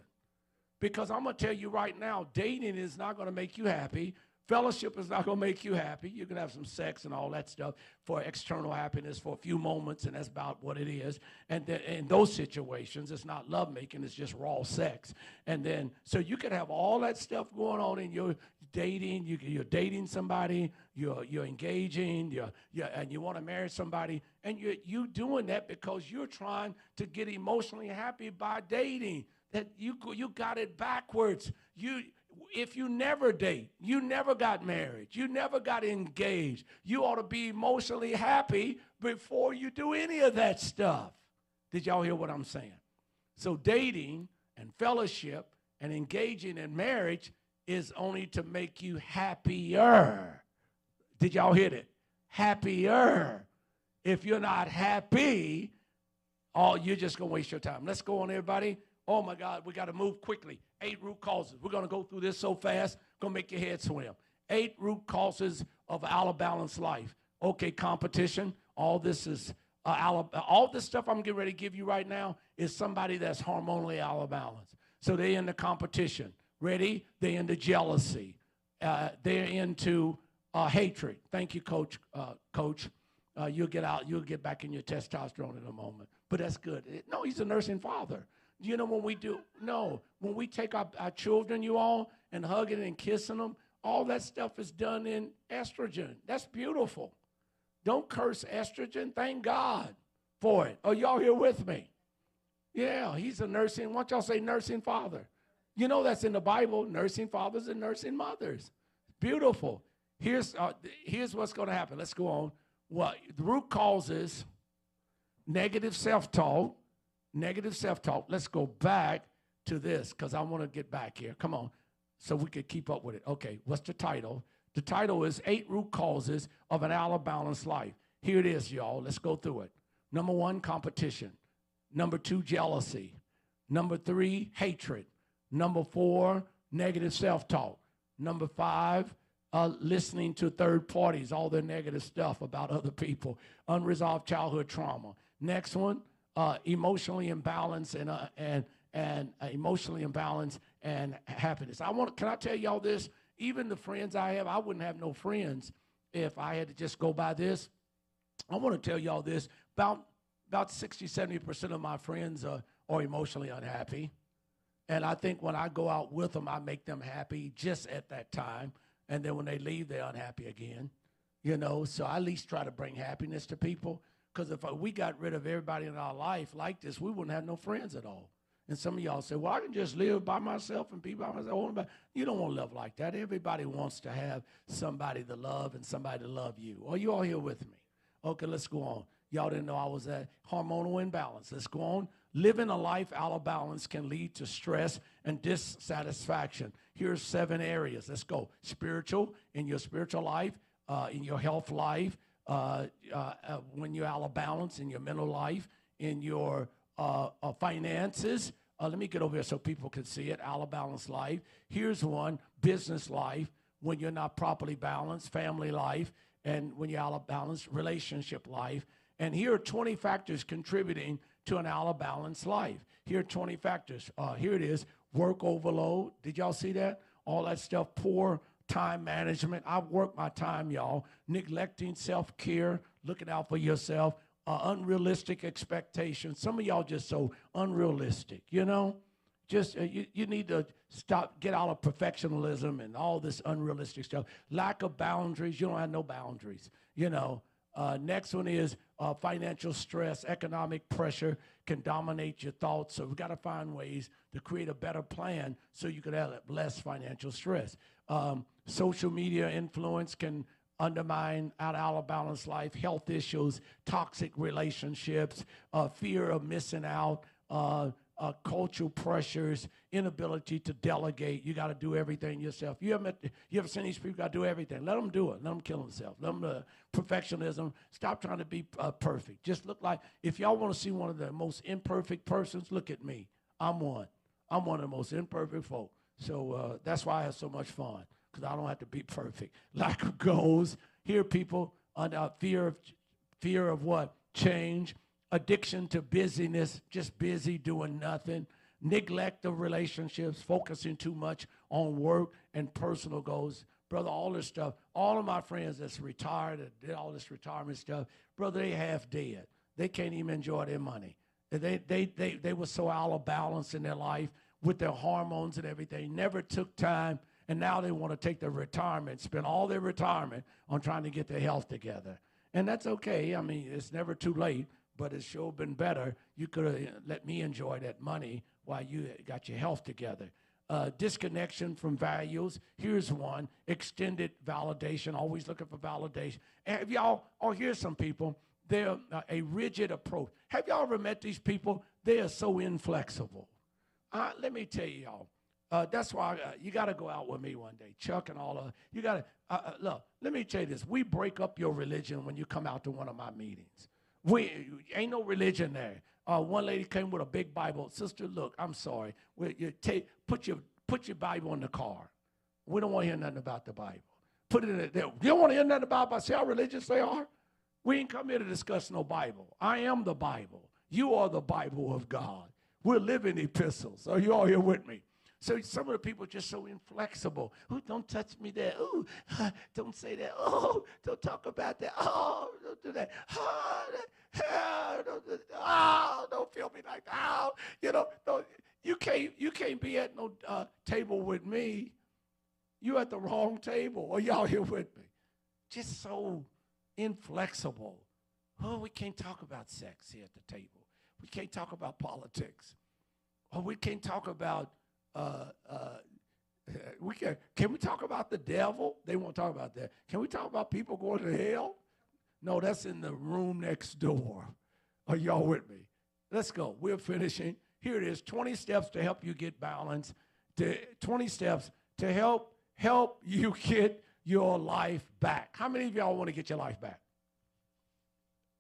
Because I'm going to tell you right now, dating is not going to make you happy. Fellowship is not going to make you happy. You can have some sex and all that stuff for external happiness for a few moments, and that's about what it is. And then in those situations, it's not lovemaking, it's just raw sex. And then, so you can have all that stuff going on in your dating. You're dating somebody, you're engaging, and you want to marry somebody, and you're doing that because you're trying to get emotionally happy by dating. That you got it backwards. If you never date, you never got married, you never got engaged, you ought to be emotionally happy before you do any of that stuff. Did y'all hear what I'm saying? So dating and fellowship and engaging in marriage is only to make you happier. Did y'all hear it? Happier. If you're not happy, you're just going to waste your time. Let's go on, everybody. Oh, my God, we got to move quickly. 8 root causes. We're going to go through this so fast, going to make your head swim. 8 root causes of out of balance life. Okay, competition. All this is all this stuff I'm getting ready to give you right now is somebody that's hormonally out of balance. So they're into competition. Ready? They're into jealousy. They're into hatred. Thank you, Coach. You'll get back in your testosterone in a moment. But that's good. No, he's a nursing father. You know, when we take our children, you all, and hugging and kissing them, all that stuff is done in estrogen. That's beautiful. Don't curse estrogen. Thank God for it. Are y'all here with me? Yeah, he's a nursing. Why don't y'all say nursing father? You know that's in the Bible, nursing fathers and nursing mothers. Beautiful. Here's what's going to happen. Let's go on. What the root causes negative self-talk. Negative self-talk. Let's go back to this because I want to get back here. Come on, so we could keep up with it. Okay, what's the title? The title is 8 root causes of an out of balance life. Here it is, y'all. Let's go through it. Number 1, competition. Number 2, jealousy. Number 3, hatred. Number 4, negative self-talk. Number 5, listening to third parties, all their negative stuff about other people. Unresolved childhood trauma. Next one, emotionally imbalanced and emotionally imbalanced and happiness. Can I tell y'all this? Even the friends I have, I wouldn't have no friends if I had to just go by this. I want to tell y'all this. About 60, 70% of my friends are emotionally unhappy. And I think when I go out with them, I make them happy just at that time. And then when they leave, they're unhappy again. You know, so I at least try to bring happiness to people. Because if we got rid of everybody in our life like this, we wouldn't have no friends at all. And some of y'all say, well, I can just live by myself and be by myself. You don't want to live like that. Everybody wants to have somebody to love and somebody to love you. Are you all here with me? Okay, let's go on. Y'all didn't know I was at hormonal imbalance. Let's go on. Living a life out of balance can lead to stress and dissatisfaction. Here's 7 areas. Let's go. Spiritual, in your spiritual life, in your health life, when you're out of balance in your mental life, in your finances. Let me get over here so people can see it. Out of balance life. Here's one. Business life, when you're not properly balanced. Family life, and when you're out of balance. Relationship life. And here are 20 factors contributing to an out of balance life. Here are 20 factors. Here it is. Work overload. Did y'all see that? All that stuff. Poor time management. I work my time, y'all. Neglecting self-care, looking out for yourself, unrealistic expectations. Some of y'all just so unrealistic, you know? Just you need to get out of perfectionism and all this unrealistic stuff. Lack of boundaries. You don't have no boundaries, you know. Next one is financial stress. Economic pressure can dominate your thoughts. So we've got to find ways to create a better plan so you can have less financial stress. Social media influence can undermine out of balance life. Health issues, toxic relationships, fear of missing out, cultural pressures, inability to delegate. You got to do everything yourself. You ever seen these people got to do everything? Let them do it. Let them kill themselves. Let them perfectionism. Stop trying to be perfect. Just look like, if y'all want to see one of the most imperfect persons, look at me. I'm one. I'm one of the most imperfect folk. So that's why I have so much fun, because I don't have to be perfect. Lack of goals. Here, people under fear of what? Change. Addiction to busyness, just busy doing nothing. Neglect of relationships, focusing too much on work and personal goals. Brother, all this stuff, all of my friends that's retired, that did all this retirement stuff, brother, they half dead. They can't even enjoy their money. They were so out of balance in their life with their hormones and everything, never took time, and now they want to take their retirement, spend all their retirement on trying to get their health together. And that's okay. I mean, it's never too late. But it's sure been better. You could have let me enjoy that money while you got your health together. Disconnection from values. Here's one. Extended validation. Always looking for validation. And have y'all, here's some people. They're a rigid approach. Have y'all ever met these people? They are so inflexible. Let me tell you, y'all. That's why you got to go out with me one day. Chuck and all of you got to, look, let me tell you this. We break up your religion when you come out to one of my meetings. Ain't no religion there. One lady came with a big Bible. Sister, look, I'm sorry. Put your Bible in the car. We don't want to hear nothing about the Bible. Put it in there. You don't want to hear nothing about see how religious they are? We ain't come here to discuss no Bible. I am the Bible. You are the Bible of God. We're living epistles. Are you all here with me? So some of the people are just so inflexible. Ooh, don't touch me there. Ooh, don't say that. Oh, don't talk about that. Oh, don't do that. Don't feel me like that. Oh, you can't be at no table with me. You at the wrong table. Are y'all here with me? Just so inflexible. Oh, we can't talk about sex here at the table. We can't talk about politics. Oh, we can't talk about can we talk about the devil? They won't talk about that. Can we talk about people going to hell? No, that's in the room next door. Are y'all with me? Let's go. We're finishing. Here it is, 20 steps to help you get balance. 20 steps to help you get your life back. How many of y'all want to get your life back?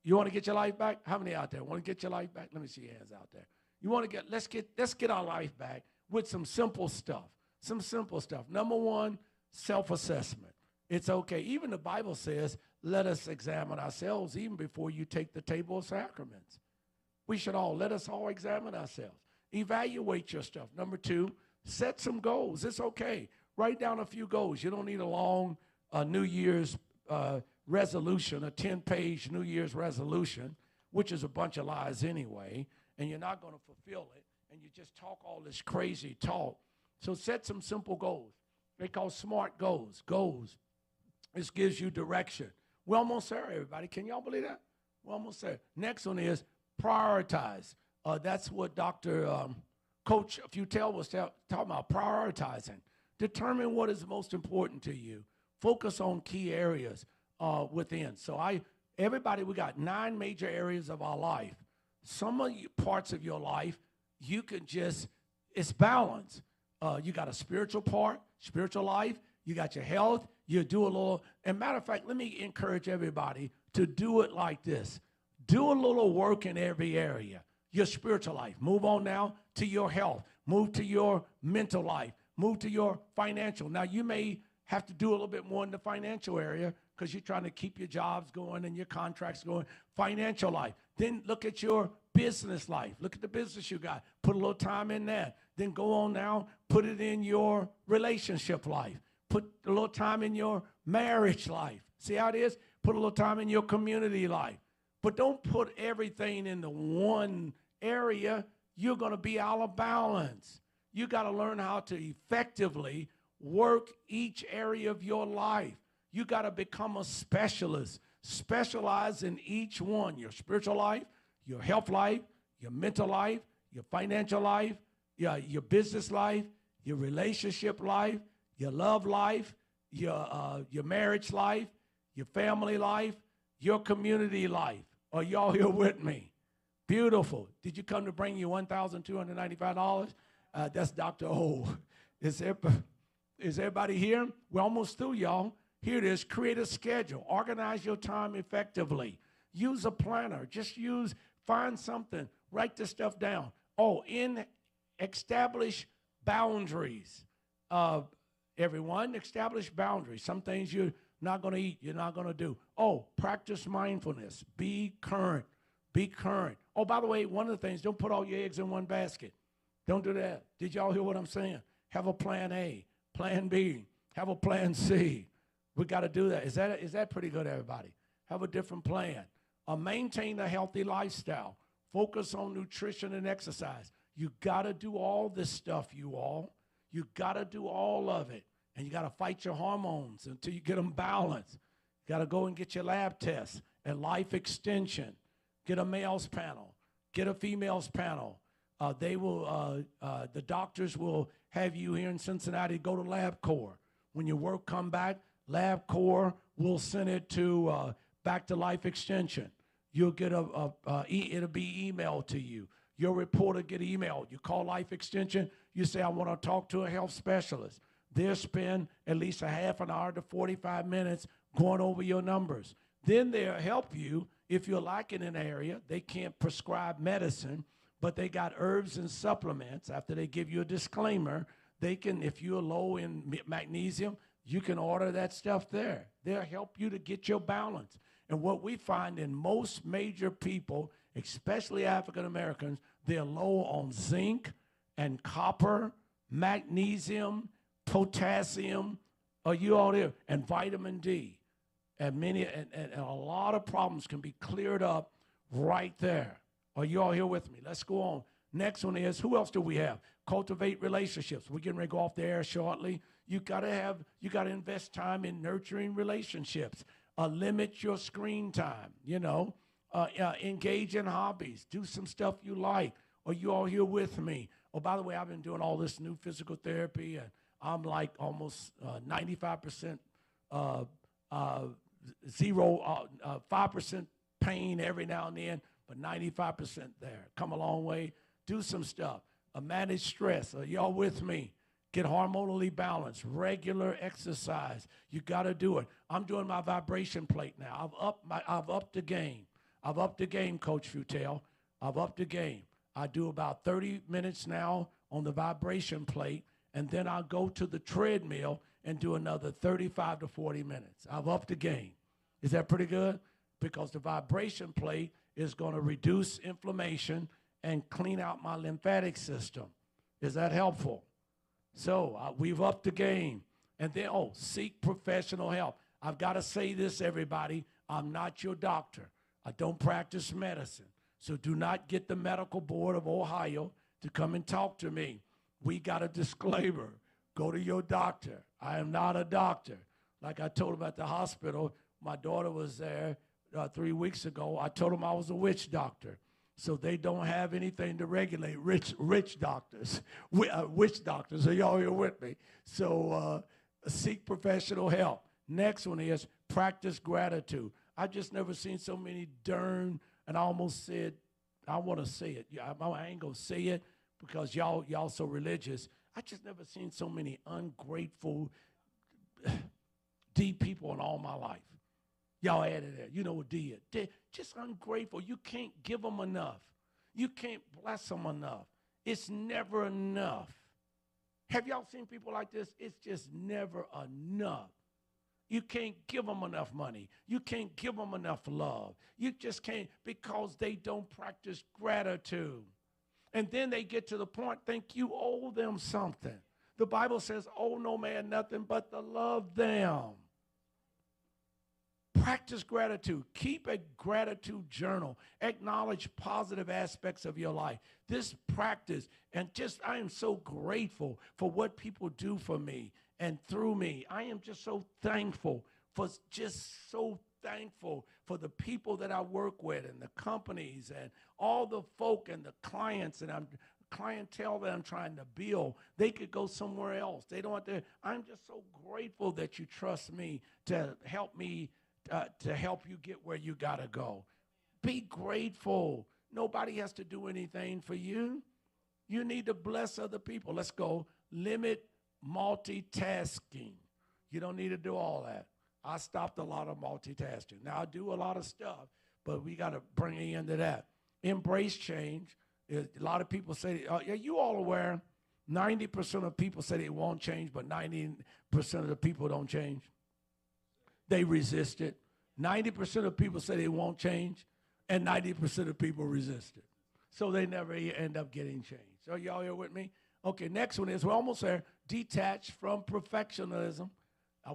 You want to get your life back? How many out there want to get your life back? Let me see your hands out there. You want to let's get our life back with some simple stuff. Some simple stuff. Number one, self-assessment. It's okay. Even the Bible says, let us examine ourselves even before you take the table of sacraments. Let us all examine ourselves. Evaluate your stuff. Number two, set some goals. It's okay. Write down a few goals. You don't need a long New Year's resolution, a 10-page New Year's resolution, which is a bunch of lies anyway, and you're not going to fulfill it, and you just talk all this crazy talk. So set some simple goals. They call SMART goals. Goals. This gives you direction. We're almost there, everybody. Can y'all believe that? We're almost there. Next one is prioritize. That's what Dr. Coach Futel was talking about, prioritizing. Determine what is most important to you. Focus on key areas within. So everybody, we got 9 major areas of our life. Some of you parts of your life, you can it's balance. You got a spiritual part, spiritual life. You got your health. You do a little, and matter of fact, let me encourage everybody to do it like this. Do a little work in every area. Your spiritual life. Move on now to your health. Move to your mental life. Move to your financial. Now, you may have to do a little bit more in the financial area because you're trying to keep your jobs going and your contracts going. Financial life. Then look at your business life. Look at the business you got. Put a little time in that. Then go on now, put it in your relationship life. Put a little time in your marriage life. See how it is? Put a little time in your community life. But don't put everything into one area. You're going to be out of balance. You got to learn how to effectively work each area of your life. You got to become a specialist. Specialize in each one. Your spiritual life, your health life, your mental life, your financial life, your business life, your relationship life, your love life, your marriage life, your family life, your community life. Are y'all here with me? Beautiful. Did you come to bring you $1,295? That's Dr. O. Is everybody here? We're almost through, y'all. Here it is. Create a schedule. Organize your time effectively. Use a planner. Find something. Write this stuff down. Establish boundaries. Everyone, establish boundaries. Some things you're not going to eat, you're not going to do. Practice mindfulness. Be current. Be current. By the way, one of the things, don't put all your eggs in one basket. Don't do that. Did y'all hear what I'm saying? Have a plan A, plan B, have a plan C. We got to do that. Is that pretty good, everybody? Have a different plan. Maintain a healthy lifestyle. Focus on nutrition and exercise. You got to do all this stuff, you all. You got to do all of it. And you got to fight your hormones until you get them balanced. You got to go and get your lab tests and life extension. Get a male's panel. Get a female's panel. The doctors will have you here in Cincinnati go to LabCorp. When your work come back, LabCorp will send it to back to Life Extension. You'll get it'll be emailed to you. Your report will get emailed. You call Life Extension. You say, I want to talk to a health specialist. They'll spend at least a half an hour to 45 minutes going over your numbers. Then they'll help you if you're lacking in an area. They can't prescribe medicine, but they got herbs and supplements. After they give you a disclaimer, they can, if you're low in magnesium, you can order that stuff there. They'll help you to get your balance. And what we find in most major people, especially African Americans, they're low on zinc and copper, magnesium, potassium. Are you all there? And vitamin D. And a lot of problems can be cleared up right there. Are you all here with me? Let's go on. Next one is, who else do we have? Cultivate relationships. We're getting ready to go off the air shortly. You gotta invest time in nurturing relationships. Limit your screen time, engage in hobbies. Do some stuff you like. Are you all here with me? By the way, I've been doing all this new physical therapy, and I'm like almost 95% 5% pain every now and then, but 95% there. Come a long way. Do some stuff. Manage stress. Are y'all with me? Get hormonally balanced. Regular exercise. You got to do it. I'm doing my vibration plate now. I've upped the game. I've upped the game, Coach Futel. I've upped the game. I do about 30 minutes now on the vibration plate, and then I'll go to the treadmill and do another 35 to 40 minutes. I've upped the game. Is that pretty good? Because the vibration plate is going to reduce inflammation and clean out my lymphatic system. Is that helpful? So we've upped the game. And then, seek professional help. I've got to say this, everybody. I'm not your doctor. I don't practice medicine. So do not get the Medical Board of Ohio to come and talk to me. We got a disclaimer. Go to your doctor. I am not a doctor. Like I told him at the hospital, my daughter was there 3 weeks ago. I told them I was a witch doctor. So they don't have anything to regulate rich doctors, witch doctors. Are y'all here with me? So seek professional help. Next one is practice gratitude. I just never seen so many and I almost said, I want to say it. I ain't going to say it because y'all so religious. I just never seen so many ungrateful, D people in all my life. Y'all added that. You know what D is? They're just ungrateful. You can't give them enough. You can't bless them enough. It's never enough. Have y'all seen people like this? It's just never enough. You can't give them enough money. You can't give them enough love. You just can't because they don't practice gratitude. And then they get to the point, think you owe them something. The Bible says, owe no man nothing but to love them. Practice gratitude. Keep a gratitude journal. Acknowledge positive aspects of your life. This practice, and I am so grateful for what people do for me and through me. I am just so thankful for the people that I work with and the companies and all the folk and the clients and clientele that I'm trying to build. They could go somewhere else. They don't have to. I'm just so grateful that you trust me to help you get where you got to go. Be grateful. Nobody has to do anything for you. You need to bless other people. Let's go. Limit multitasking. You don't need to do all that. I stopped a lot of multitasking. Now, I do a lot of stuff, but we got to bring it into that. Embrace change. A lot of people say, are you all aware 90% of people say they won't change, but 90% of the people don't change? They resist it. 90% of people say they won't change, and 90% of people resist it. So they never end up getting change. So y'all here with me? Okay, next one is, we're almost there, detach from perfectionism.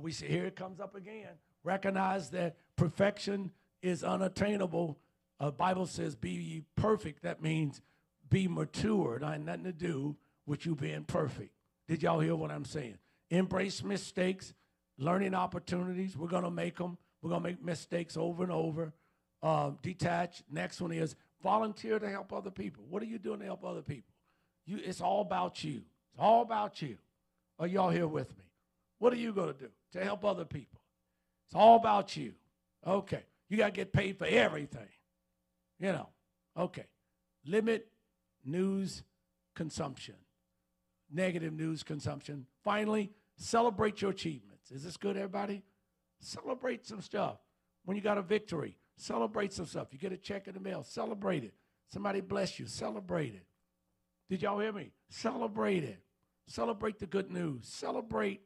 We see here it comes up again. Recognize that perfection is unattainable. Bible says be ye perfect. That means be mature. It ain't nothing to do with you being perfect. Did y'all hear what I'm saying? Embrace mistakes, learning opportunities. We're going to make them. We're going to make mistakes over and over. Detach. Next one is volunteer to help other people. What are you doing to help other people? It's all about you. It's all about you. Are y'all here with me? What are you going to do to help other people? It's all about you. Okay. You got to get paid for everything. You know. Okay. Limit news consumption. Negative news consumption. Finally, celebrate your achievements. Is this good, everybody? Celebrate some stuff. When you got a victory, celebrate some stuff. You get a check in the mail, celebrate it. Somebody bless you, celebrate it. Did y'all hear me? Celebrate it. Celebrate the good news. Celebrate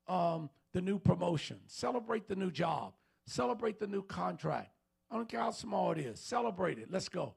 the new promotion. Celebrate the new job. Celebrate the new contract. I don't care how small it is. Celebrate it. Let's go.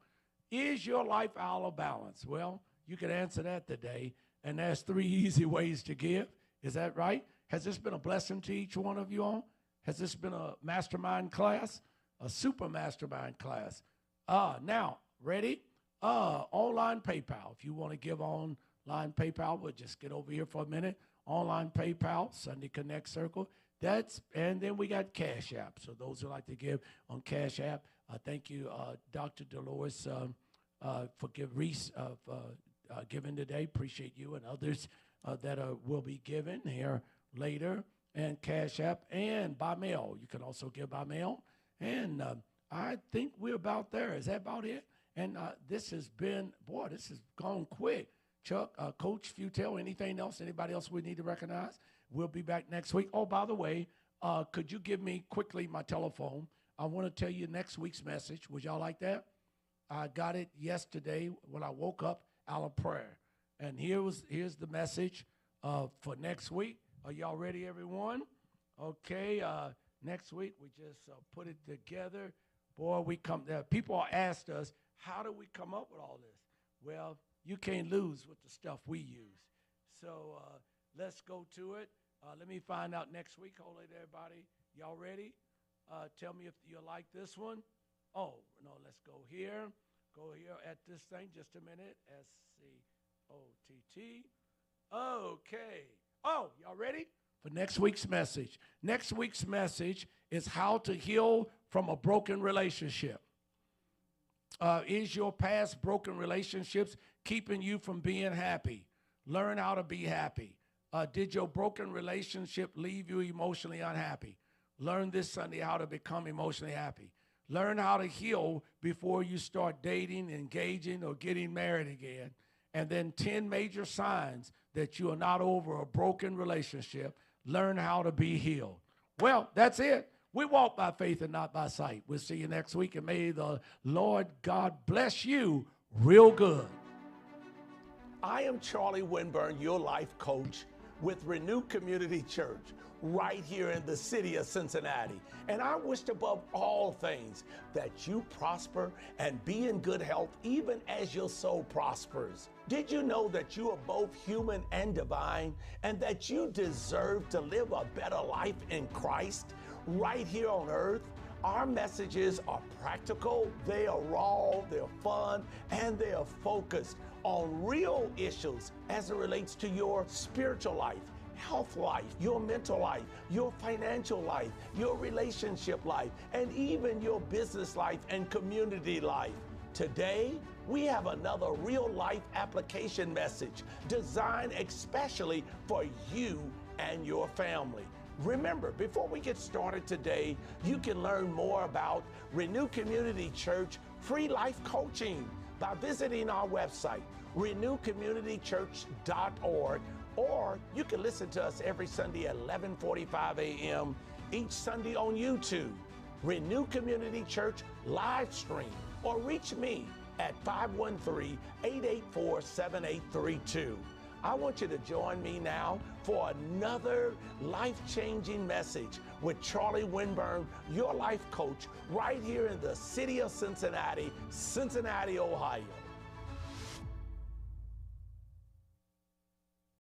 Is your life out of balance? Well, you can answer that today, and there's 3 easy ways to give. Is that right? Has this been a blessing to each one of you all? Has this been a mastermind class? A super mastermind class? Now, ready? Online PayPal. If you want to give online PayPal, we'll just get over here for a minute. Online PayPal, Sunday Connect Circle. And then we got Cash App. So those who like to give on Cash App, thank you, Dr. Dolores, for giving today. Appreciate you and others that will be given here later. And Cash App and by mail. You can also give by mail. And I think we're about there. Is that about it? And this has gone quick. Chuck, Coach Futel, anything else? Anybody else we need to recognize? We'll be back next week. Oh, by the way, could you give me quickly my telephone? I want to tell you next week's message. Would y'all like that? I got it yesterday when I woke up out of prayer. And here's the message for next week. Are y'all ready, everyone? Okay, next week we just put it together. Boy, people asked us, how do we come up with all this? Well, you can't lose with the stuff we use. So let's go to it. Let me find out next week. Hold it, everybody. Y'all ready? Tell me if you like this one. Oh, no, let's go here. Go here at this thing. Just a minute. SCOTT. Okay. Oh, y'all ready? For next week's message. Next week's message is how to heal from a broken relationship. Is your past broken relationships keeping you from being happy? Learn how to be happy. Did your broken relationship leave you emotionally unhappy? Learn this Sunday how to become emotionally happy. Learn how to heal before you start dating, engaging, or getting married again. And then 10 major signs that you are not over a broken relationship. Learn how to be healed. Well, that's it. We walk by faith and not by sight. We'll see you next week, and may the Lord God bless you real good. I am Charlie Winburn, your life coach with Renew Community Church right here in the city of Cincinnati. And I wish above all things that you prosper and be in good health even as your soul prospers. Did you know that you are both human and divine, and that you deserve to live a better life in Christ right here on earth? Our messages are practical, they are raw, they're fun, and they are focused on real issues as it relates to your spiritual life, health life, your mental life, your financial life, your relationship life, and even your business life and community life. Today, we have another real life application message designed especially for you and your family. Remember, before we get started today, you can learn more about Renew Community Church free life coaching. by visiting our website, renewcommunitychurch.org, or you can listen to us every Sunday at 11:45 a.m. each Sunday on YouTube, Renew Community Church live stream, or reach me at 513-884-7832. I want you to join me now for another life-changing message with Charlie Winburn, your life coach, right here in the city of Cincinnati, Ohio.